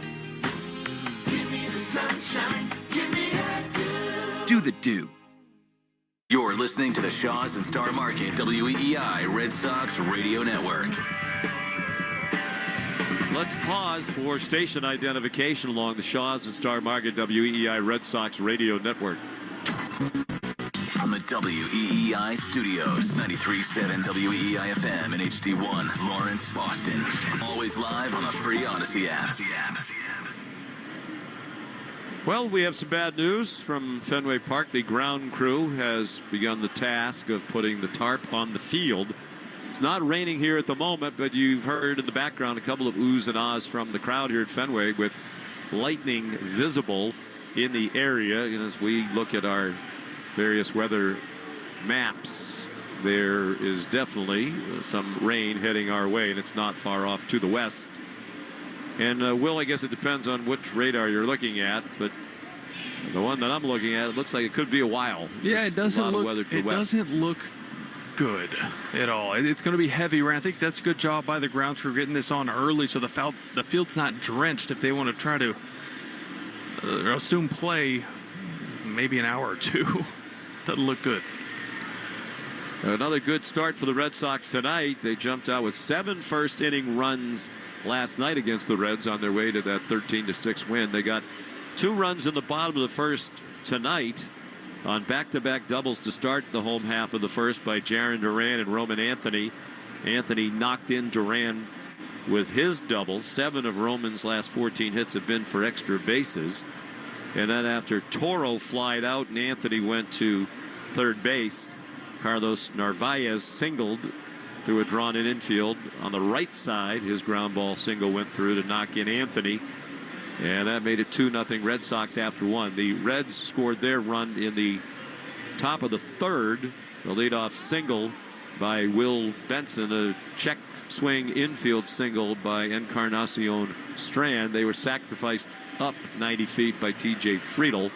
Give me the sunshine. Give me a dew. Do the dew. You're listening to the Shaws and Star Market WEEI Red Sox Radio Network. Let's pause for station identification along the Shaws and Star Market WEEI Red Sox Radio Network. From the WEEI studios, 93.7 WEEI FM and HD1, Lawrence, Boston. Always live on the free Odyssey app. Well, we have some bad news from Fenway Park. The ground crew has begun the task of putting the tarp on the field. It's not raining here at the moment, but you've heard in the background a couple of oohs and ahs from the crowd here at Fenway with lightning visible in the area. And as we look at our various weather maps, there is definitely some rain heading our way, and it's not far off to the west. And Will, I guess it depends on which radar you're looking at, but the one that I'm looking at, it looks like it could be a while. Yeah, it doesn't look. It doesn't look good at all. It's going to be heavy rain. I think that's a good job by the ground crew getting this on early, so the field's not drenched if they want to try to assume play maybe an hour or two. Doesn't look good. Another good start for the Red Sox tonight. They jumped out with 7 first-inning runs last night against the Reds on their way to that 13-6 win. They got 2 runs in the bottom of the first tonight on back-to-back doubles to start the home half of the first by Jarren Duran and Roman Anthony. Anthony knocked in Duran with his double. 7 of Roman's last 14 hits have been for extra bases. And then after Toro flied out and Anthony went to third base, Carlos Narvaez singled through a drawn-in infield on the right side. His ground ball single went through to knock in Anthony. And that made it 2-0 Red Sox after one. The Reds scored their run in the top of the third. The leadoff single by Will Benson, a check swing infield single by Encarnacion Strand. They were sacrificed up 90 feet by T.J. Friedel.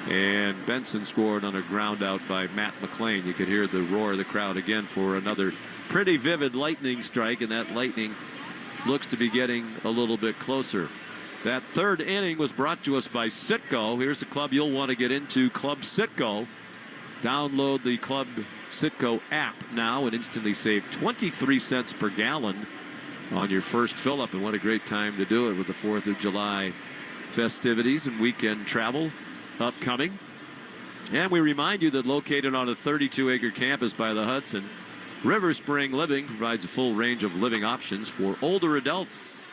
And Benson scored on a ground out by Matt McClain. You could hear the roar of the crowd again for another pretty vivid lightning strike, and that lightning looks to be getting a little bit closer. That third inning was brought to us by Citgo. Here's the club you'll want to get into, Club Citgo. Download the Club Citgo app now and instantly save 23 cents per gallon on your first fill-up. And what a great time to do it with the 4th of July festivities and weekend travel upcoming. And we remind you that located on a 32-acre campus by the Hudson, River Spring Living provides a full range of living options for older adults.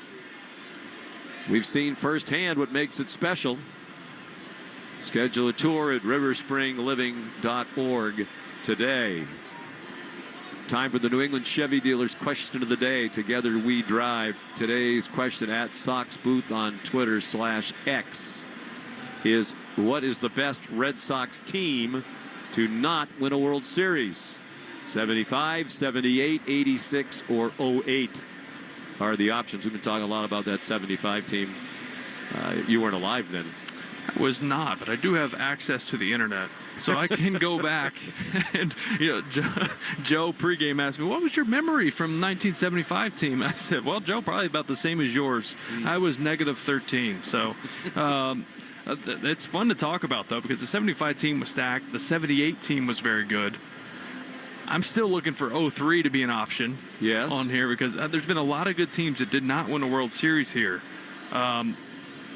We've seen firsthand what makes it special. Schedule a tour at riverspringliving.org today. Time for the New England Chevy Dealers question of the day. Together we drive. Today's question at Sox Booth on Twitter/X is, what is the best Red Sox team to not win a World Series? 75, 78, 86, or 08 are the options. We've been talking a lot about that 75 team. You weren't alive then. I was not, but I do have access to the internet, so I can go back. And Joe pregame asked me, what was your memory from 1975 team? I said, well, Joe, probably about the same as yours. I was -13. So it's fun to talk about, though, because the 75 team was stacked. The 78 team was very good. I'm still looking for 03 to be an option on here, because there's been a lot of good teams that did not win a World Series here.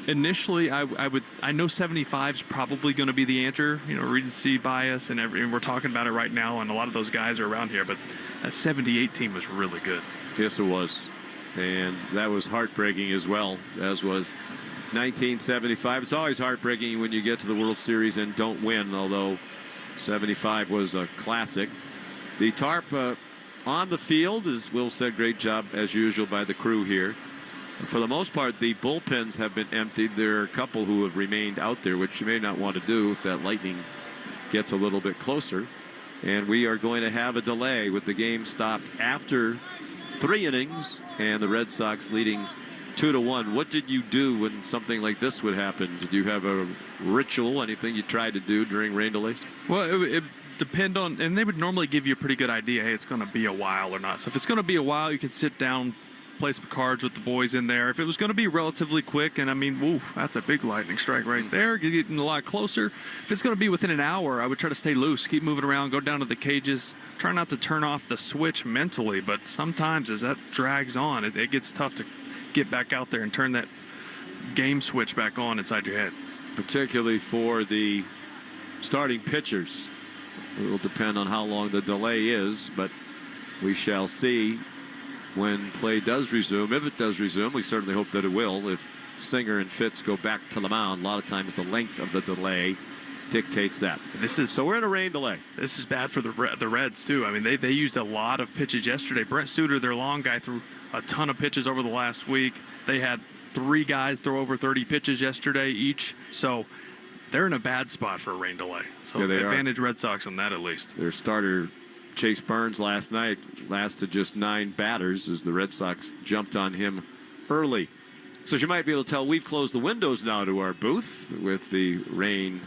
Initially, I know 75 is probably going to be the answer. Recency bias and we're talking about it right now, and a lot of those guys are around here. But that 78 team was really good. Yes, it was, and that was heartbreaking as well, as was 1975. It's always heartbreaking when you get to the World Series and don't win. Although 75 was a classic. The tarp on the field, as Will said, great job as usual by the crew here. For the most part, the bullpens have been emptied. There are a couple who have remained out there, which you may not want to do if that lightning gets a little bit closer. And we are going to have a delay with the game stopped after 3 innings and the Red Sox leading 2-1. What did you do when something like this would happen? Did you have a ritual, anything you tried to do during rain delays? Well, it depend on, and they would normally give you a pretty good idea, hey, it's going to be a while or not. So if it's going to be a while, you can sit down, play some cards with the boys in there. If it was going to be relatively quick, and I mean, woo, that's a big lightning strike right there, you're getting a lot closer. If it's going to be within an hour, I would try to stay loose, keep moving around, go down to the cages, try not to turn off the switch mentally. But sometimes as that drags on, it gets tough to get back out there and turn that game switch back on inside your head. Particularly for the starting pitchers. It will depend on how long the delay is, but we shall see when play does resume. If it does resume, we certainly hope that it will. If Singer and Fitz go back to the mound, a lot of times the length of the delay dictates that. So we're in a rain delay. This is bad for the Reds, too. I mean, they used a lot of pitches yesterday. Brent Suter, their long guy, threw a ton of pitches over the last week. They had 3 guys throw over 30 pitches yesterday each. So they're in a bad spot for a rain delay. So advantage Red Sox on that at least. Their starter, Chase Burns, last night lasted just 9 batters as the Red Sox jumped on him early. So as you might be able to tell, we've closed the windows now to our booth with the rain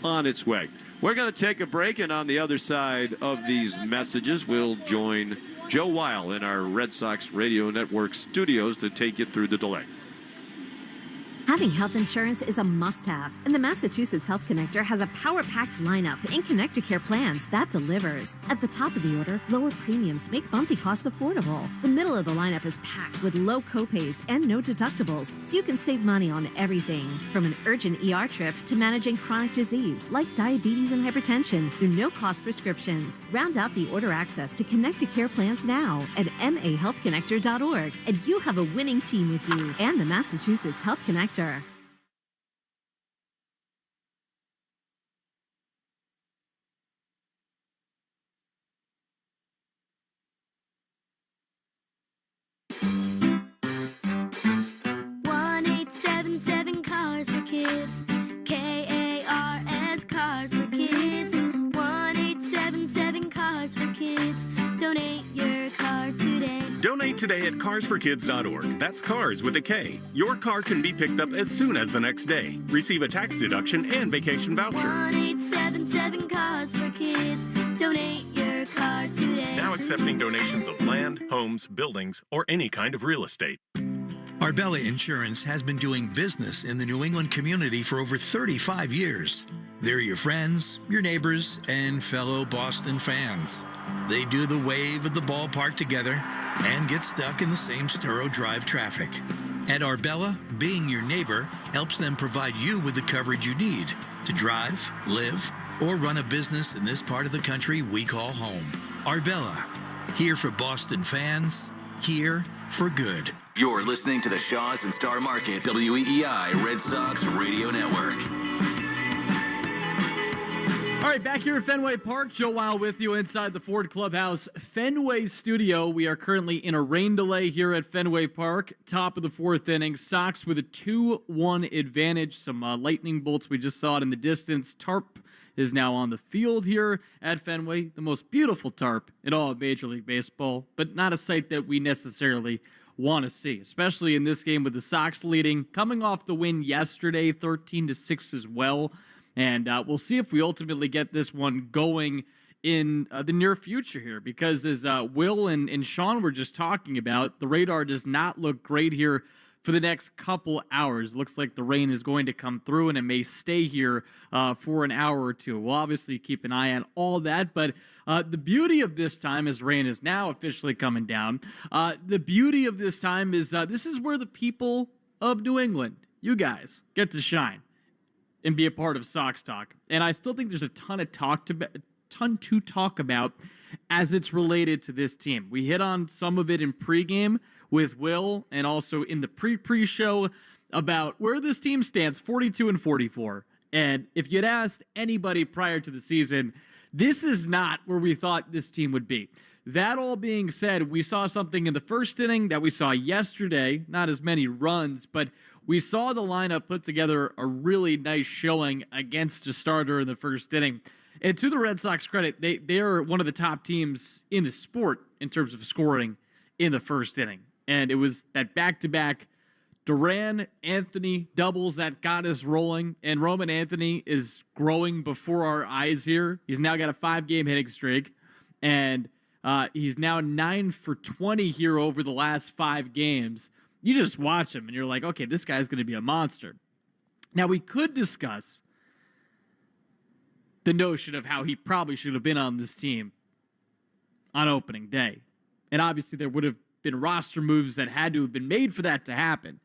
on its way. We're going to take a break, and on the other side of these messages, we'll join Joe Weil in our Red Sox Radio Network studios to take you through the delay. Having health insurance is a must-have, and the Massachusetts Health Connector has a power-packed lineup in Connecticare plans that delivers. At the top of the order, lower premiums make bumpy costs affordable. The middle of the lineup is packed with low copays and no deductibles, so you can save money on everything, from an urgent ER trip to managing chronic disease like diabetes and hypertension through no-cost prescriptions. Round out the order access to Connecticare plans now at mahealthconnector.org, and you have a winning team with you and the Massachusetts Health Connector. Donate today at carsforkids.org. That's cars with a K. Your car can be picked up as soon as the next day. Receive a tax deduction and vacation voucher. 1-877 Cars for Kids. Donate your car today. Now accepting donations of land, homes, buildings, or any kind of real estate. Arbella Insurance has been doing business in the New England community for over 35 years. They're your friends, your neighbors, and fellow Boston fans. They do the wave at the ballpark together and get stuck in the same Sturrow Drive traffic. At Arbella, being your neighbor helps them provide you with the coverage you need to drive, live, or run a business in this part of the country we call home. Arbella, here for Boston fans, here for good. You're listening to the Shaws and Star Market WEEI Red Sox Radio Network. All right, back here at Fenway Park, Joe Weil with you inside the Ford Clubhouse Fenway studio. We are currently in a rain delay here at Fenway Park. Top of the fourth inning, Sox with a 2-1 advantage. Some lightning bolts, we just saw it in the distance. Tarp is now on the field here at Fenway. The most beautiful tarp in all of Major League Baseball, but not a sight that we necessarily want to see, especially in this game with the Sox leading, coming off the win yesterday, 13-6 as well. And we'll see if we ultimately get this one going in the near future here, because as Will and Sean were just talking about, the radar does not look great here for the next couple hours. Looks like the rain is going to come through, and it may stay here for an hour or two. We'll obviously keep an eye on all that, but the beauty of this time, as rain is now officially coming down, the beauty of this time is this is where the people of New England, you guys, get to shine and be a part of Sox Talk. And I still think there's a ton to talk about as it's related to this team. We hit on some of it in pregame with Will, and also in the pre-show about where this team stands, 42-44. And if you'd asked anybody prior to the season, this is not where we thought this team would be. That all being said, we saw something in the first inning that we saw yesterday, not as many runs, but we saw the lineup put together a really nice showing against a starter in the first inning. And to the Red Sox credit, they are one of the top teams in the sport in terms of scoring in the first inning. And it was that back-to-back Duran, Anthony doubles that got us rolling. And Roman Anthony is growing before our eyes here. He's now got a 5-game hitting streak. And he's now 9 for 20 here over the last 5 games. You just watch him and you're like, okay, this guy's going to be a monster. Now, we could discuss the notion of how he probably should have been on this team on opening day. And obviously there would have been roster moves that had to have been made for that to happen.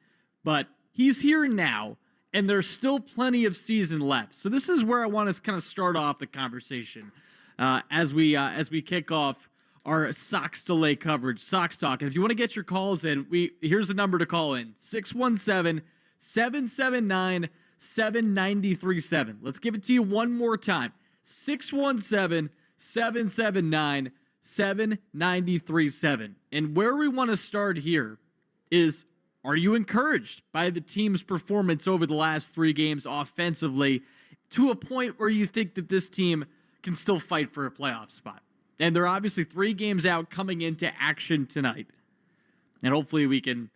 But he's here now, and there's still plenty of season left. So this is where I want to kind of start off the conversation as we kick off our Sox delay coverage, Sox Talk. And if you want to get your calls in, here's the number to call in, 617-779-7937. Let's give it to you one more time, 617-779-7937. And where we want to start here is, are you encouraged by the team's performance over the last 3 games offensively to a point where you think that this team can still fight for a playoff spot? And they're obviously 3 games out coming into action tonight. And hopefully we can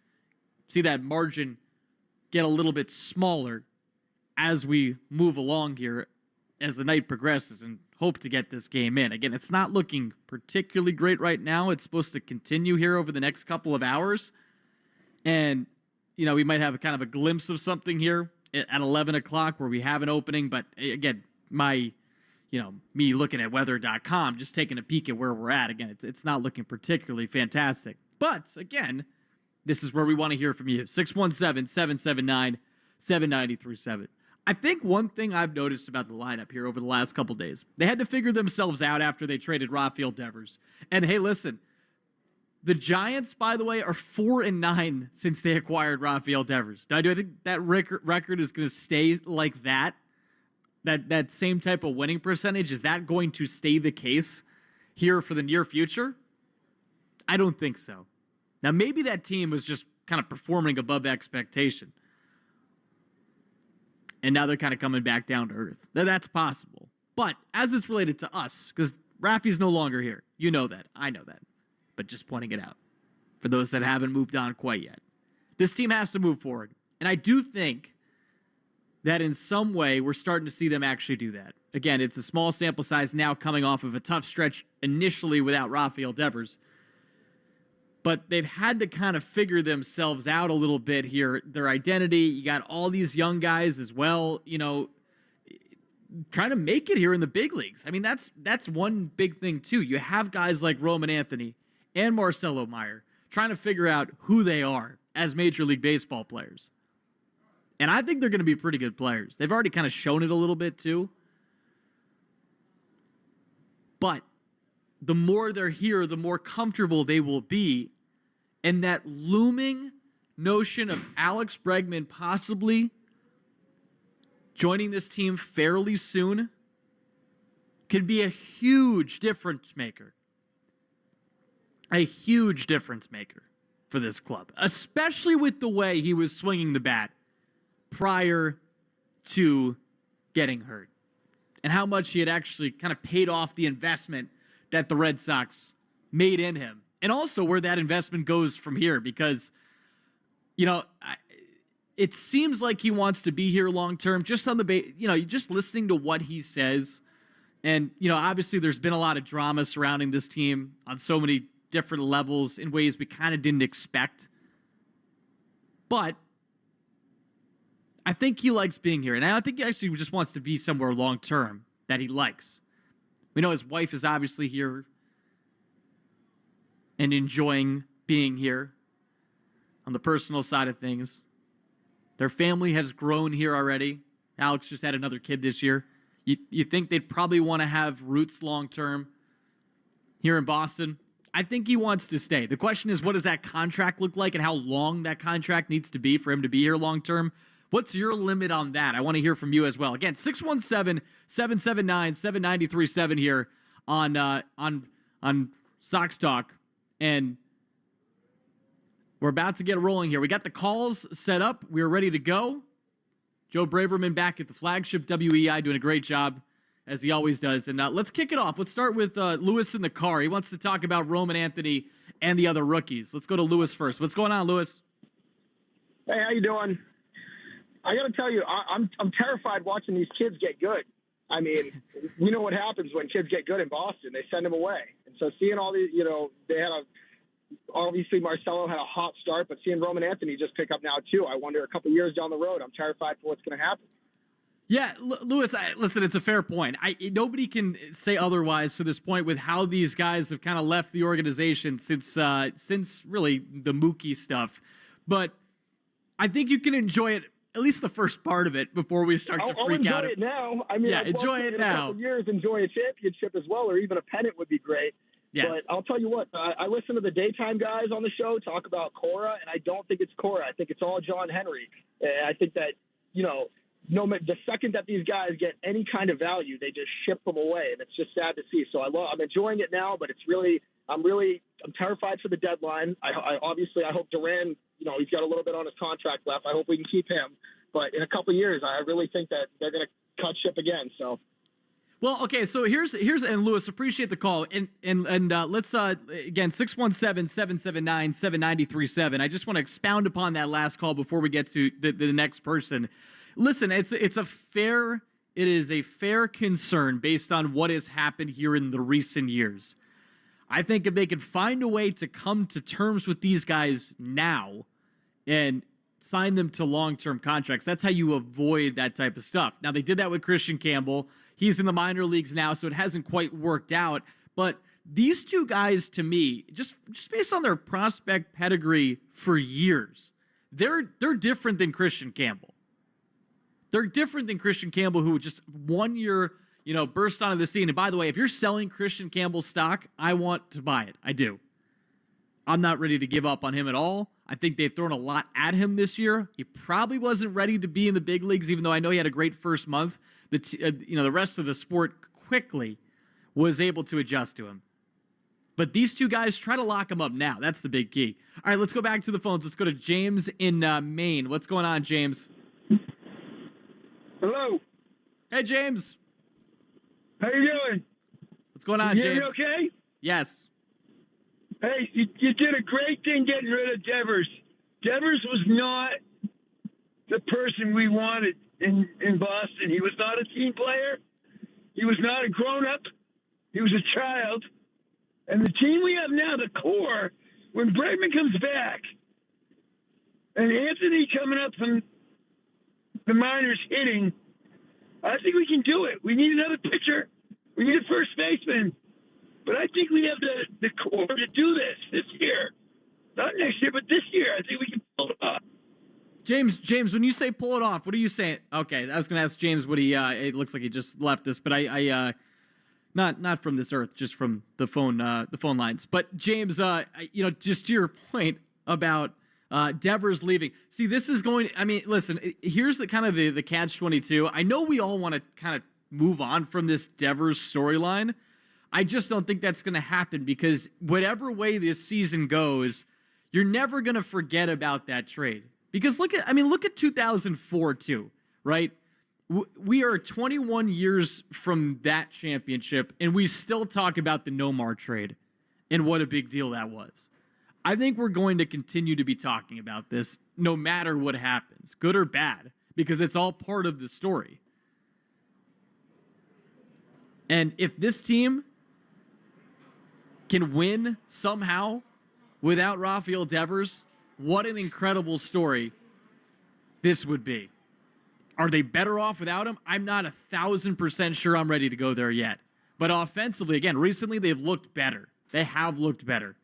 see that margin get a little bit smaller as we move along here as the night progresses, and hope to get this game in. Again, it's not looking particularly great right now. It's supposed to continue here over the next couple of hours. And, we might have kind of a glimpse of something here at 11 o'clock where we have an opening. But again, me looking at weather.com, just taking a peek at where we're at. Again, it's not looking particularly fantastic. But again, this is where we want to hear from you. 617-779-7937. I think one thing I've noticed about the lineup here over the last couple days, they had to figure themselves out after they traded Rafael Devers. And hey, listen, the Giants, by the way, are 4-9 since they acquired Rafael Devers. Now, do I think that record is going to stay like that? That same type of winning percentage, is that going to stay the case here for the near future? I don't think so. Now, maybe that team was just kind of performing above expectation. And now they're kind of coming back down to earth. That's possible. But as it's related to us, because Rafi's no longer here. You know that. I know that. But just pointing it out. for those that haven't moved on quite yet. This team has to move forward. And I do think that in some way we're starting to see them actually do that. Again, it's a small sample size now coming off of a tough stretch initially without Rafael Devers. But they've had to kind of figure themselves out a little bit here, their identity. You got all these young guys as well, trying to make it here in the big leagues. I mean, that's one big thing, too. You have guys like Roman Anthony and Marcelo Meyer trying to figure out who they are as Major League Baseball players. And I think they're going to be pretty good players. They've already kind of shown it a little bit, too. But the more they're here, the more comfortable they will be. And that looming notion of Alex Bregman possibly joining this team fairly soon could be a huge difference maker. A huge difference maker for this club, especially with the way he was swinging the bat prior to getting hurt and how much he had actually kind of paid off the investment that the Red Sox made in him, and also where that investment goes from here, because, it seems like he wants to be here long term, just on the just listening to what he says. And, obviously there's been a lot of drama surrounding this team on so many different levels in ways we kind of didn't expect. But I think he likes being here. And I think he actually just wants to be somewhere long term that he likes. We know his wife is obviously here and enjoying being here on the personal side of things. Their family has grown here already. Alex just had another kid this year. You think they'd probably want to have roots long term here in Boston? I think he wants to stay. The question is, what does that contract look like and how long that contract needs to be for him to be here long term? What's your limit on that? I want to hear from you as well. Again, 617-779-7937 here on Sox Talk. And we're about to get rolling here. We got the calls set up. We're ready to go. Joe Braverman back at the flagship WEI doing a great job, as he always does. And let's kick it off. Let's start with Lewis in the car. He wants to talk about Roman Anthony and the other rookies. Let's go to Lewis first. What's going on, Lewis? Hey, how you doing? I got to tell you, I'm terrified watching these kids get good. I mean, we know what happens when kids get good in Boston. They send them away. And so seeing all these, they had obviously Marcelo had a hot start, but seeing Roman Anthony just pick up now too, I wonder a couple years down the road, I'm terrified for what's going to happen. Yeah, Lewis, listen, it's a fair point. Nobody can say otherwise to this point with how these guys have kind of left the organization since really the Mookie stuff. But I think you can enjoy it, at least the first part of it, before we start to freak out. I'll enjoy it now. I mean, yeah, I'd enjoy love it to, now. In a couple years, enjoy a championship as well, or even a pennant would be great. Yes. But I'll tell you what, I listen to the daytime guys on the show talk about Cora, and I don't think it's Cora. I think it's all John Henry. I think that, the second that these guys get any kind of value, they just ship them away, and it's just sad to see. So I'm enjoying it now, but I'm terrified for the deadline. I obviously hope Duran, he's got a little bit on his contract left. I hope we can keep him. But in a couple of years, I really think that they're going to cut ship again. So. Well, okay, so here's and Lewis, appreciate the call. And let's again 617-779-7937. I just want to expound upon that last call before we get to the next person. Listen, it is a fair concern based on what has happened here in the recent years. I think if they could find a way to come to terms with these guys now and sign them to long-term contracts, that's how you avoid that type of stuff. Now, they did that with Christian Campbell. He's in the minor leagues now, so it hasn't quite worked out. But these two guys, to me, just based on their prospect pedigree for years, they're different than Christian Campbell. They're different than Christian Campbell, who just 1 year, burst onto the scene. And by the way, if you're selling Christian Campbell stock, I want to buy it. I do. I'm not ready to give up on him at all. I think they've thrown a lot at him this year. He probably wasn't ready to be in the big leagues, even though I know he had a great first month. The rest of the sport quickly was able to adjust to him. But these two guys, try to lock him up now. That's the big key. All right, let's go back to the phones. Let's go to James in Maine. What's going on, James? Hello. Hey, James. How you doing? What's going on, you James? You okay? Yes. Hey, you did a great thing getting rid of Devers. Devers was not the person we wanted in Boston. He was not a team player. He was not a grown-up. He was a child. And the team we have now, the core, when Bregman comes back, and Anthony coming up from the minors hitting, I think we can do it. We need another pitcher. We need a first baseman. But I think we have the core to do this year. Not next year, but this year. I think we can pull it off. James, when you say pull it off, what are you saying? Okay, I was going to ask James what he. It looks like he just left us, but I not from this earth, just from the phone lines. But James, just to your point about Devers leaving. See, this is going. I mean, listen. Here's the kind of the catch-22. I know we all want to kind of move on from this Devers storyline. I just don't think that's going to happen because whatever way this season goes, you're never going to forget about that trade. Because look at 2004 too, right? We are 21 years from that championship, and we still talk about the Nomar trade and what a big deal that was. I think we're going to continue to be talking about this no matter what happens, good or bad, because it's all part of the story. And if this team can win somehow without Rafael Devers, what an incredible story this would be. Are they better off without him? I'm not 1,000% sure I'm ready to go there yet. But offensively, again, recently they've looked better. They have looked better.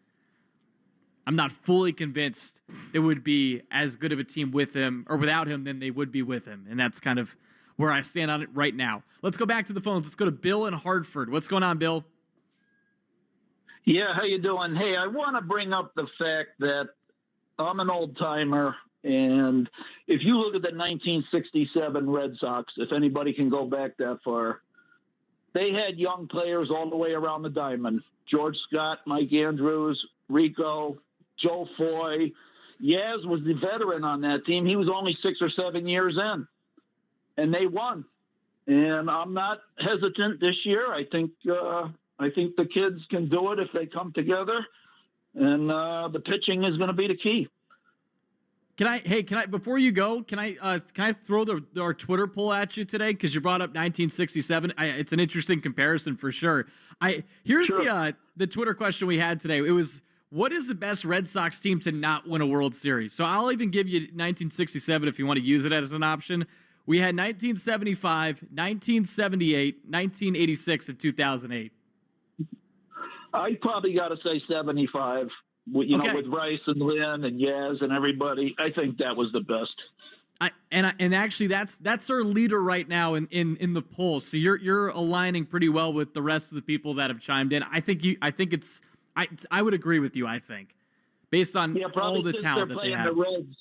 I'm not fully convinced they would be as good of a team with him or without him than they would be with him. And that's kind of where I stand on it right now. Let's go back to the phones. Let's go to Bill in Hartford. What's going on, Bill? Yeah, how you doing? Hey, I want to bring up the fact that I'm an old timer, and if you look at the 1967 Red Sox, if anybody can go back that far, they had young players all the way around the diamond. George Scott, Mike Andrews, Rico, Joe Foy. Yaz was the veteran on that team. He was only 6 or 7 years in, and they won. And I'm not hesitant this year. I think the kids can do it if they come together, and the pitching is going to be the key. Can I before you go, can I throw our Twitter poll at you today because you brought up 1967? It's an interesting comparison for sure. Here's the Twitter question we had today. It was, what is the best Red Sox team to not win a World Series? So I'll even give you 1967 if you want to use it as an option. We had 1975, 1978, 1986, and 2008. I probably got to say 75. You know, with Rice and Lynn and Yaz and everybody, I think that was the best. And actually, that's our leader right now in the poll. So you're aligning pretty well with the rest of the people that have chimed in. I would agree with you. I think based on all the talent that they have. The Reds,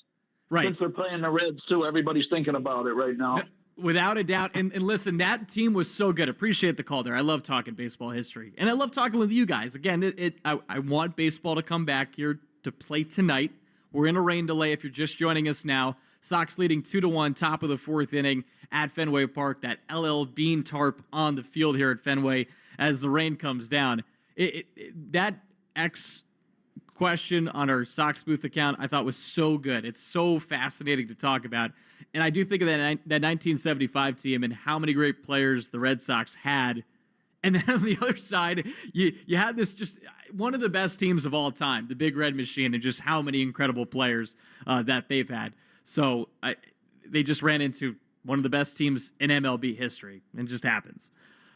right? Since they're playing the Reds too, everybody's thinking about it right now. Without a doubt. And listen, that team was so good. Appreciate the call there. I love talking baseball history. And I love talking with you guys. Again, I want baseball to come back here to play tonight. We're in a rain delay if you're just joining us now. Sox leading 2-1, top of the fourth inning at Fenway Park. That LL Bean tarp on the field here at Fenway as the rain comes down. That X question on our Sox Booth account I thought was so good. It's so fascinating to talk about. And I do think of that 1975 team and how many great players the Red Sox had. And then on the other side, you had this just one of the best teams of all time, the Big Red Machine, and just how many incredible players that they've had. So they just ran into one of the best teams in MLB history. And it just happens.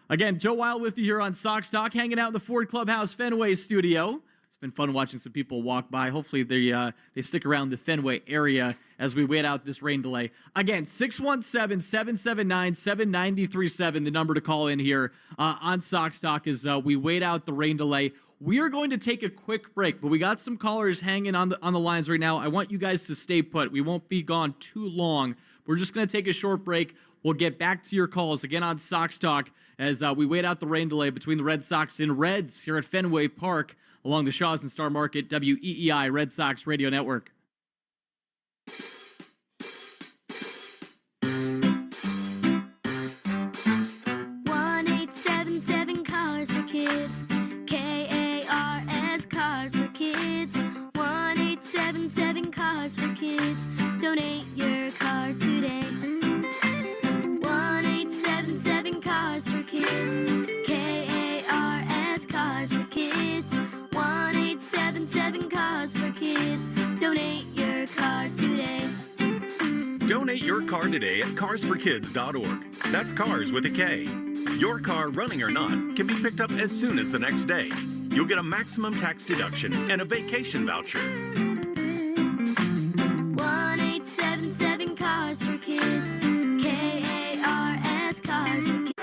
Again, Joe Wild with you here on Sox Talk, hanging out in the Ford Clubhouse Fenway studio. It's been fun watching some people walk by. Hopefully they stick around the Fenway area as we wait out this rain delay. Again, 617-779-7937, the number to call in here on Sox Talk as we wait out the rain delay. We are going to take a quick break, but we got some callers hanging on the lines right now. I want you guys to stay put. We won't be gone too long. We're just going to take a short break. We'll get back to your calls again on Sox Talk as we wait out the rain delay between the Red Sox and Reds here at Fenway Park along the Shaws and Star Market WEEI Red Sox Radio Network. 1-877 Cars for Kids. KARS Cars for Donate your car today at carsforkids.org. That's cars with a K. Your car, running or not, can be picked up as soon as the next day. You'll get a maximum tax deduction and a vacation voucher. 1-877 Cars for Kids. KARS Cars for Kids.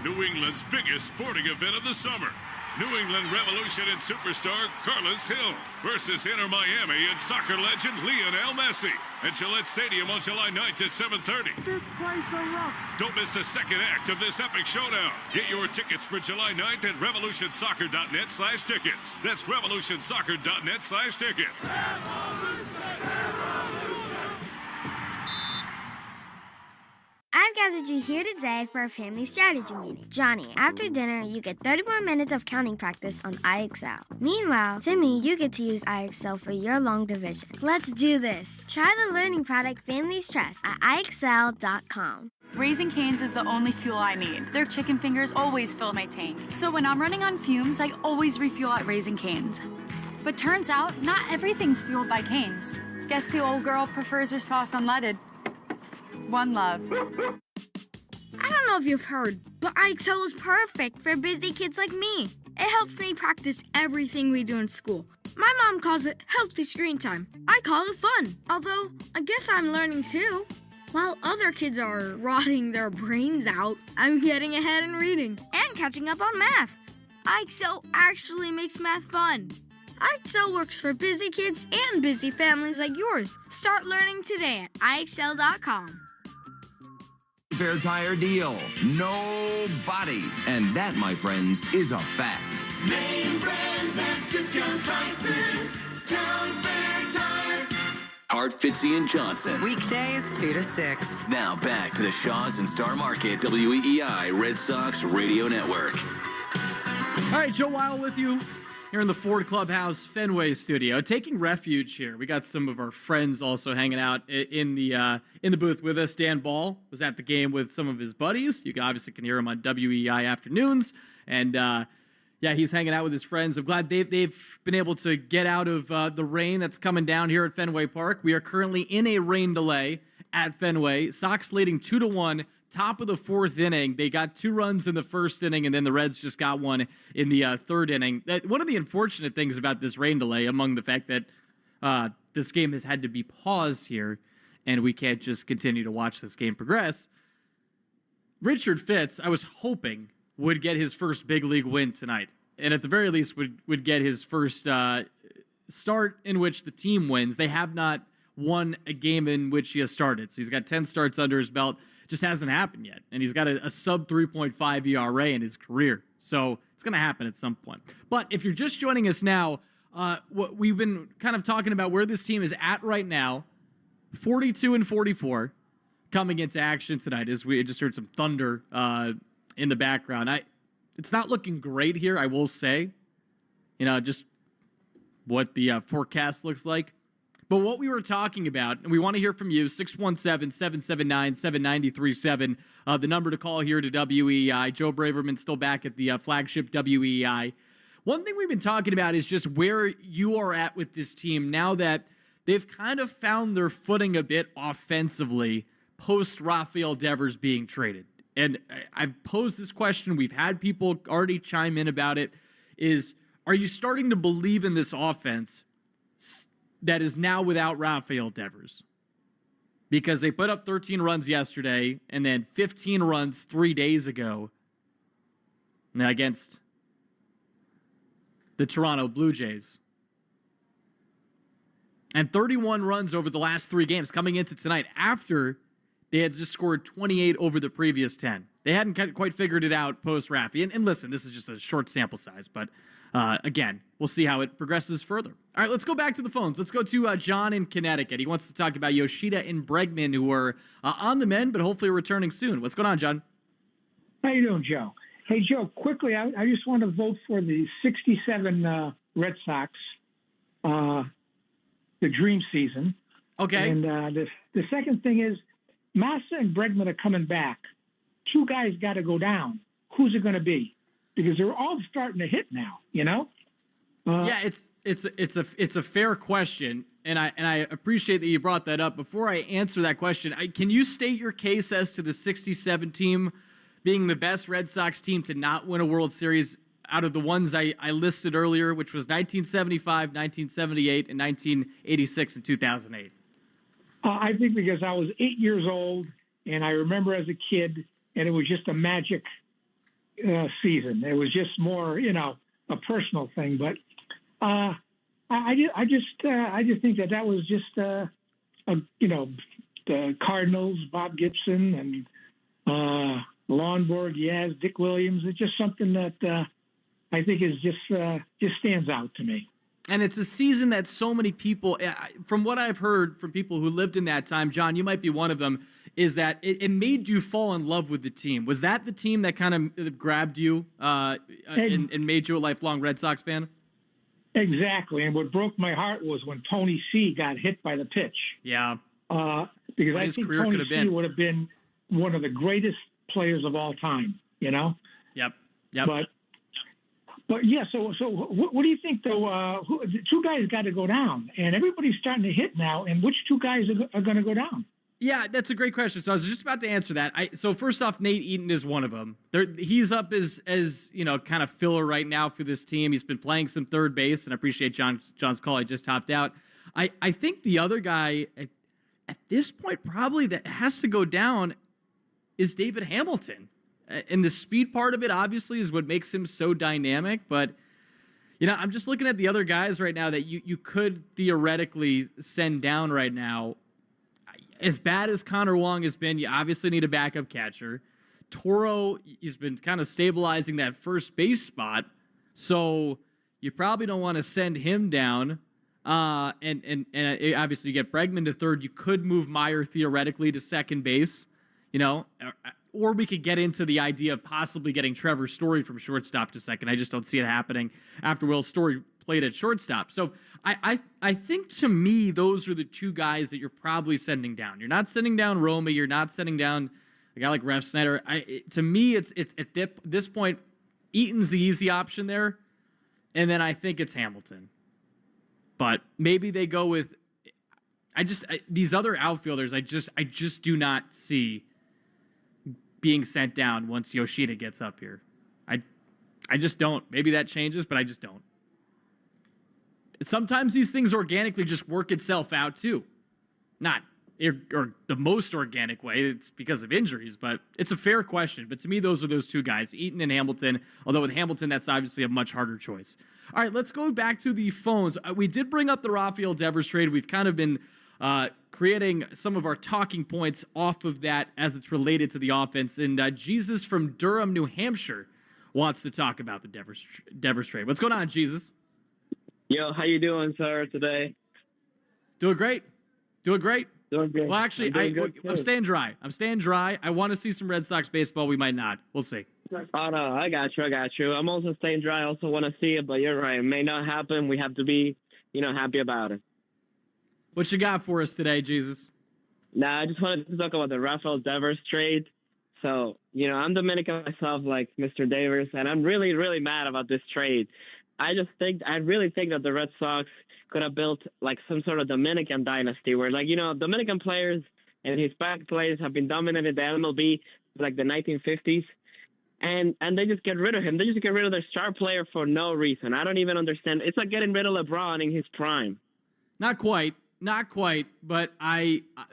New England's biggest sporting event of the summer. New England Revolution and superstar Carlos Hill versus Inter Miami and soccer legend Lionel Messi at Gillette Stadium on July 9th at 7:30. This place erupts. Don't miss the second act of this epic showdown. Get your tickets for July 9th at revolutionsoccer.net/tickets. That's revolutionsoccer.net/tickets. I've gathered you here today for a family strategy meeting. Johnny, after dinner, you get 30 more minutes of counting practice on iExcel. Meanwhile, Timmy, you get to use iExcel for your long division. Let's do this. Try the learning product families trust at iExcel.com. Raising Cane's is the only fuel I need. Their chicken fingers always fill my tank. So when I'm running on fumes, I always refuel at Raising Cane's. But turns out, not everything's fueled by Cane's. Guess the old girl prefers her sauce unleaded. One love. I don't know if you've heard, but iExcel is perfect for busy kids like me. It helps me practice everything we do in school. My mom calls it healthy screen time. I call it fun. Although, I guess I'm learning too. While other kids are rotting their brains out, I'm getting ahead in reading and catching up on math. iExcel actually makes math fun. iExcel works for busy kids and busy families like yours. Start learning today at iExcel.com. Fair tire deal. Nobody. And that, my friends, is a fact. Name brands at discount prices. Town Fair Tire. Hart, Fitzy, and Johnson. Weekdays 2 to 6. Now back to the Shaws and Star Market WEEI Red Sox Radio Network. All right, Joe Weil with you here in the Ford Clubhouse Fenway studio, taking refuge here. We got some of our friends also hanging out in the booth with us. Dan Ball was at the game with some of his buddies. You obviously can hear him on WEI afternoons, and yeah, he's hanging out with his friends. I'm glad they've been able to get out of the rain that's coming down here at Fenway Park. We are currently in a rain delay at Fenway. Sox leading 2-1. Top of the fourth inning. They got 2 runs in the first inning, and then the Reds just got 1 in the third inning. One of the unfortunate things about this rain delay, among the fact that this game has had to be paused here, and we can't just continue to watch this game progress, Richard Fitz, I was hoping, would get his first big league win tonight, and at the very least would get his first start in which the team wins. They have not won a game in which he has started, so he's got 10 starts under his belt. Just hasn't happened yet. And he's got a sub 3.5 ERA in his career. So it's going to happen at some point. But if you're just joining us now, what we've been kind of talking about where this team is at right now, 42-44 coming into action tonight, as we just heard some thunder in the background. It's not looking great here, I will say. You know, just what the forecast looks like. But what we were talking about, and we want to hear from you, 617-779-7937, the number to call here to WEI. Joe Braverman still back at the flagship WEI. One thing we've been talking about is just where you are at with this team now that they've kind of found their footing a bit offensively post Rafael Devers being traded. And I've posed this question. We've had people already chime in about it. Are you starting to believe in this offense that is now without Rafael Devers? Because they put up 13 runs yesterday and then 15 runs 3 days ago against the Toronto Blue Jays. And 31 runs over the last 3 games coming into tonight after they had just scored 28 over the previous 10. They hadn't quite figured it out post-Rafi. And listen, this is just a short sample size, but again, we'll see how it progresses further. All right, let's go back to the phones. Let's go to John in Connecticut. He wants to talk about Yoshida and Bregman, who are on the mend, but hopefully returning soon. What's going on, John? How you doing, Joe? Hey, Joe, quickly, I just want to vote for the 67 Red Sox, the dream season. Okay. And the second thing is, Massa and Bregman are coming back. 2 guys got to go down. Who's it going to be? Because they're all starting to hit now, you know? Yeah, it's a fair question, and I appreciate that you brought that up. Before I answer that question, can you state your case as to the 67 team being the best Red Sox team to not win a World Series out of the ones I listed earlier, which was 1975, 1978, and 1986 and 2008? I think because I was 8 years old, and I remember as a kid, and it was just a magic season. It was just more, a personal thing. But I just think that was just the Cardinals, Bob Gibson, and Lonborg, Yaz, Dick Williams. It's just something that I think is just stands out to me. And it's a season that so many people, from what I've heard from people who lived in that time, John, you might be one of them, is that it made you fall in love with the team. Was that the team that kind of grabbed you and made you a lifelong Red Sox fan? Exactly. And what broke my heart was when Tony C got hit by the pitch. Yeah. Because I think Tony C would have been one of the greatest players of all time, Yep. But yeah, so what do you think, though? Two guys got to go down, and everybody's starting to hit now, and which two guys are going to go down? Yeah, that's a great question. So I was just about to answer that. So first off, Nate Eaton is one of them. He's up as kind of filler right now for this team. He's been playing some third base, and I appreciate John's call. I just hopped out. I think the other guy at this point probably that has to go down is David Hamilton. And the speed part of it, obviously, is what makes him so dynamic. But, I'm just looking at the other guys right now that you could theoretically send down right now. As bad as Connor Wong has been, you obviously need a backup catcher. Toro, he's been kind of stabilizing that first base spot. So you probably don't want to send him down. And obviously you get Bregman to third. You could move Meyer theoretically to second base, or we could get into the idea of possibly getting Trevor Story from shortstop to second. I just don't see it happening after Will Story played at shortstop. So I think, to me, those are the two guys that you're probably sending down. You're not sending down Roma. You're not sending down a guy like Ref Snyder. To me, it's at this point, Eaton's the easy option there, and then I think it's Hamilton. But maybe they go with these other outfielders. I just do not see being sent down once Yoshida gets up here. I just don't. Maybe that changes, but I just don't. Sometimes these things organically just work itself out too. Not or the most organic way. It's because of injuries, but it's a fair question. But to me, those are those two guys, Eaton and Hamilton. Although with Hamilton, that's obviously a much harder choice. All right, let's go back to the phones. We did bring up the Rafael Devers trade. We've kind of been creating some of our talking points off of that as it's related to the offense. And Jesus from Durham, New Hampshire, wants to talk about the Devers trade. What's going on, Jesus? Yo, how you doing, sir, today? Doing great. Doing good. Well, actually, I'm staying dry. I want to see some Red Sox baseball. We might not. We'll see. Oh, no, I got you. I'm also staying dry. I also want to see it, but you're right. It may not happen. We have to be, happy about it. What you got for us today, Jesus? Nah, I just wanted to talk about the Rafael Devers trade. So, I'm Dominican myself, like Mr. Devers, and I'm really, really mad about this trade. I really think that the Red Sox could have built like some sort of Dominican dynasty where, like, Dominican players and Hispanic players have been dominating the MLB like the 1950s. And they just get rid of him. They just get rid of their star player for no reason. I don't even understand. It's like getting rid of LeBron in his prime. Not quite. But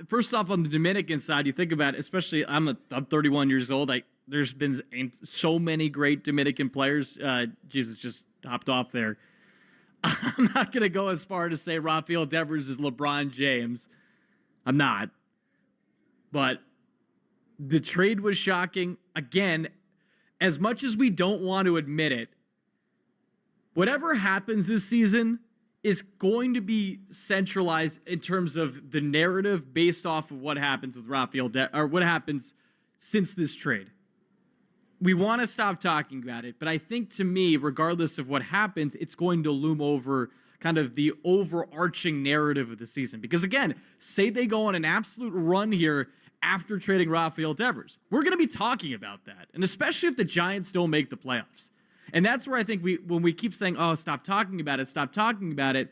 first off, on the Dominican side, you think about it, especially I'm 31 years old. There's been so many great Dominican players. Jesus just hopped off there. I'm not going to go as far to say Rafael Devers is LeBron James. I'm not. But the trade was shocking. Again, as much as we don't want to admit it, whatever happens this season is going to be centralized in terms of the narrative based off of what happens with Rafael or what happens since this trade. We want to stop talking about it, but I think, to me, regardless of what happens, it's going to loom over kind of the overarching narrative of the season. Because again, say they go on an absolute run here after trading Rafael Devers, we're going to be talking about that. And especially if the Giants don't make the playoffs. And that's where I think when we keep saying, oh, stop talking about it,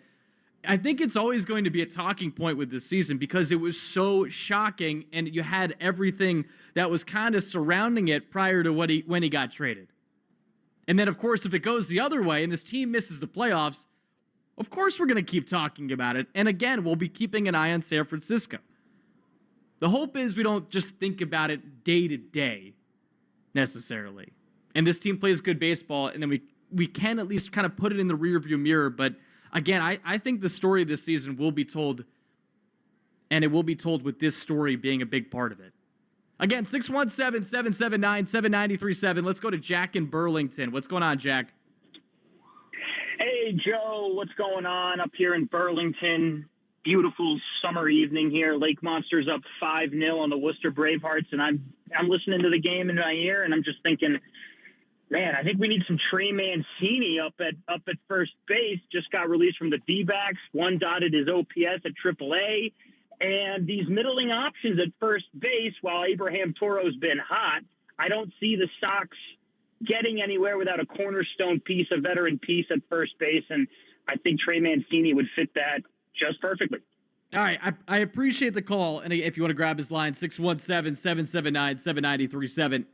I think it's always going to be a talking point with this season because it was so shocking, and you had everything that was kind of surrounding it prior to when he got traded. And then, of course, if it goes the other way and this team misses the playoffs, of course we're going to keep talking about it. And again, we'll be keeping an eye on San Francisco. The hope is we don't just think about it day to day necessarily. And this team plays good baseball, and then we can at least kind of put it in the rearview mirror. But again, I think the story of this season will be told, and it will be told with this story being a big part of it. Again, 617-779-7937. Let's go to Jack in Burlington. What's going on, Jack? Hey, Joe. What's going on up here in Burlington? Beautiful summer evening here. Lake Monsters up 5-0 on the Worcester Bravehearts, and I'm listening to the game in my ear, and I'm just thinking, man, I think we need some Trey Mancini up at first base. Just got released from the D-backs. One dotted his OPS at AAA. And these middling options at first base, while Abraham Toro's been hot, I don't see the Sox getting anywhere without a cornerstone piece, a veteran piece at first base. And I think Trey Mancini would fit that just perfectly. All right, I appreciate the call. And if you want to grab his line, 617-779-7937.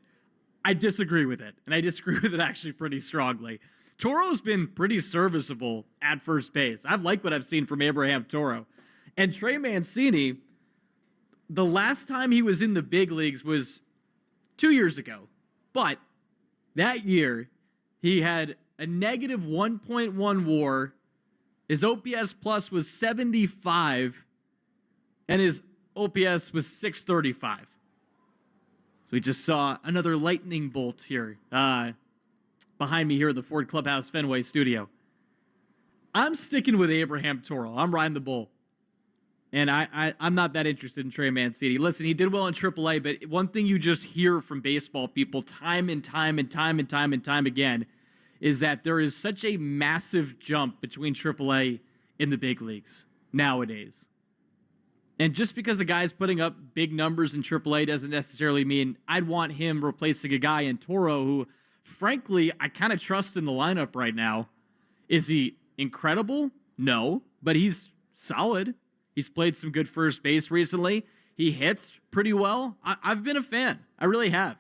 I disagree with it, and I disagree with it actually pretty strongly. Toro's been pretty serviceable at first base. I've liked what I've seen from Abraham Toro. And Trey Mancini, the last time he was in the big leagues was 2 years ago. But that year, he had a negative 1.1 WAR. His OPS plus was 75, and his OPS was 635. We just saw another lightning bolt here behind me here at the Ford Clubhouse Fenway studio. I'm sticking with Abraham Toro. I'm riding the bull. And I'm not that interested in Trey Mancini. Listen, he did well in AAA, but one thing you just hear from baseball people time and time again is that there is such a massive jump between AAA and the big leagues nowadays. And just because a guy's putting up big numbers in AAA doesn't necessarily mean I'd want him replacing a guy in Toro who, frankly, I kind of trust in the lineup right now. Is he incredible? No, but he's solid. He's played some good first base recently. He hits pretty well. I've been a fan. I really have.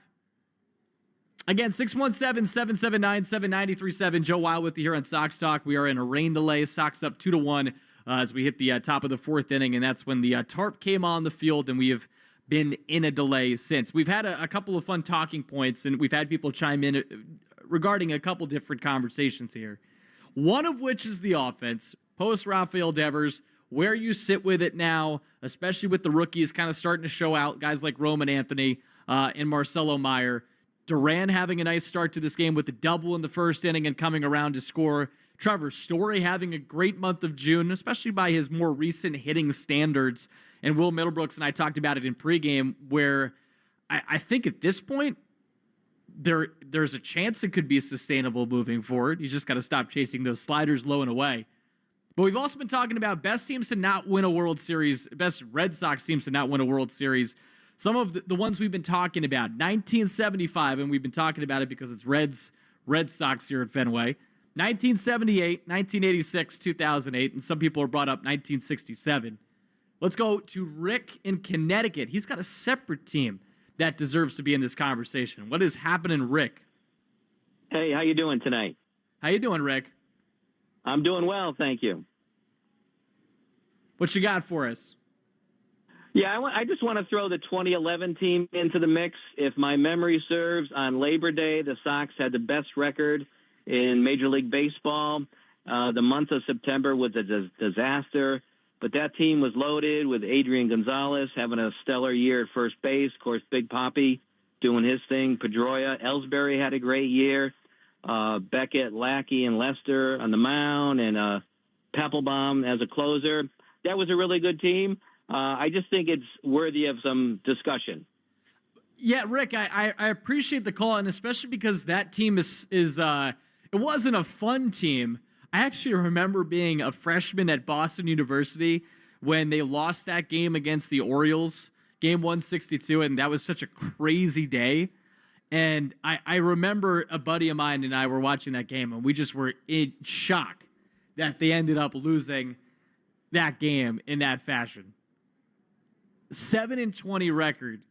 Again, 617-779-7937. Joe Wild with you here on Sox Talk. We are in a rain delay. Sox up 2-1 as we hit the top of the fourth inning, and that's when the tarp came on the field, and we have been in a delay since. We've had a couple of fun talking points, and we've had people chime in regarding a couple different conversations here. One of which is the offense, post Rafael Devers, where you sit with it now, especially with the rookies kind of starting to show out, guys like Roman Anthony and Marcelo Meyer. Duran having a nice start to this game with the double in the first inning and coming around to score. Trevor Story having a great month of June, especially by his more recent hitting standards. And Will Middlebrooks and I talked about it in pregame, where I think at this point, there's a chance it could be sustainable moving forward. You just got to stop chasing those sliders low and away. But we've also been talking about best teams to not win a World Series, best Red Sox teams to not win a World Series. Some of the ones we've been talking about, 1975, and we've been talking about it because it's Red Sox here at Fenway. 1978, 1986, 2008, and some people have brought up 1967. Let's go to Rick in Connecticut. He's got a separate team that deserves to be in this conversation. What is happening, Rick? Hey, how you doing tonight? How you doing, Rick? I'm doing well, thank you. What you got for us? Yeah, I just want to throw the 2011 team into the mix. If my memory serves, on Labor Day, the Sox had the best record in Major League Baseball. The month of September was a disaster, but that team was loaded with Adrian Gonzalez having a stellar year at first base. Of course, Big Papi doing his thing. Pedroia, Ellsbury had a great year. Beckett, Lackey, and Lester on the mound, and Papelbon as a closer. That was a really good team. I just think it's worthy of some discussion. Yeah, Rick, I appreciate the call, and especially because that team is it wasn't a fun team. I actually remember being a freshman at Boston University when they lost that game against the Orioles, game 162, and that was such a crazy day. And I remember a buddy of mine and I were watching that game, and we just were in shock that they ended up losing that game in that fashion. 7-20 record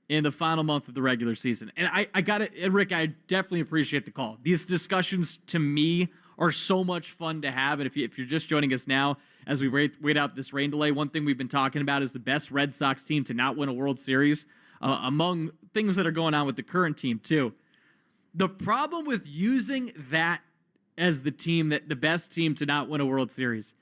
in the final month of the regular season. And I got it, and Rick, I definitely appreciate the call. These discussions to me are so much fun to have. And if you're just joining us now, as we wait out this rain delay, one thing we've been talking about is the best Red Sox team to not win a World Series, among things that are going on with the current team too. The problem with using that as the best team to not win a World Series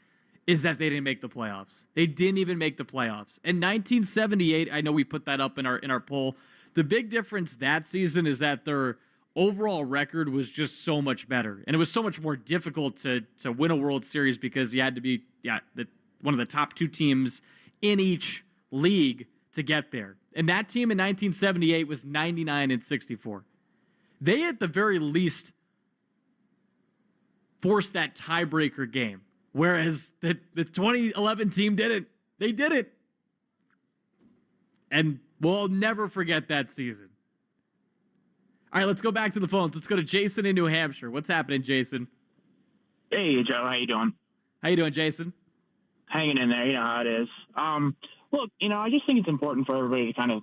is that they didn't make the playoffs. They didn't even make the playoffs. In 1978, I know we put that up in our poll. The big difference that season is that their overall record was just so much better. And it was so much more difficult to win a World Series because you had to be one of the top two teams in each league to get there. And that team in 1978 was 99-64. They at the very least forced that tiebreaker game. Whereas the 2011 team didn't. They did it. And we'll never forget that season. All right, let's go back to the phones. Let's go to Jason in New Hampshire. What's happening, Jason? Hey, Joe. How you doing? How you doing, Jason? Hanging in there. You know how it is. Look, I just think it's important for everybody to kind of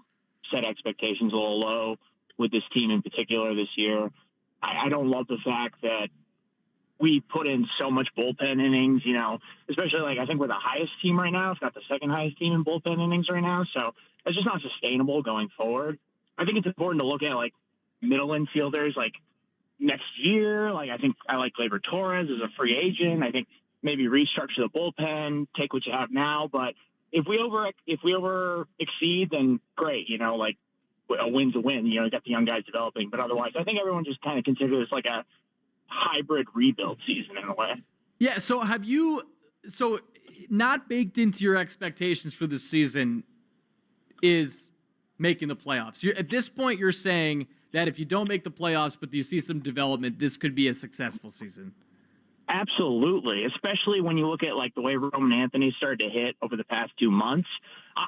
set expectations a little low with this team in particular this year. I don't love the fact that we put in so much bullpen innings, especially I think we're the highest team right now. It's got the second highest team in bullpen innings right now. So it's just not sustainable going forward. I think it's important to look at middle infielders next year. I think I like Gleyber Torres as a free agent. I think maybe restructure the bullpen, take what you have now. But if we over exceed, then great. A win's a win. You got the young guys developing. But otherwise, I think everyone just kind of consider this a hybrid rebuild season in a way. Yeah. So not baked into your expectations for this season is making the playoffs. At this point, you're saying that if you don't make the playoffs, but you see some development, this could be a successful season. Absolutely. Especially when you look at the way Roman Anthony started to hit over the past 2 months.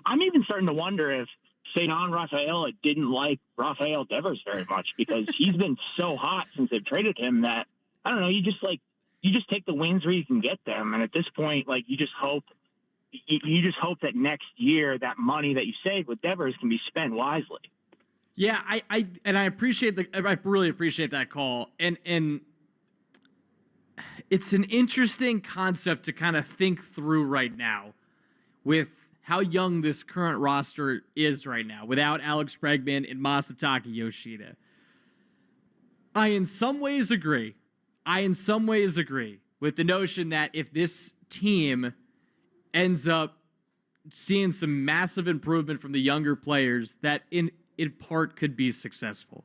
I'm even starting to wonder if Cedar Rafaela didn't like Rafael Devers very much because he's been so hot since they've traded him that, I don't know, you just take the wins where you can get them. And at this point, you just hope that next year that money that you save with Devers can be spent wisely. Yeah, I really appreciate that call. And it's an interesting concept to kind of think through right now with how young this current roster is right now without Alex Bregman and Masataka Yoshida. I in some ways agree with the notion that if this team ends up seeing some massive improvement from the younger players, that in part could be successful.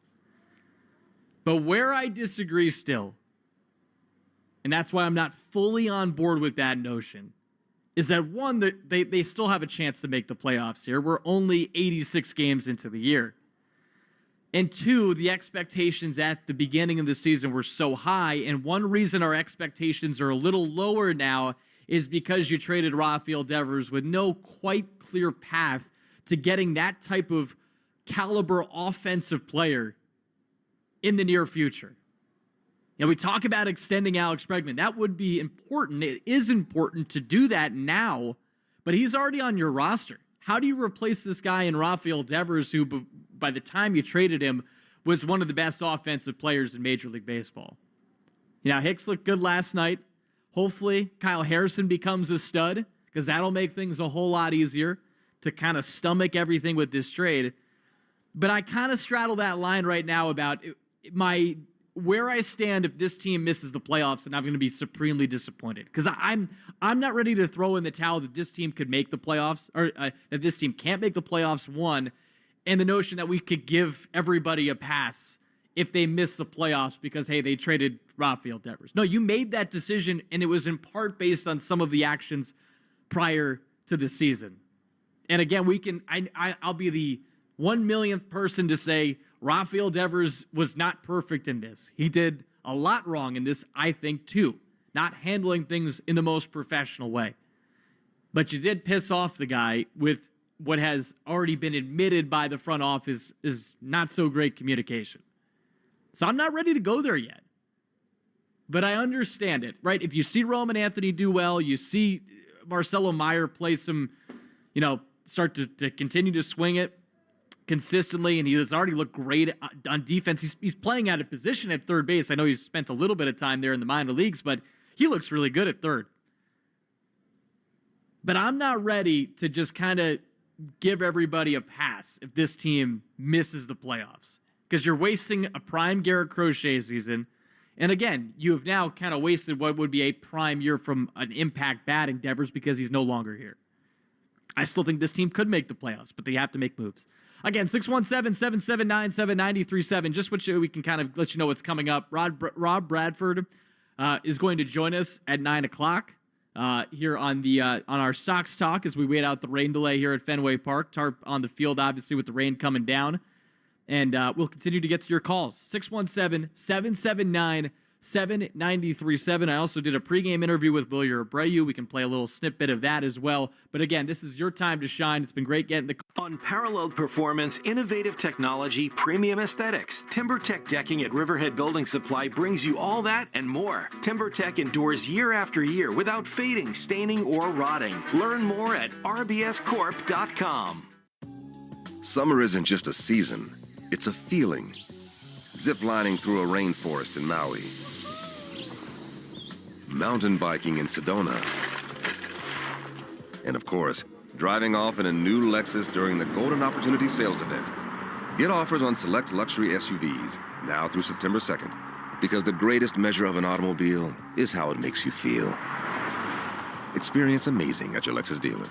But where I disagree still, and that's why I'm not fully on board with that notion, is that one, that they still have a chance to make the playoffs here. We're only 86 games into the year. And two, the expectations at the beginning of the season were so high, and one reason our expectations are a little lower now is because you traded Rafael Devers with no quite clear path to getting that type of caliber offensive player in the near future. We talk about extending Alex Bregman. That would be important. It is important to do that now, but he's already on your roster. How do you replace this guy in Rafael Devers, who by the time you traded him was one of the best offensive players in Major League Baseball? Hicks looked good last night. Hopefully Kyle Harrison becomes a stud, because that'll make things a whole lot easier to kind of stomach everything with this trade. But I kind of straddle that line right now about where I stand if this team misses the playoffs, and I'm going to be supremely disappointed, because I'm not ready to throw in the towel that this team could make the playoffs, or that this team can't make the playoffs, one, and the notion that we could give everybody a pass if they miss the playoffs because, hey, they traded Rafael Devers. No, you made that decision, and it was in part based on some of the actions prior to the season. And again, I'll be the 1 millionth person to say Rafael Devers was not perfect in this. He did a lot wrong in this, I think, too. Not handling things in the most professional way. But you did piss off the guy with what has already been admitted by the front office is not so great communication. So I'm not ready to go there yet. But I understand it, right? If you see Roman Anthony do well, you see Marcelo Meyer play some, start to continue to swing it consistently, and he has already looked great on defense. He's playing out of position at third base. I know he's spent a little bit of time there in the minor leagues, but he looks really good at third. But I'm not ready to just kind of give everybody a pass if this team misses the playoffs, because you're wasting a prime Garrett Crochet season. And again, you have now kind of wasted what would be a prime year from an impact batting Devers because he's no longer here. I still think this team could make the playoffs, but they have to make moves. Again, 617-779-7937. Just what we can kind of let you know what's coming up. Rob Bradford is going to join us at 9 o'clock here on our Sox Talk as we wait out the rain delay here at Fenway Park. Tarp on the field, obviously, with the rain coming down. And we'll continue to get to your calls. 617-779-7937. I also did a pregame interview with William Abreu. We can play a little snippet of that as well. But again, this is your time to shine. It's been great getting the... Unparalleled performance, innovative technology, premium aesthetics. TimberTech Decking at Riverhead Building Supply brings you all that and more. TimberTech endures year after year without fading, staining, or rotting. Learn more at rbscorp.com. Summer isn't just a season. It's a feeling. Ziplining through a rainforest in Maui. Mountain biking in Sedona. And of course, driving off in a new Lexus during the Golden Opportunity Sales Event. Get offers on select luxury SUVs now through September 2nd. Because the greatest measure of an automobile is how it makes you feel. Experience amazing at your Lexus dealer.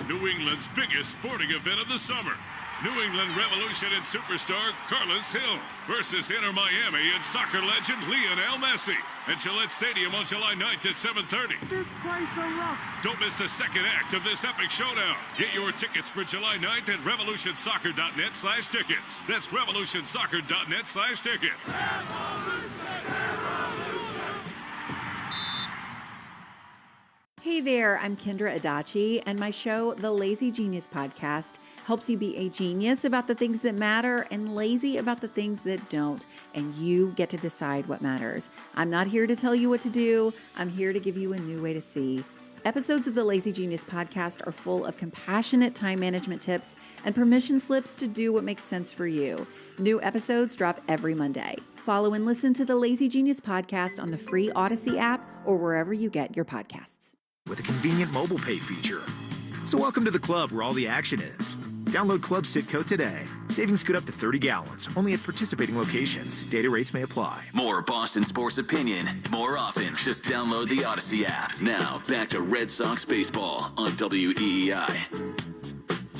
New England's biggest sporting event of the summer. New England Revolution and superstar Carlos Hill versus Inter Miami and soccer legend Lionel Messi at Gillette Stadium on July 9th at 7:30. This place erupts. Don't miss the second act of this epic showdown. Get your tickets for July 9th at revolutionsoccer.net/tickets. That's revolutionsoccer.net/tickets. Hey there, I'm Kendra Adachi, and my show, The Lazy Genius Podcast, helps you be a genius about the things that matter and lazy about the things that don't, and you get to decide what matters. I'm not here to tell you what to do. I'm here to give you a new way to see. Episodes of the Lazy Genius Podcast are full of compassionate time management tips and permission slips to do what makes sense for you. New episodes drop every Monday. Follow and listen to the Lazy Genius Podcast on the free Odyssey app or wherever you get your podcasts. With a convenient mobile pay feature. So welcome to the club where all the action is. Download Club Sitco today. Savings scoot up to 30 gallons, only at participating locations. Data rates may apply. More Boston sports opinion, more often. Just download the Odyssey app. Now, back to Red Sox baseball on WEEI.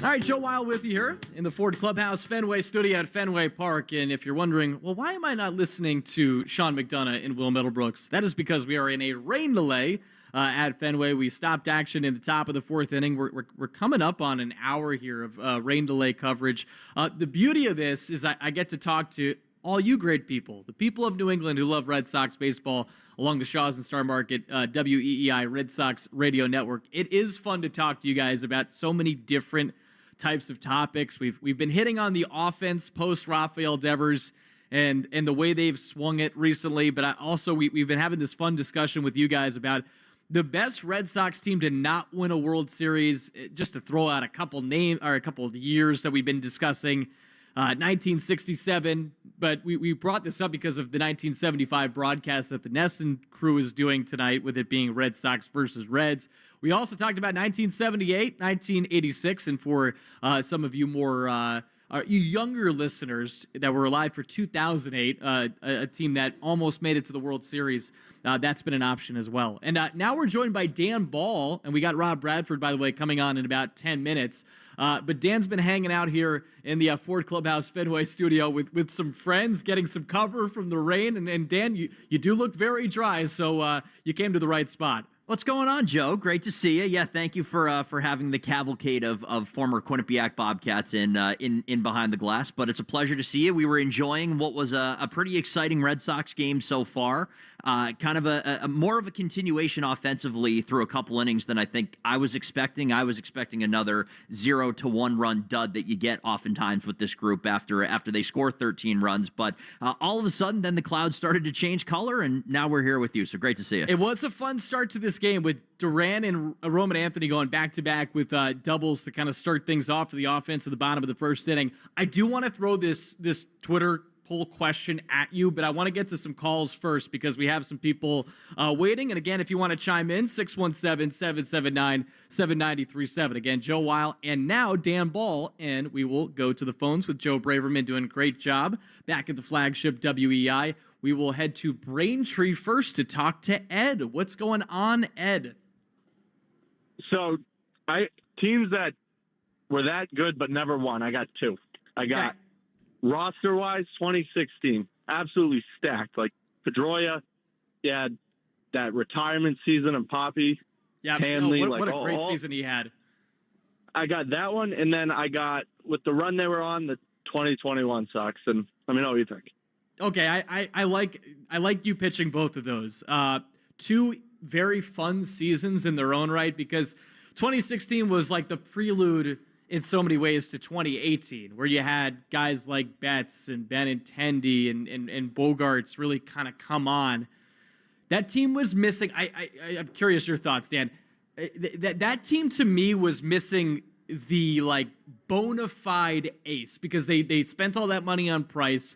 All right, Joe Wild with you here in the Ford Clubhouse Fenway studio at Fenway Park. And if you're wondering, well, why am I not listening to Sean McDonough and Will Middlebrooks? That is because we are in a rain delay at Fenway. We stopped action in the top of the fourth inning. We're coming up on an hour here of rain delay coverage. The beauty of this is I get to talk to all you great people, the people of New England who love Red Sox baseball along the Shaws and Star Market WEEI Red Sox radio network. It is fun to talk to you guys about so many different types of topics. We've been hitting on the offense post Rafael Devers and the way they've swung it recently, but we've been having this fun discussion with you guys about the best Red Sox team to not win a World Series. Just to throw out a couple of years that we've been discussing, 1967, but we brought this up because of the 1975 broadcast that the Nesson crew is doing tonight, with it being Red Sox versus Reds. We also talked about 1978, 1986, and for some of you you younger listeners that were alive for 2008, a team that almost made it to the World Series, that's been an option as well. And now we're joined by Dan Ball, and we got Rob Bradford, by the way, coming on in about 10 minutes. But Dan's been hanging out here in the Ford Clubhouse Fenway studio with some friends, getting some cover from the rain. And Dan, you do look very dry, so you came to the right spot. What's going on, Joe? Great to see you. Yeah, thank you for having the cavalcade of former Quinnipiac Bobcats in behind the glass. But it's a pleasure to see you. We were enjoying what was a pretty exciting Red Sox game so far. Kind of a more of a continuation offensively through a couple innings than I think I was expecting. I was expecting another 0-1 run dud that you get oftentimes with this group after they score 13 runs. But all of a sudden, then the clouds started to change color, and now we're here with you. So great to see you. It was a fun start to this game with Duran and Roman Anthony going back-to-back with doubles to kind of start things off for the offense at the bottom of the first inning. I do want to throw this Twitter poll question at you, but I want to get to some calls first because we have some people waiting. And again, if you want to chime in, 617-779-7937. Again, Joe Weil and now Dan Ball, and we will go to the phones with Joe Braverman doing a great job back at the flagship WEI. We will head to Braintree first to talk to Ed. What's going on, Ed? So, teams that were that good but never won, I got two. I got roster-wise, 2016, absolutely stacked. Like Pedroia, he had that retirement season of Poppy. Yeah, Hanley, what a great season he had. I got that one, and then I got, with the run they were on, the 2021 Sox. And let me know what you think. Okay, I like you pitching both of those. Two very fun seasons in their own right, because 2016 was like the prelude in so many ways to 2018, where you had guys like Betts and Benintendi and Bogarts really kind of come on. That team was missing. I'm curious your thoughts, Dan. That team to me was missing the like bona fide ace, because they spent all that money on Price.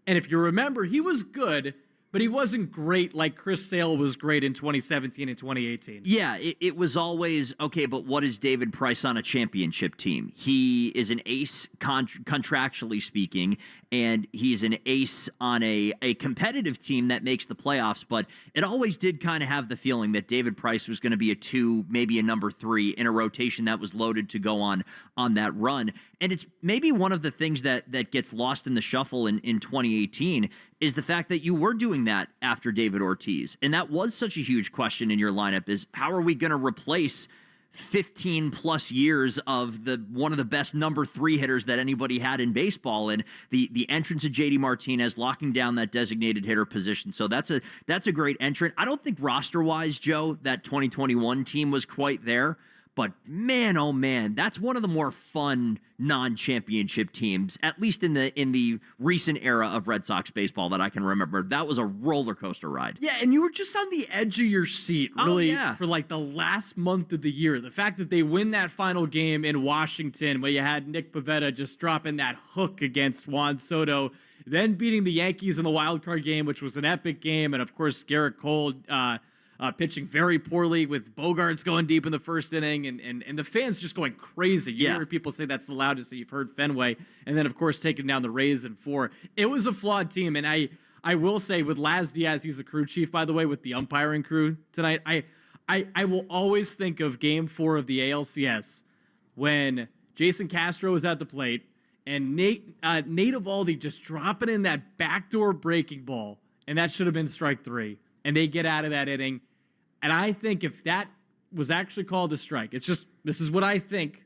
And if you remember, he was good, but he wasn't great like Chris Sale was great in 2017 and 2018. Yeah, it was always, okay, but what is David Price on a championship team? He is an ace contractually speaking, and he's an ace on a competitive team that makes the playoffs, but it always did kind of have the feeling that David Price was going to be a 2, maybe a number 3 in a rotation that was loaded to go on that run. And it's maybe one of the things that gets lost in the shuffle in 2018 is the fact that you were doing that after David Ortiz. And that was such a huge question in your lineup, is how are we going to replace 15 plus years of one of the best number 3 hitters that anybody had in baseball, and the entrance of JD Martinez locking down that designated hitter position. So that's a great entrant. I don't think roster wise, Joe, that 2021 team was quite there. But man, oh man, that's one of the more fun non-championship teams, at least in the recent era of Red Sox baseball that I can remember. That was a roller coaster ride. Yeah, and you were just on the edge of your seat, really, for like the last month of the year. The fact that they win that final game in Washington, where you had Nick Pivetta just dropping that hook against Juan Soto, then beating the Yankees in the wild card game, which was an epic game, and of course Garrett Cole pitching very poorly with Bogarts going deep in the first inning, and the fans just going crazy. You hear people say that's the loudest that you've heard Fenway, and then of course taking down the Rays in 4. It was a flawed team, and I will say with Laz Diaz, he's the crew chief, by the way, with the umpiring crew tonight. I will always think of Game 4 of the ALCS when Jason Castro was at the plate and Nate Eovaldi just dropping in that backdoor breaking ball, and that should have been strike 3, and they get out of that inning. And I think if that was actually called a strike, this is what I think.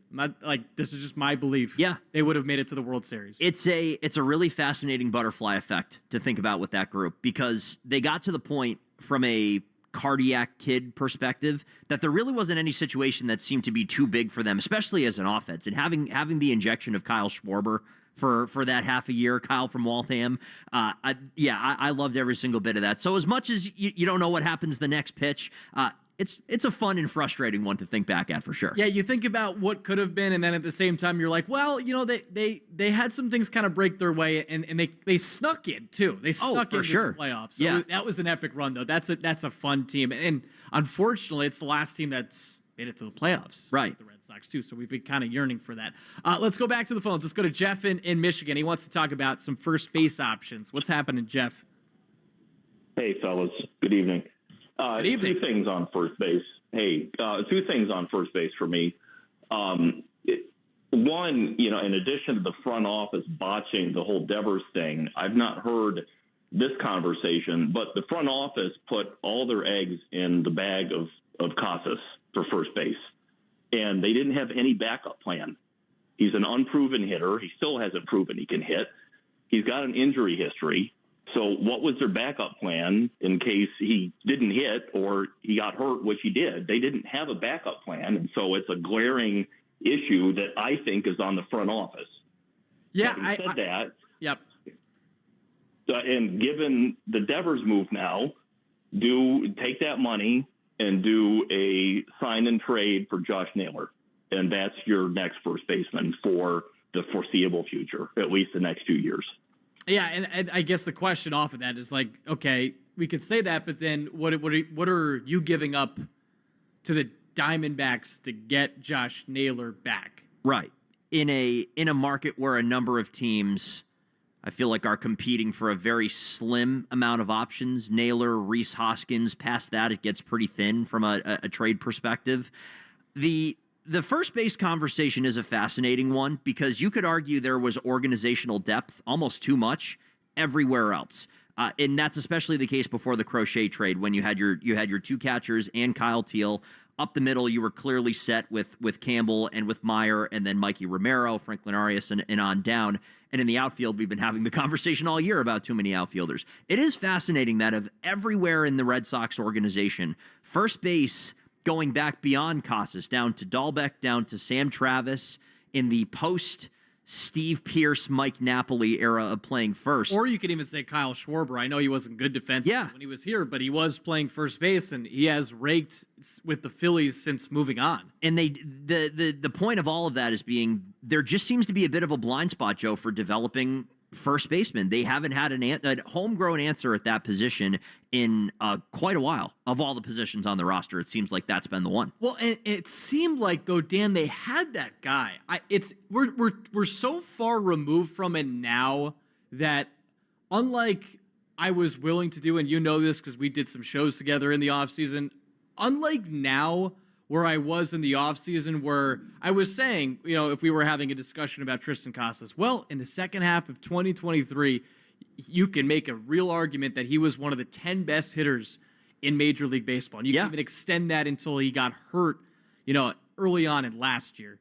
This is just my belief. Yeah. They would have made it to the World Series. It's a really fascinating butterfly effect to think about with that group, because they got to the point from a cardiac kid perspective that there really wasn't any situation that seemed to be too big for them, especially as an offense. And having the injection of Kyle Schwarber for that half a year, Kyle from Waltham. I loved every single bit of that. So as much as you don't know what happens the next pitch, it's a fun and frustrating one to think back at for sure. Yeah, you think about what could have been, and then at the same time you're like, well, they had some things kind of break their way, and they snuck in too. They snuck into the playoffs. So that was an epic run though. That's a fun team, and unfortunately, it's the last team that's made it to the playoffs. Right. The Red Sox too. So we've been kind of yearning for that. Let's go back to the phones. Let's go to Jeff in Michigan. He wants to talk about some first base options. What's happening, Jeff? Hey, fellas. Good evening. Good evening. Two things on first base. Two things on first base for me. One, in addition to the front office botching the whole Devers thing, I've not heard this conversation, but the front office put all their eggs in the bag of Casas for first base, and they didn't have any backup plan. He's an unproven hitter. He still hasn't proven he can hit. He's got an injury history. So what was their backup plan in case he didn't hit or he got hurt, which he did? They didn't have a backup plan. And so it's a glaring issue that I think is on the front office. Yeah, Having said that. Yep. And given the Devers move now, take that money and do a sign and trade for Josh Naylor. And that's your next first baseman for the foreseeable future, at least the next 2 years. Yeah, and I guess the question off of that is like, okay, we could say that, but then what are you giving up to the Diamondbacks to get Josh Naylor back? Right. In a market where a number of teams, I feel like, are competing for a very slim amount of options. Naylor, Rhys Hoskins, past that, it gets pretty thin from a trade perspective. The first base conversation is a fascinating one because you could argue there was organizational depth, almost too much, everywhere else. And that's especially the case before the Crochet trade when you had your two catchers and Kyle Teal. Up the middle, you were clearly set with Campbell and with Meyer and then Mikey Romero, Franklin Arias, and on down. And in the outfield, we've been having the conversation all year about too many outfielders. It is fascinating that of everywhere in the Red Sox organization, first base going back beyond Casas, down to Dahlbeck, down to Sam Travis, in the post-Steve Pearce, Mike Napoli era of playing first. Or you could even say Kyle Schwarber. I know he wasn't good defensively when he was here, but he was playing first base, and he has raked with the Phillies since moving on. And the point of all of that is being there just seems to be a bit of a blind spot, Joe, for developing first baseman. They haven't had a homegrown answer at that position in quite a while. Of all the positions on the roster, it seems like that's been the one. Well, and it seemed like, though, Dan, they had that guy. We're so far removed from it now that, unlike I was willing to do, and you know this because we did some shows together in the offseason, unlike now where I was in the offseason where I was saying, if we were having a discussion about Tristan Casas, well, in the second half of 2023, you can make a real argument that he was one of the 10 best hitters in Major League Baseball. And you can even extend that until he got hurt, early on in last year.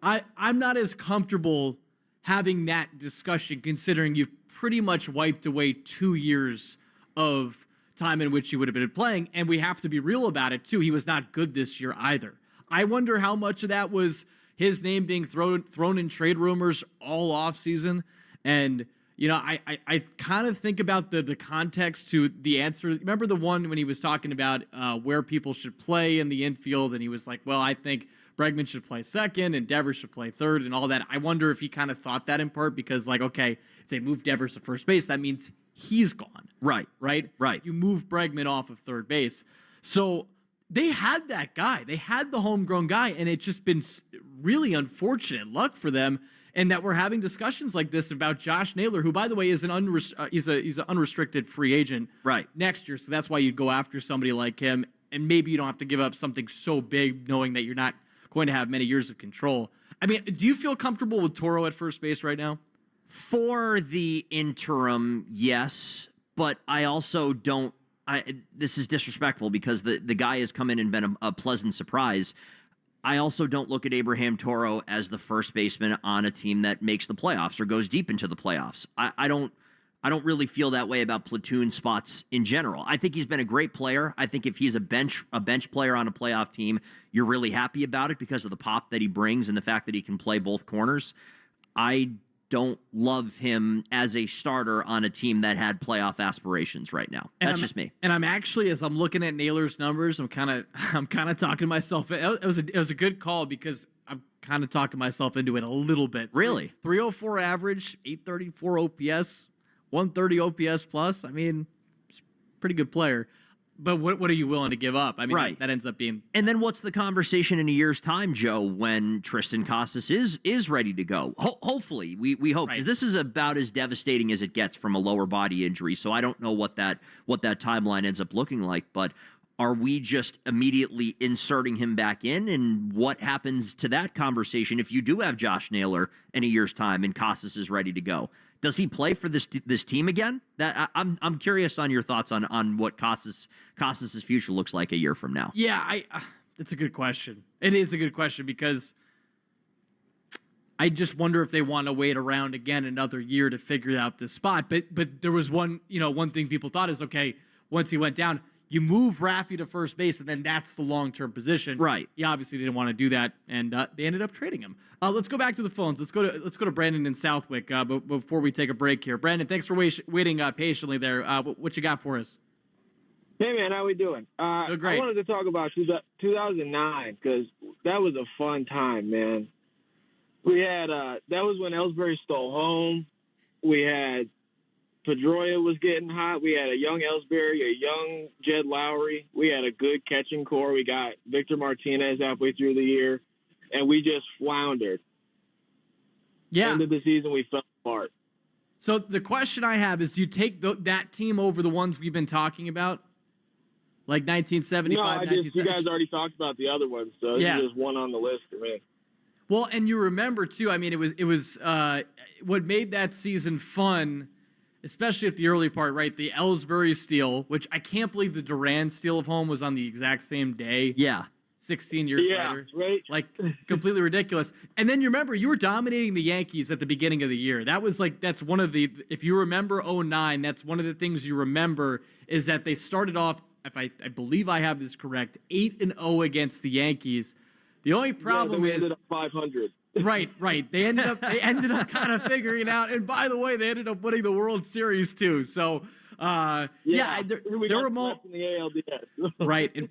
I'm not as comfortable having that discussion considering you've pretty much wiped away 2 years of time in which he would have been playing, and we have to be real about it too. He was not good this year either. I wonder how much of that was his name being thrown in trade rumors all off season. And I kind of think about the context to the answer. Remember the one when he was talking about where people should play in the infield, and he was like, well, I think Bregman should play second and Devers should play third and all that. I wonder if he kind of thought that in part because, like, okay, if they move Devers to first base, that means he's gone. Right. You move Bregman off of third base. So they had that guy. They had the homegrown guy, and it's just been really unfortunate luck for them. And that we're having discussions like this about Josh Naylor, who, by the way, is he's an unrestricted free agent next year. So that's why you'd go after somebody like him, and maybe you don't have to give up something so big, knowing that you're not going to have many years of control. I mean, do you feel comfortable with Toro at first base right now? For the interim, yes, but I also don't. This is disrespectful because the guy has come in and been a pleasant surprise. I also don't look at Abraham Toro as the first baseman on a team that makes the playoffs or goes deep into the playoffs. I don't really feel that way about platoon spots in general. I think he's been a great player. I think if he's a bench player on a playoff team, you're really happy about it because of the pop that he brings and the fact that he can play both corners. I don't love him as a starter on a team that had playoff aspirations right now. That's just me. And I'm actually, as I'm looking at Naylor's numbers, I'm kind of talking myself. It was a good call because I'm kind of talking myself into it a little bit. Really? 304 average, 834 OPS, 130 OPS plus. I mean, pretty good player. But what are you willing to give up? I mean, that ends up being... And then what's the conversation in a year's time, Joe, when Tristan Casas is ready to go? Hopefully, we hope. Because this is about as devastating as it gets from a lower body injury. So I don't know what that timeline ends up looking like. But are we just immediately inserting him back in? And what happens to that conversation if you do have Josh Naylor in a year's time and Casas is ready to go? Does he play for this team again? That I'm curious on your thoughts on what Casas's future looks like a year from now. Yeah, it's a good question. It is a good question because I just wonder if they want to wait around again another year to figure out this spot. But there was one thing people thought is, okay, once he went down, you move Raffy to first base, and then that's the long-term position. Right. He obviously didn't want to do that, and they ended up trading him. Let's go back to the phones. Let's go to Brandon in Southwick before we take a break here. Brandon, thanks for waiting patiently there. What you got for us? Hey, man, how we doing? Great. I wanted to talk about 2009 because that was a fun time, man. We had that was when Ellsbury stole home. We had Pedroia was getting hot. We had a young Ellsbury, a young Jed Lowry. We had a good catching core. We got Victor Martinez halfway through the year, and we just floundered. Yeah. End of the season, we fell apart. So the question I have is, do you take that team over the ones we've been talking about? Like 1975, No, you guys already talked about the other ones, so Yeah. this is one on the list for me. Well, and you remember too. I mean, it was what made that season fun, especially at the early part, right? The Ellsbury steal, which I can't believe the Duran steal of home was on the exact same day. Yeah. 16 years Yeah, later. right. Like completely ridiculous. And then you remember you were dominating the Yankees at the beginning of the year. That's one of the, if you remember 09, that's one of the things you remember is that they started off, if I believe I have this correct, 8-0 against the Yankees. The only problem we is ended up 500. Right. They ended up kind of figuring it out. And by the way, they ended up winning the World Series too. So there were more in the ALDS. right.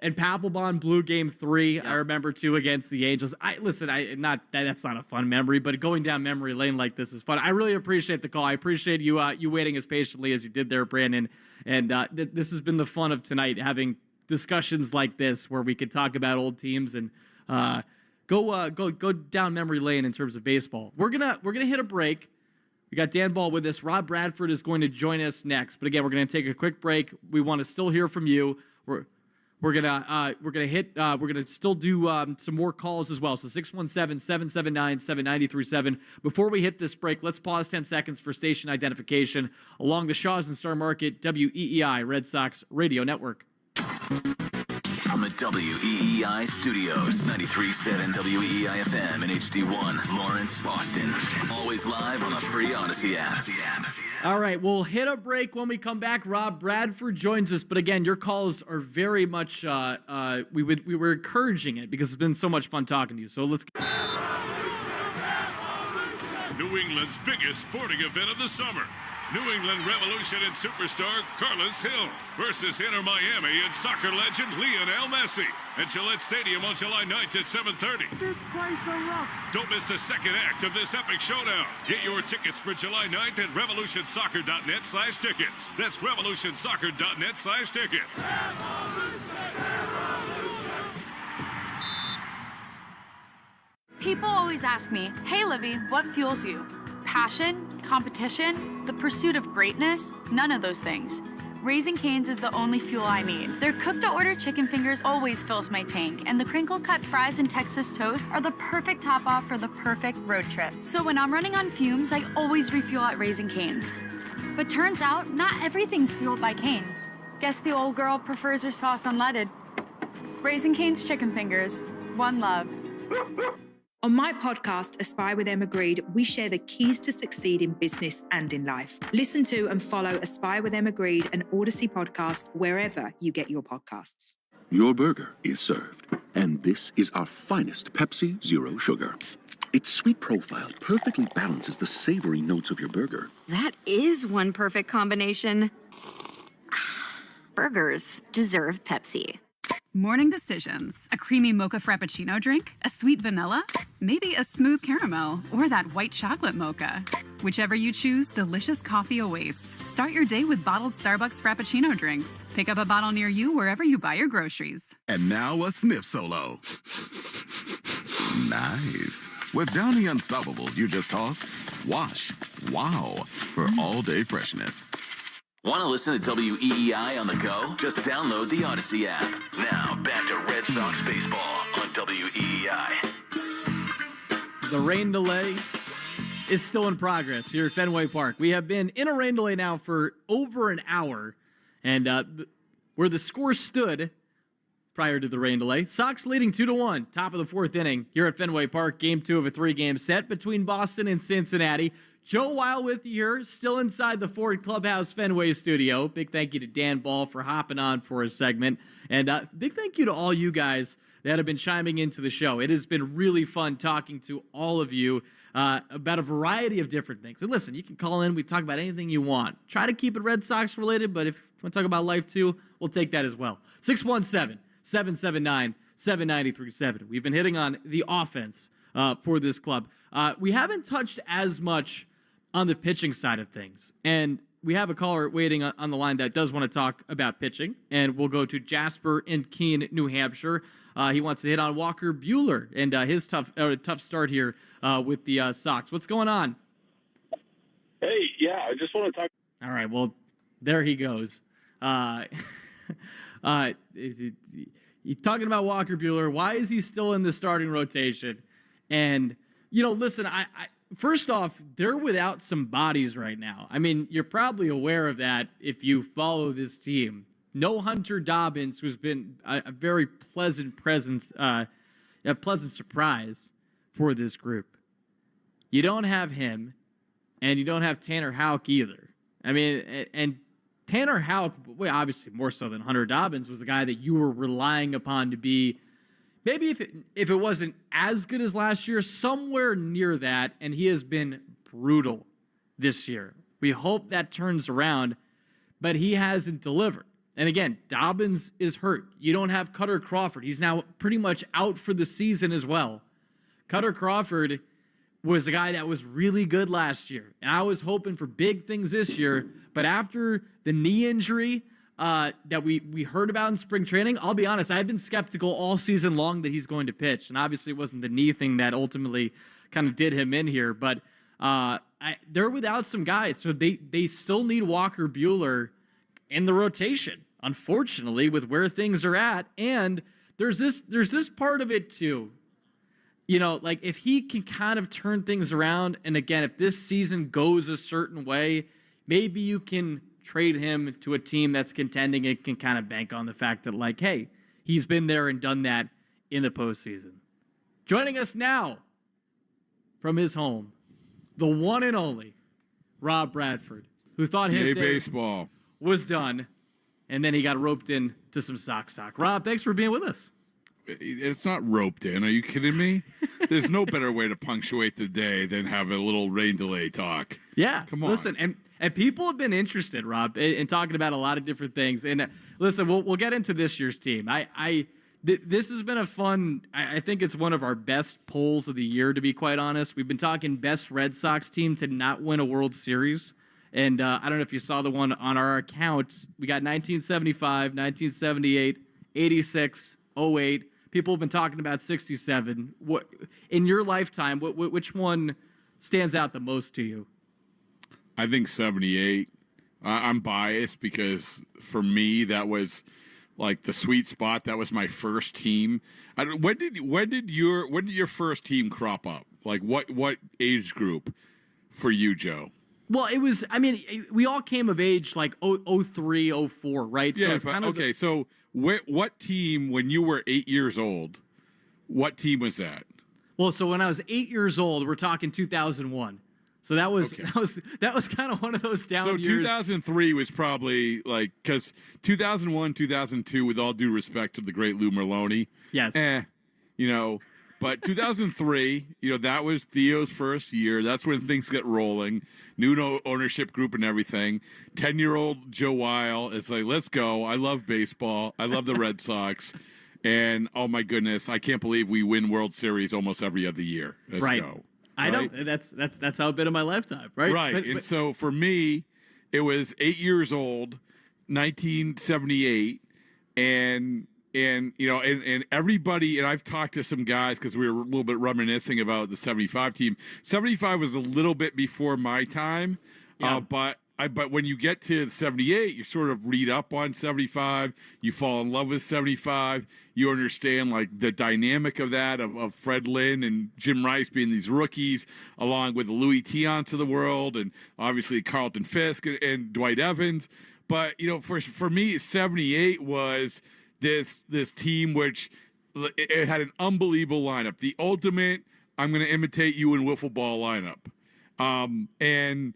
And Papelbon blew Game 3. I remember too against the Angels. That's not a fun memory, but going down memory lane like this is fun. I really appreciate the call. I appreciate you waiting as patiently as you did there, Brandon. And this has been the fun of tonight, having discussions like this where we could talk about old teams and go down memory lane in terms of baseball. We're gonna hit a break. We got Dan Ball with us. Rob Bradford is going to join us next. But again, we're gonna take a quick break. We want to still hear from you. We're gonna still do some more calls as well. So 617-779-7937. Before we hit this break, let's pause 10 seconds for station identification along the Shaws and Star Market WEEI Red Sox Radio Network. From the WEEI studios, 93.7 WEEI FM and HD1, Lawrence, Boston. Always live on the free Odyssey app. All right, we'll hit a break when we come back. Rob Bradford joins us, but again, your calls are very much we were encouraging it because it's been so much fun talking to you. So let's New England's biggest sporting event of the summer. New England Revolution and superstar Carlos Hill versus Inter Miami and soccer legend Lionel Messi at Gillette Stadium on July 9th at 7:30. This place erupts. Don't miss the second act of this epic showdown. Get your tickets for July 9th at revolutionsoccer.net/tickets. That's revolutionsoccer.net/tickets. People always ask me, hey, Livy, what fuels you? Passion? Competition? The pursuit of greatness? None of those things. Raising Cane's is the only fuel I need. Their cooked-to-order chicken fingers always fills my tank, and the crinkle-cut fries and Texas toast are the perfect top-off for the perfect road trip. So when I'm running on fumes, I always refuel at Raising Cane's. But turns out, not everything's fueled by Cane's. Guess the old girl prefers her sauce unleaded. Raising Cane's chicken fingers. One love. On my podcast, Aspire with Emma Greed, we share the keys to succeed in business and in life. Listen to and follow Aspire with Emma Greed, an Odyssey podcast, wherever you get your podcasts. Your burger is served, and this is our finest Pepsi Zero Sugar. Its sweet profile perfectly balances the savory notes of your burger. That is one perfect combination. Burgers deserve Pepsi. Morning decisions. A creamy mocha frappuccino drink? A sweet vanilla? Maybe a smooth caramel or that white chocolate mocha. Whichever you choose, delicious coffee awaits. Start your day with bottled Starbucks Frappuccino drinks. Pick up a bottle near you wherever you buy your groceries. And now a sniff solo. Nice. With Downy Unstoppable, you just toss, wash, wow, for all-day freshness. Want to listen to WEEI on the go? Just download the Odyssey app. Now, back to Red Sox baseball on WEEI. The rain delay is still in progress here at Fenway Park. We have been in a rain delay now for over an hour, and where the score stood prior to the rain delay. Sox leading 2-1, top of the fourth inning here at Fenway Park. Game 2 of a 3-game set between Boston and Cincinnati. Joe Weil with you here, still inside the Ford Clubhouse Fenway studio. Big thank you to Dan Ball for hopping on for a segment. And big thank you to all you guys that have been chiming into the show. It has been really fun talking to all of you about a variety of different things. And listen, you can call in. We talk about anything you want. Try to keep it Red Sox related, but if you want to talk about life too, we'll take that as well. 617-779-7937. We've been hitting on the offense for this club. We haven't touched as much on the pitching side of things. And we have a caller waiting on the line that does want to talk about pitching. And we'll go to Jasper in Keene, New Hampshire. He wants to hit on Walker Buehler and his tough start here with the Sox. What's going on? Hey, yeah, I just want to talk. All right, well, there he goes. He's talking about Walker Buehler. Why is he still in the starting rotation? And, listen, I first off, they're without some bodies right now. I mean, you're probably aware of that if you follow this team. No Hunter Dobbins, who's been a very pleasant presence, a pleasant surprise for this group. You don't have him, and you don't have Tanner Houck either. I mean, and Tanner Houck, well, obviously more so than Hunter Dobbins, was a guy that you were relying upon to be, maybe if it wasn't as good as last year, somewhere near that, and he has been brutal this year. We hope that turns around, but he hasn't delivered. And again, Dobbins is hurt. You don't have Cutter Crawford. He's now pretty much out for the season as well. Cutter Crawford was a guy that was really good last year, and I was hoping for big things this year, but after the knee injury that we heard about in spring training, I'll be honest, I've been skeptical all season long that he's going to pitch, and obviously it wasn't the knee thing that ultimately kind of did him in here, but they're without some guys, so they still need Walker Buehler in the rotation, unfortunately, with where things are at. And there's this part of it too. Like if he can kind of turn things around, and again, if this season goes a certain way, maybe you can trade him to a team that's contending and can kind of bank on the fact that, like, hey, he's been there and done that in the postseason. Joining us now from his home, the one and only Rob Bradford, who thought his day baseball was done, and then he got roped in to some Sox talk. Rob, thanks for being with us. It's not roped in. Are you kidding me? There's no better way to punctuate the day than have a little rain delay talk. Yeah. Come on. Listen, and people have been interested, Rob, in talking about a lot of different things. And listen, we'll get into this year's team. This has been a fun, I think it's one of our best polls of the year, to be quite honest. We've been talking best Red Sox team to not win a World Series. And I don't know if you saw the one on our account. We got 1975, 1978, 86, 08. People have been talking about 67. What in your lifetime, which one stands out the most to you? I think 78. I'm biased because for me that was like the sweet spot. That was my first team. When did your first team crop up? Like what age group for you, Joe? Well, it was, we all came of age like 03, 04, right? Yeah, so it's kind of okay, so what team, when you were 8 years old, what team was that? Well, so when I was 8 years old, we're talking 2001. So that was kind of one of those down years. So 2003 was probably like, because 2001, 2002, with all due respect to the great Lou Merlone. Yes. But 2003, that was Theo's first year. That's when things get rolling. New ownership group and everything. 10-year-old Joe Weil is like, let's go. I love baseball. I love the Red Sox. And, oh, my goodness, I can't believe we win World Series almost every other year. Let's go. I know. That's how it's been in my lifetime, right? Right. But so for me, it was 8 years old, 1978, and everybody, and I've talked to some guys because we were a little bit reminiscing about the 75 team. 75 was a little bit before my time, but when you get to 78, you sort of read up on 75. You fall in love with 75. You understand like the dynamic of that, of Fred Lynn and Jim Rice being these rookies, along with the Louis Tiants of the world, and obviously Carlton Fisk and Dwight Evans. But for me, 78 was this team which it had an unbelievable lineup, the ultimate I'm going to imitate you in wiffle ball lineup, and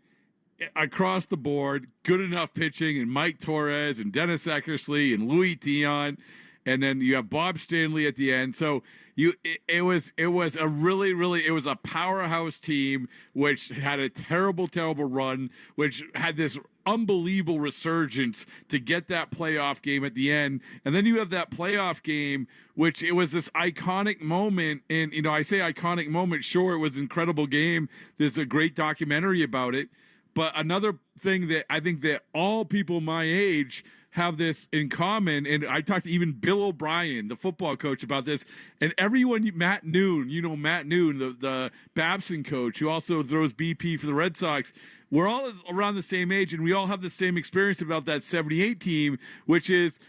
across the board, good enough pitching, and Mike Torres and Dennis Eckersley and Louis Dion, and then you have Bob Stanley at the end. So it was a powerhouse team which had a terrible run, which had this unbelievable resurgence to get that playoff game at the end. And then you have that playoff game, which it was this iconic moment. And, I say iconic moment, sure, it was an incredible game. There's a great documentary about it. But another thing that I think that all people my age have this in common, and I talked to even Bill O'Brien, the football coach, about this, and everyone, Matt Noon, the Babson coach, who also throws BP for the Red Sox, we're all around the same age, and we all have the same experience about that 78 team, which is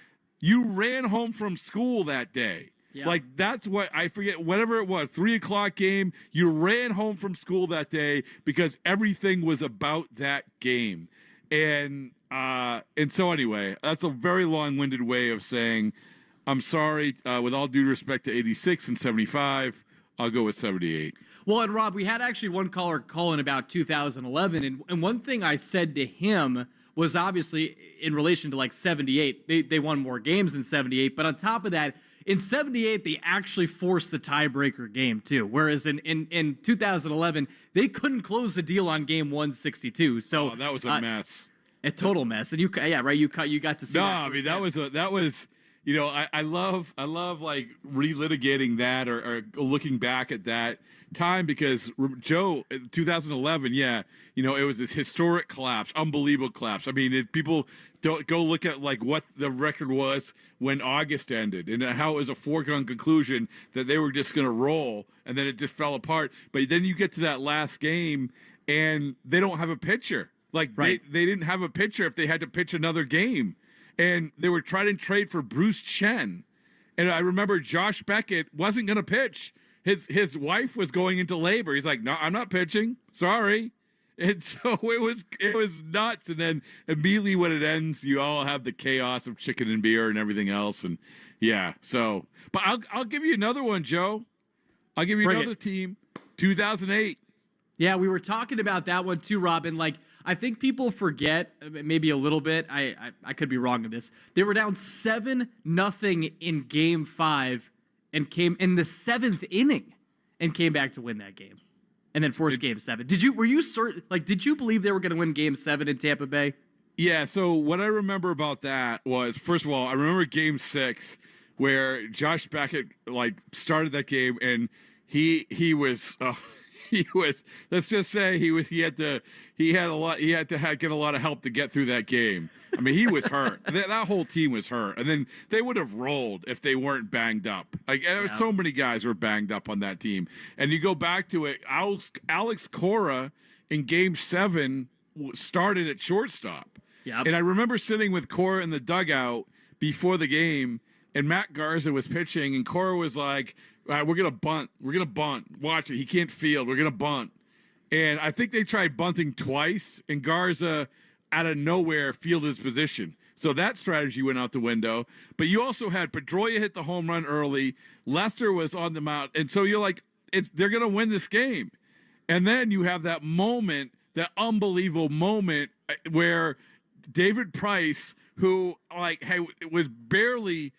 you ran home from school that day. Yeah. Like, that's what, I forget, whatever it was, 3:00 game, you ran home from school that day because everything was about that game. And so anyway, that's a very long-winded way of saying, I'm sorry, with all due respect to 86 and 75, I'll go with 78. Well, and Rob, we had actually one caller calling about 2011, and one thing I said to him was obviously in relation to like 78, they won more games than 78, but on top of that, in 78, they actually forced the tiebreaker game too. Whereas in 2011, they couldn't close the deal on game 162. So that was a mess, a total mess. And you got to see. No, I mean that was I love like relitigating that or looking back at that time, because Joe, 2011, it was this historic collapse, unbelievable collapse. I mean, people don't go look at like what the record was when August ended and how it was a foregone conclusion that they were just going to roll, and then it just fell apart. But then you get to that last game and they don't have a pitcher. Like they didn't have a pitcher if they had to pitch another game. And they were trying to trade for Bruce Chen. And I remember Josh Beckett wasn't going to pitch. His wife was going into labor. He's like, no, I'm not pitching. Sorry. And so it was nuts. And then immediately when it ends, you all have the chaos of chicken and beer and everything else. And but I'll give you another one, Joe. I'll give you another team. 2008. Yeah, we were talking about that one too, Rob. And like, I think people forget, maybe a little bit. I could be wrong on this. They were down 7-0 in Game 5, and came in the 7th inning, and came back to win that game, and then forced Game 7. Did you believe they were going to win Game 7 in Tampa Bay? Yeah. So what I remember about that was, first of all, I remember Game 6 where Josh Beckett like started that game, and he was. Let's just say he had to get a lot of help to get through that game. I mean, he was hurt. That whole team was hurt, and then they would have rolled if they weren't banged up. Like so many guys were banged up on that team. And you go back to it, Alex Cora in Game 7 started at shortstop. Yep. And I remember sitting with Cora in the dugout before the game, and Matt Garza was pitching, and Cora was like, all right, we're going to bunt. We're going to bunt. Watch it. He can't field. We're going to bunt. And I think they tried bunting twice, and Garza, out of nowhere, fielded his position. So that strategy went out the window. But you also had Pedroia hit the home run early. Lester was on the mound. And so you're like, they're going to win this game. And then you have that moment, that unbelievable moment where David Price, who was barely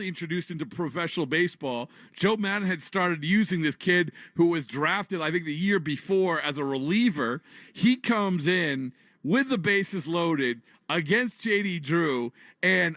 introduced into professional baseball. Joe Madden had started using this kid who was drafted, I think, the year before as a reliever. He comes in with the bases loaded against J.D. Drew, and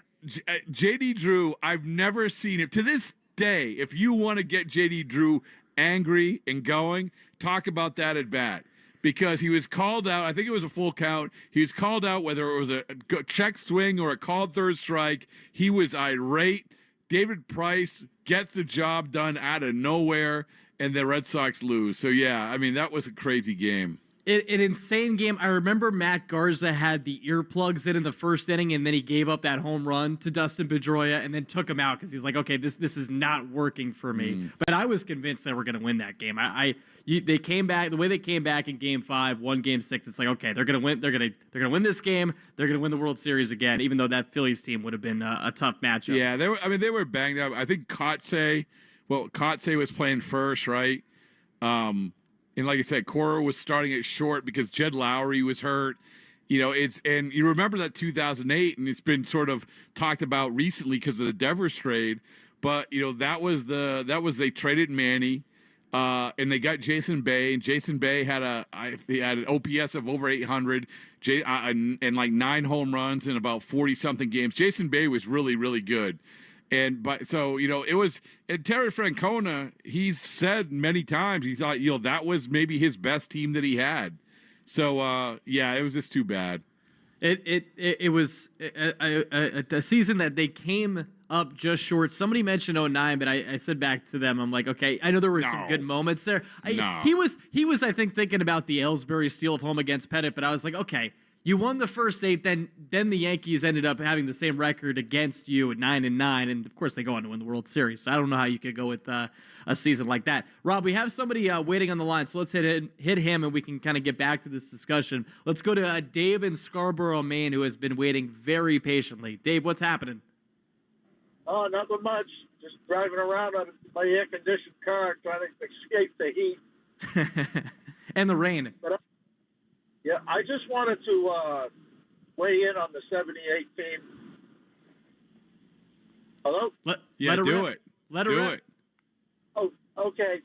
J.D. Drew, I've never seen him. To this day, if you want to get J.D. Drew angry and going, talk about that at bat. Because he was called out, I think it was a full count. He was called out, whether it was a check swing or a called third strike. He was irate. David Price gets the job done out of nowhere, and the Red Sox lose. So, yeah, I mean, that was a crazy game. An insane game. I remember Matt Garza had the earplugs in the first inning, and then he gave up that home run to Dustin Pedroia and then took him out because he's like, okay, this is not working for me. But I was convinced they were going to win that game. They came back the way they came back in Game 5, won Game 6. It's like, okay, they're going to win. They're going to win this game. They're going to win the World Series again, even though that Phillies team would have been a tough matchup. Yeah, they were banged up. I think Kotsay was playing first, right? And like I said, Cora was starting at short because Jed Lowry was hurt. And you remember that 2008, and it's been sort of talked about recently because of the Devers trade. But that was they traded Manny, and they got Jason Bay, and Jason Bay had an OPS of over 800, and like 9 home runs in about 40 something games. Jason Bay was really, really good. And it was, and Terry Francona, he's said many times, he thought, that was maybe his best team that he had. So, it was just too bad. It was a season that they came up just short. Somebody mentioned 09, but I said back to them, I'm like, okay, I know there were some good moments there. He was, I think, thinking about the Ellsbury steal of home against Pettit, but I was like, okay, you won the first 8, then the Yankees ended up having the same record against you at 9-9, and of course they go on to win the World Series. So I don't know how you could go with a season like that. Rob, we have somebody waiting on the line, so let's hit him, and we can kind of get back to this discussion. Let's go to Dave in Scarborough, Maine, who has been waiting very patiently. Dave, what's happening? Oh, nothing much. Just driving around on my air-conditioned car trying to escape the heat. And the rain. But, yeah, I just wanted to weigh in on the 78 team. Hello? Let it rip. Let it rip. Oh, okay.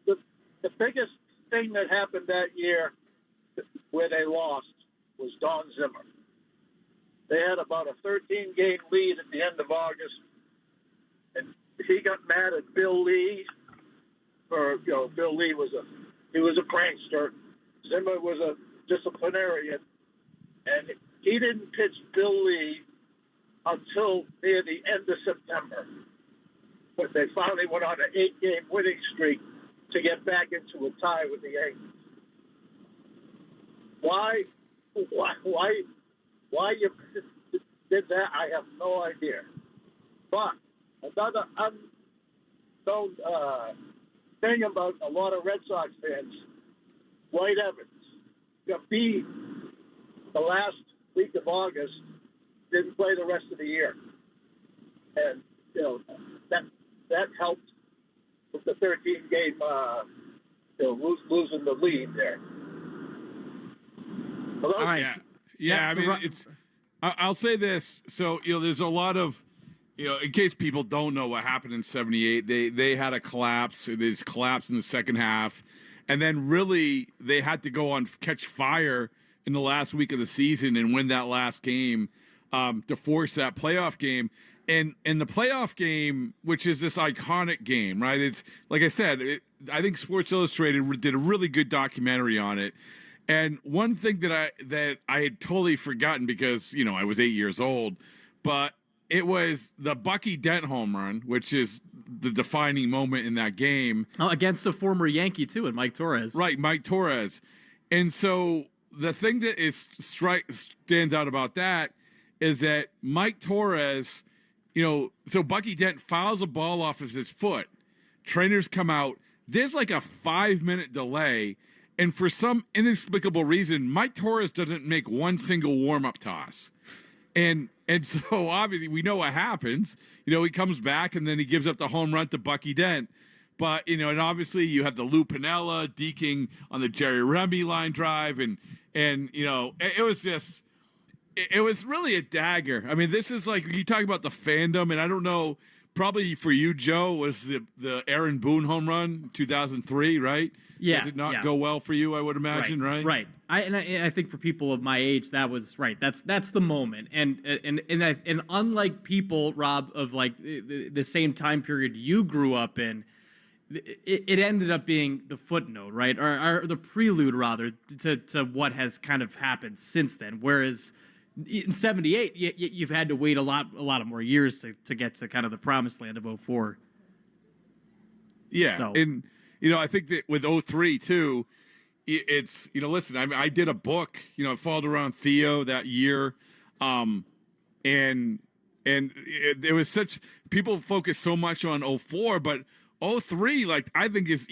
The biggest thing that happened that year where they lost was Don Zimmer. They had about a 13-game lead at the end of August, and he got mad at Bill Lee Bill Lee was a prankster. Zimmer was a disciplinarian, and he didn't pitch Bill Lee until near the end of September. But they finally went on an 8-game winning streak to get back into a tie with the Yankees. Why you did that, I have no idea. But another unknown thing about a lot of Red Sox fans, White Evans got beat the last week of August, didn't play the rest of the year. And, that helped with the 13-game, losing the lead there. Hello? All right. Yeah, I mean, I'll say this. So, there's a lot of, in case people don't know what happened in 78, they had a collapse. They just collapsed in the second half. And then really they had to go on catch fire in the last week of the season and win that last game to force that playoff game. And the playoff game, which is this iconic game, right? It's like I said, I think Sports Illustrated did a really good documentary on it. And one thing that I had totally forgotten because, I was 8 years old, but it was the Bucky Dent home run, which is the defining moment in that game. Oh, against a former Yankee, too, and Mike Torres. Right, Mike Torres. And so the thing that stands out about that is that Mike Torres, so Bucky Dent fouls a ball off of his foot. Trainers come out. There's like a 5-minute delay. And for some inexplicable reason, Mike Torres doesn't make one single warm-up toss. And so obviously we know what happens. He comes back and then he gives up the home run to Bucky Dent. But, and obviously you have the Lou Piniella deking on the Jerry Remy line drive. And it was just, it was really a dagger. I mean, this is like, you talk about the fandom, and I don't know, probably for you, Joe, was the Aaron Boone home run, 2003, right? Yeah. That did not go well for you, I would imagine, right? Right. I think for people of my age, that was right. That's the moment. And unlike people, Rob, of like the same time period you grew up in, it ended up being the footnote, right? Or the prelude, rather, to what has kind of happened since then. Whereas in 78, you've had to wait a lot of more years to get to kind of the promised land of 04. Yeah. So. And, I think that with 03 too, it's, listen, I mean, I did a book, it followed around Theo that year. And it was such, people focus so much on 04, but 03, like, I think is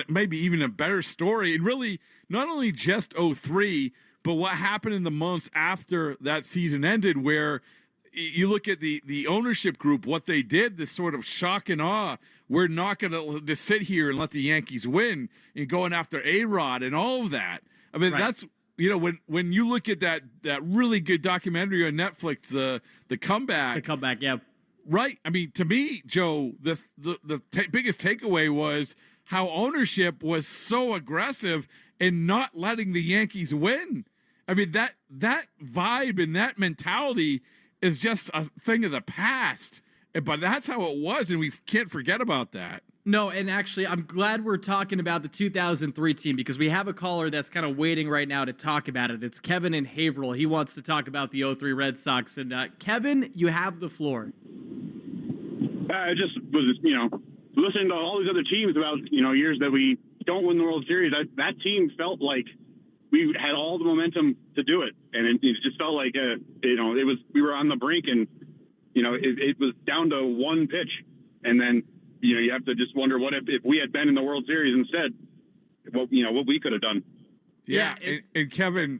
maybe even a better story. And really not only just 03, but what happened in the months after that season ended, where you look at the ownership group, what they did, this sort of shock and awe. We're not going to just sit here and let the Yankees win, and going after A-Rod and all of that. I mean, that's, when you look at that really good documentary on Netflix, the comeback. The comeback, yeah. Right. I mean, to me, Joe, the biggest takeaway was how ownership was so aggressive in not letting the Yankees win. I mean, that vibe and that mentality is just a thing of the past. But that's how it was, and we can't forget about that. No, and actually, I'm glad we're talking about the 2003 team, because we have a caller that's kind of waiting right now to talk about it. It's Kevin in Haverhill. He wants to talk about the 03 Red Sox. And Kevin, you have the floor. I just was, listening to all these other teams about, years that we don't win the World Series. That team felt like we had all the momentum to do it. And it just felt like, we were on the brink, and, it was down to one pitch. And then, you have to just wonder what if we had been in the World Series instead, what we could have done. Yeah. And Kevin,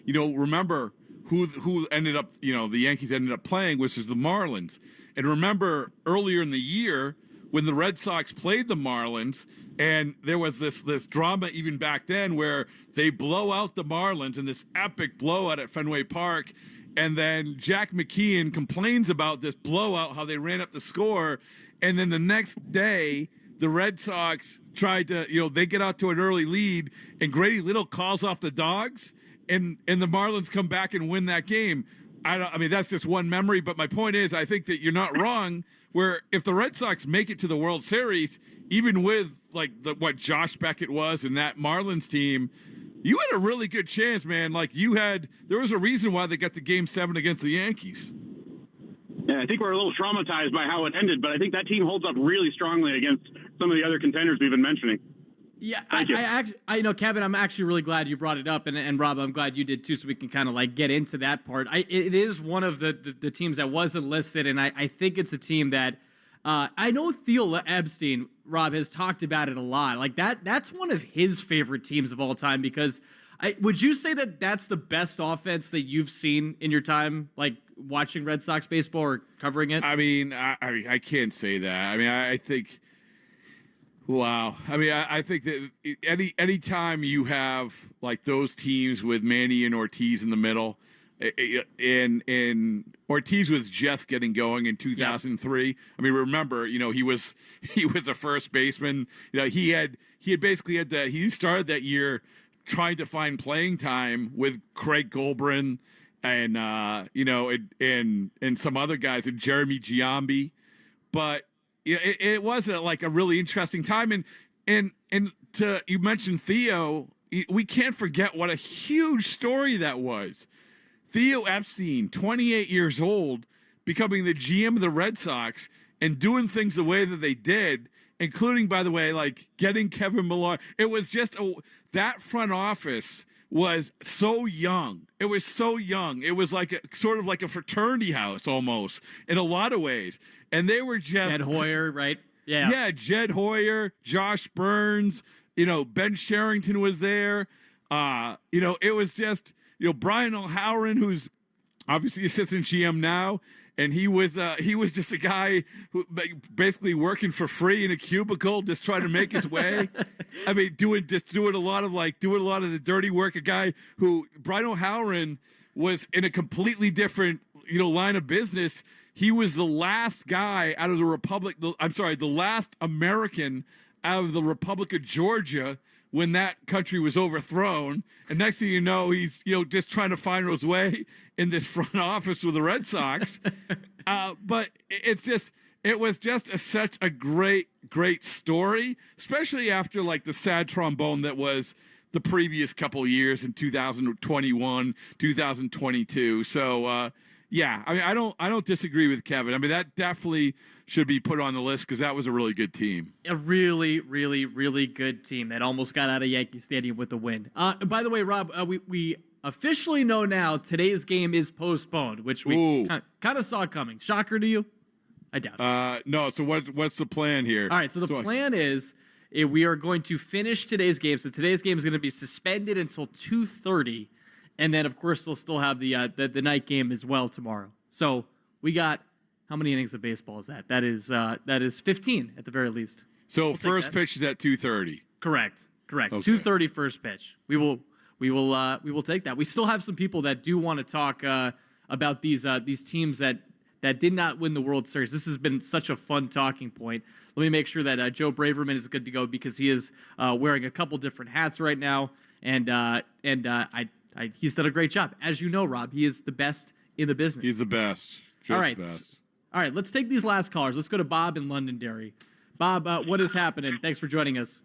remember who ended up, the Yankees ended up playing, which is the Marlins. And remember earlier in the year when the Red Sox played the Marlins, and there was this drama even back then where they blow out the Marlins in this epic blowout at Fenway Park. And then Jack McKeon complains about this blowout, how they ran up the score. And then the next day, the Red Sox tried to, they get out to an early lead, and Grady Little calls off the dogs, and the Marlins come back and win that game. I mean, that's just one memory, but my point is, I think that you're not wrong, where if the Red Sox make it to the World Series, even with like what Josh Beckett was and that Marlins team, you had a really good chance, man. Like there was a reason why they got to Game 7 against the Yankees. Yeah, I think we're a little traumatized by how it ended, but I think that team holds up really strongly against some of the other contenders we've been mentioning. Yeah, I know, Kevin, I'm actually really glad you brought it up, and Rob, I'm glad you did too, so we can kind of like get into that part. It is one of the teams that wasn't listed, and I think it's a team that I know Theo Epstein, Rob, has talked about it a lot. Like that's one of his favorite teams of all time, because would you say that that's the best offense that you've seen in your time, like watching Red Sox baseball or covering it? I mean, I can't say that. I mean, I think, wow. I mean, I think that any time you have like those teams with Manny and Ortiz in the middle, and Ortiz was just getting going in 2003. Yep. I mean, remember, he was a first baseman. He started that year trying to find playing time with Craig Goldbrun and and some other guys, and Jeremy Giambi. But it was like a really interesting time. And you mentioned Theo, we can't forget what a huge story that was. Theo Epstein, 28 years old, becoming the GM of the Red Sox and doing things the way that they did, including, by the way, like getting Kevin Millar. It was just that front office was so young. It was so young. It was like sort of like a fraternity house almost in a lot of ways. And they were just Jed Hoyer, right? Yeah. Yeah, Jed Hoyer, Josh Burns, Ben Sherrington was there. It was just, Brian O'Halloran, who's obviously assistant GM now, and he was just a guy who basically working for free in a cubicle, just trying to make his way. I mean, doing a lot of the dirty work. A guy who Brian O'Halloran was in a completely different line of business. He was the last guy out of the last American out of the Republic of Georgia when that country was overthrown. And next thing you know, he's, just trying to find his way in this front office with the Red Sox. But it was just such a great story, especially after like the sad trombone that was the previous couple of years in 2021, 2022. So, Yeah, I mean, I don't disagree with Kevin. I mean, that definitely should be put on the list because that was a really good team. A really, really, really good team that almost got out of Yankee Stadium with a win. By the way, Rob, we officially know now today's game is postponed, which we kind of saw coming. Shocker to you? I doubt it. No. So what's the plan here? All right. So the plan is we are going to finish today's game. So today's game is going to be suspended until 2:30. And then, of course, they'll still have the night game as well tomorrow. So we got how many innings of baseball is that? That is 15 at the very least. So first pitch is at 2:30. Correct. Okay. 2:30 first pitch. We will take that. We still have some people that do want to talk about these teams that did not win the World Series. This has been such a fun talking point. Let me make sure that Joe Braverman is good to go because he is wearing a couple different hats right now, and he's done a great job. As you know, Rob, he is the best in the business. He's the best. All right. All right, let's take these last callers. Let's go to Bob in Londonderry. Bob, what is happening? Thanks for joining us.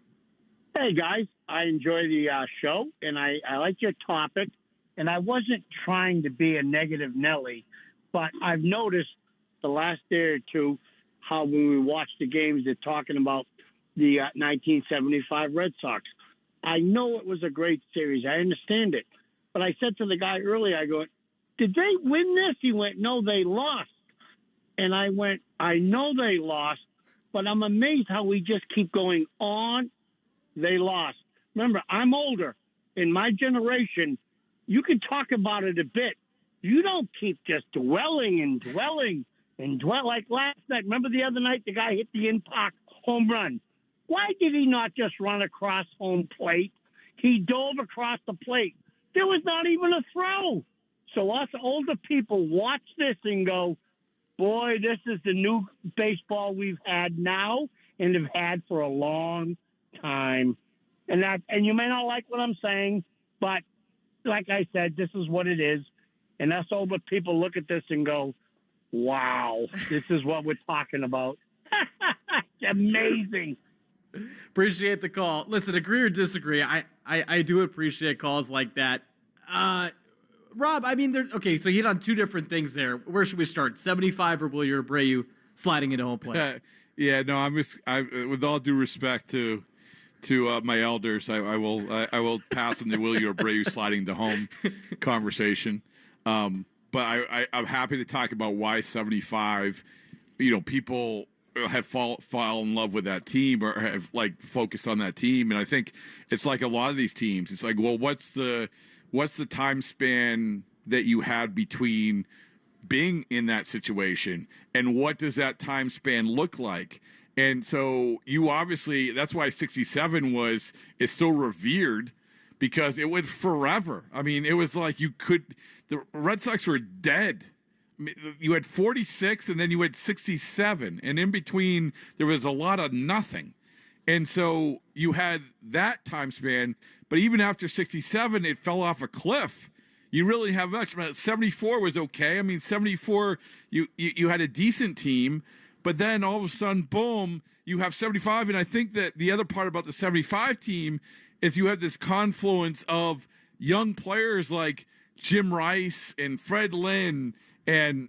Hey, guys. I enjoy the show, and I like your topic. And I wasn't trying to be a negative Nelly, but I've noticed the last day or two how when we watch the games, they're talking about the 1975 Red Sox. I know it was a great series. I understand it. But I said to the guy earlier, I go, did they win this? He went, no, they lost. And I went, I know they lost, but I'm amazed how we just keep going on. They lost. Remember, I'm older. In my generation, you can talk about it a bit. You don't keep just dwelling and dwelling and dwell. Like last night, remember the other night, the guy hit the in-park home run. Why did he not just run across home plate? He dove across the plate. There was not even a throw. So us older people watch this and go, boy, this is the new baseball we've had now and have had for a long time. And you may not like what I'm saying, but like I said, this is what it is. And us older people look at this and go, wow, this is what we're talking about. It's amazing. Appreciate the call. Listen, agree or disagree, I do appreciate calls like that. Rob, I mean, okay, so you hit on two different things there. Where should we start? 75 or Wilyer Abreu sliding into home plate? Yeah, no, with all due respect to my elders, I will pass on the Wilyer Abreu sliding to home conversation. But I'm happy to talk about why 75. People have fall in love with that team or have focused on that team, and I think it's like a lot of these teams. It's like, well, what's the time span that you had between being in that situation, and what does that time span look like? And so you obviously, that's why 67 is so revered, because it went forever. I mean, it was like the Red Sox were dead. I mean, you had 46 and then you had 67, and in between there was a lot of nothing. And so you had that time span, but even after 67, it fell off a cliff. You really have much. 74 was okay. I mean, 74, you had a decent team, but then all of a sudden, boom, you have 75. And I think that the other part about the 75 team is you have this confluence of young players like Jim Rice and Fred Lynn and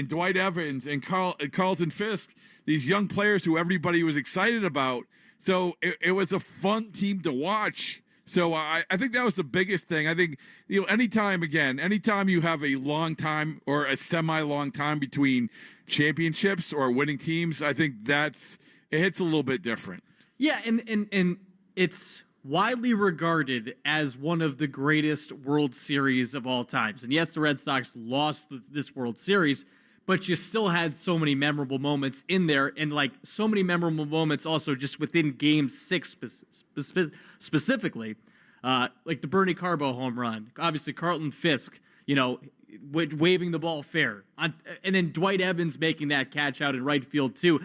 Dwight Evans and Carlton Fisk, these young players who everybody was excited about. So it was a fun team to watch. So I think that was the biggest thing. I think, anytime you have a long time or a semi-long time between championships or winning teams, I think it hits a little bit different. Yeah, and it's widely regarded as one of the greatest World Series of all times. And yes, the Red Sox lost this World Series, but you still had so many memorable moments in there, and so many memorable moments also just within Game 6 specifically, like the Bernie Carbo home run, obviously Carlton Fisk, waving the ball fair, and then Dwight Evans making that catch out in right field too.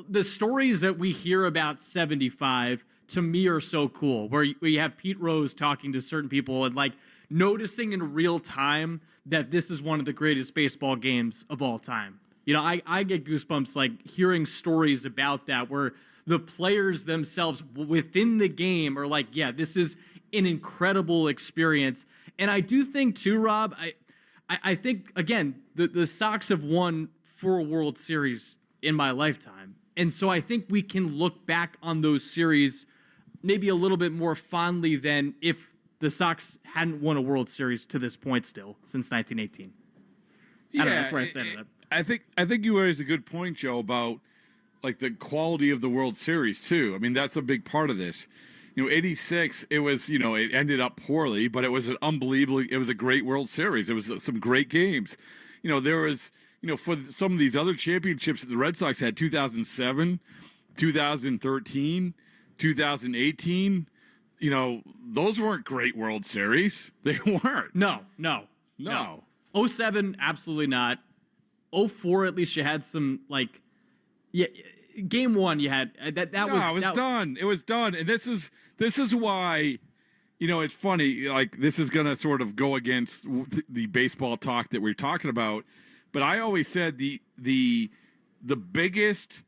The stories that we hear about 75 to me are so cool, where you have Pete Rose talking to certain people and noticing in real time that this is one of the greatest baseball games of all time. I get goosebumps hearing stories about that, where the players themselves within the game are yeah, this is an incredible experience. And I do think too, Rob, I think, again, the Sox have won 4 World Series in my lifetime. And so I think we can look back on those series maybe a little bit more fondly than if the Sox hadn't won a World Series to this point still since 1918. I don't know, that's where I stand on that. I think you raised a good point, Joe, about like the quality of the World Series too. I mean, that's a big part of this. 86, it was, it ended up poorly, but it was it was a great World Series. It was some great games. There was, for some of these other championships that the Red Sox had, 2007, 2013, 2018, those weren't great World Series. They weren't. No. 07, absolutely not. 04, at least you had some, game 1 you had done. It was done. And this is why, it's funny, this is going to sort of go against the baseball talk that we're talking about, but I always said the biggest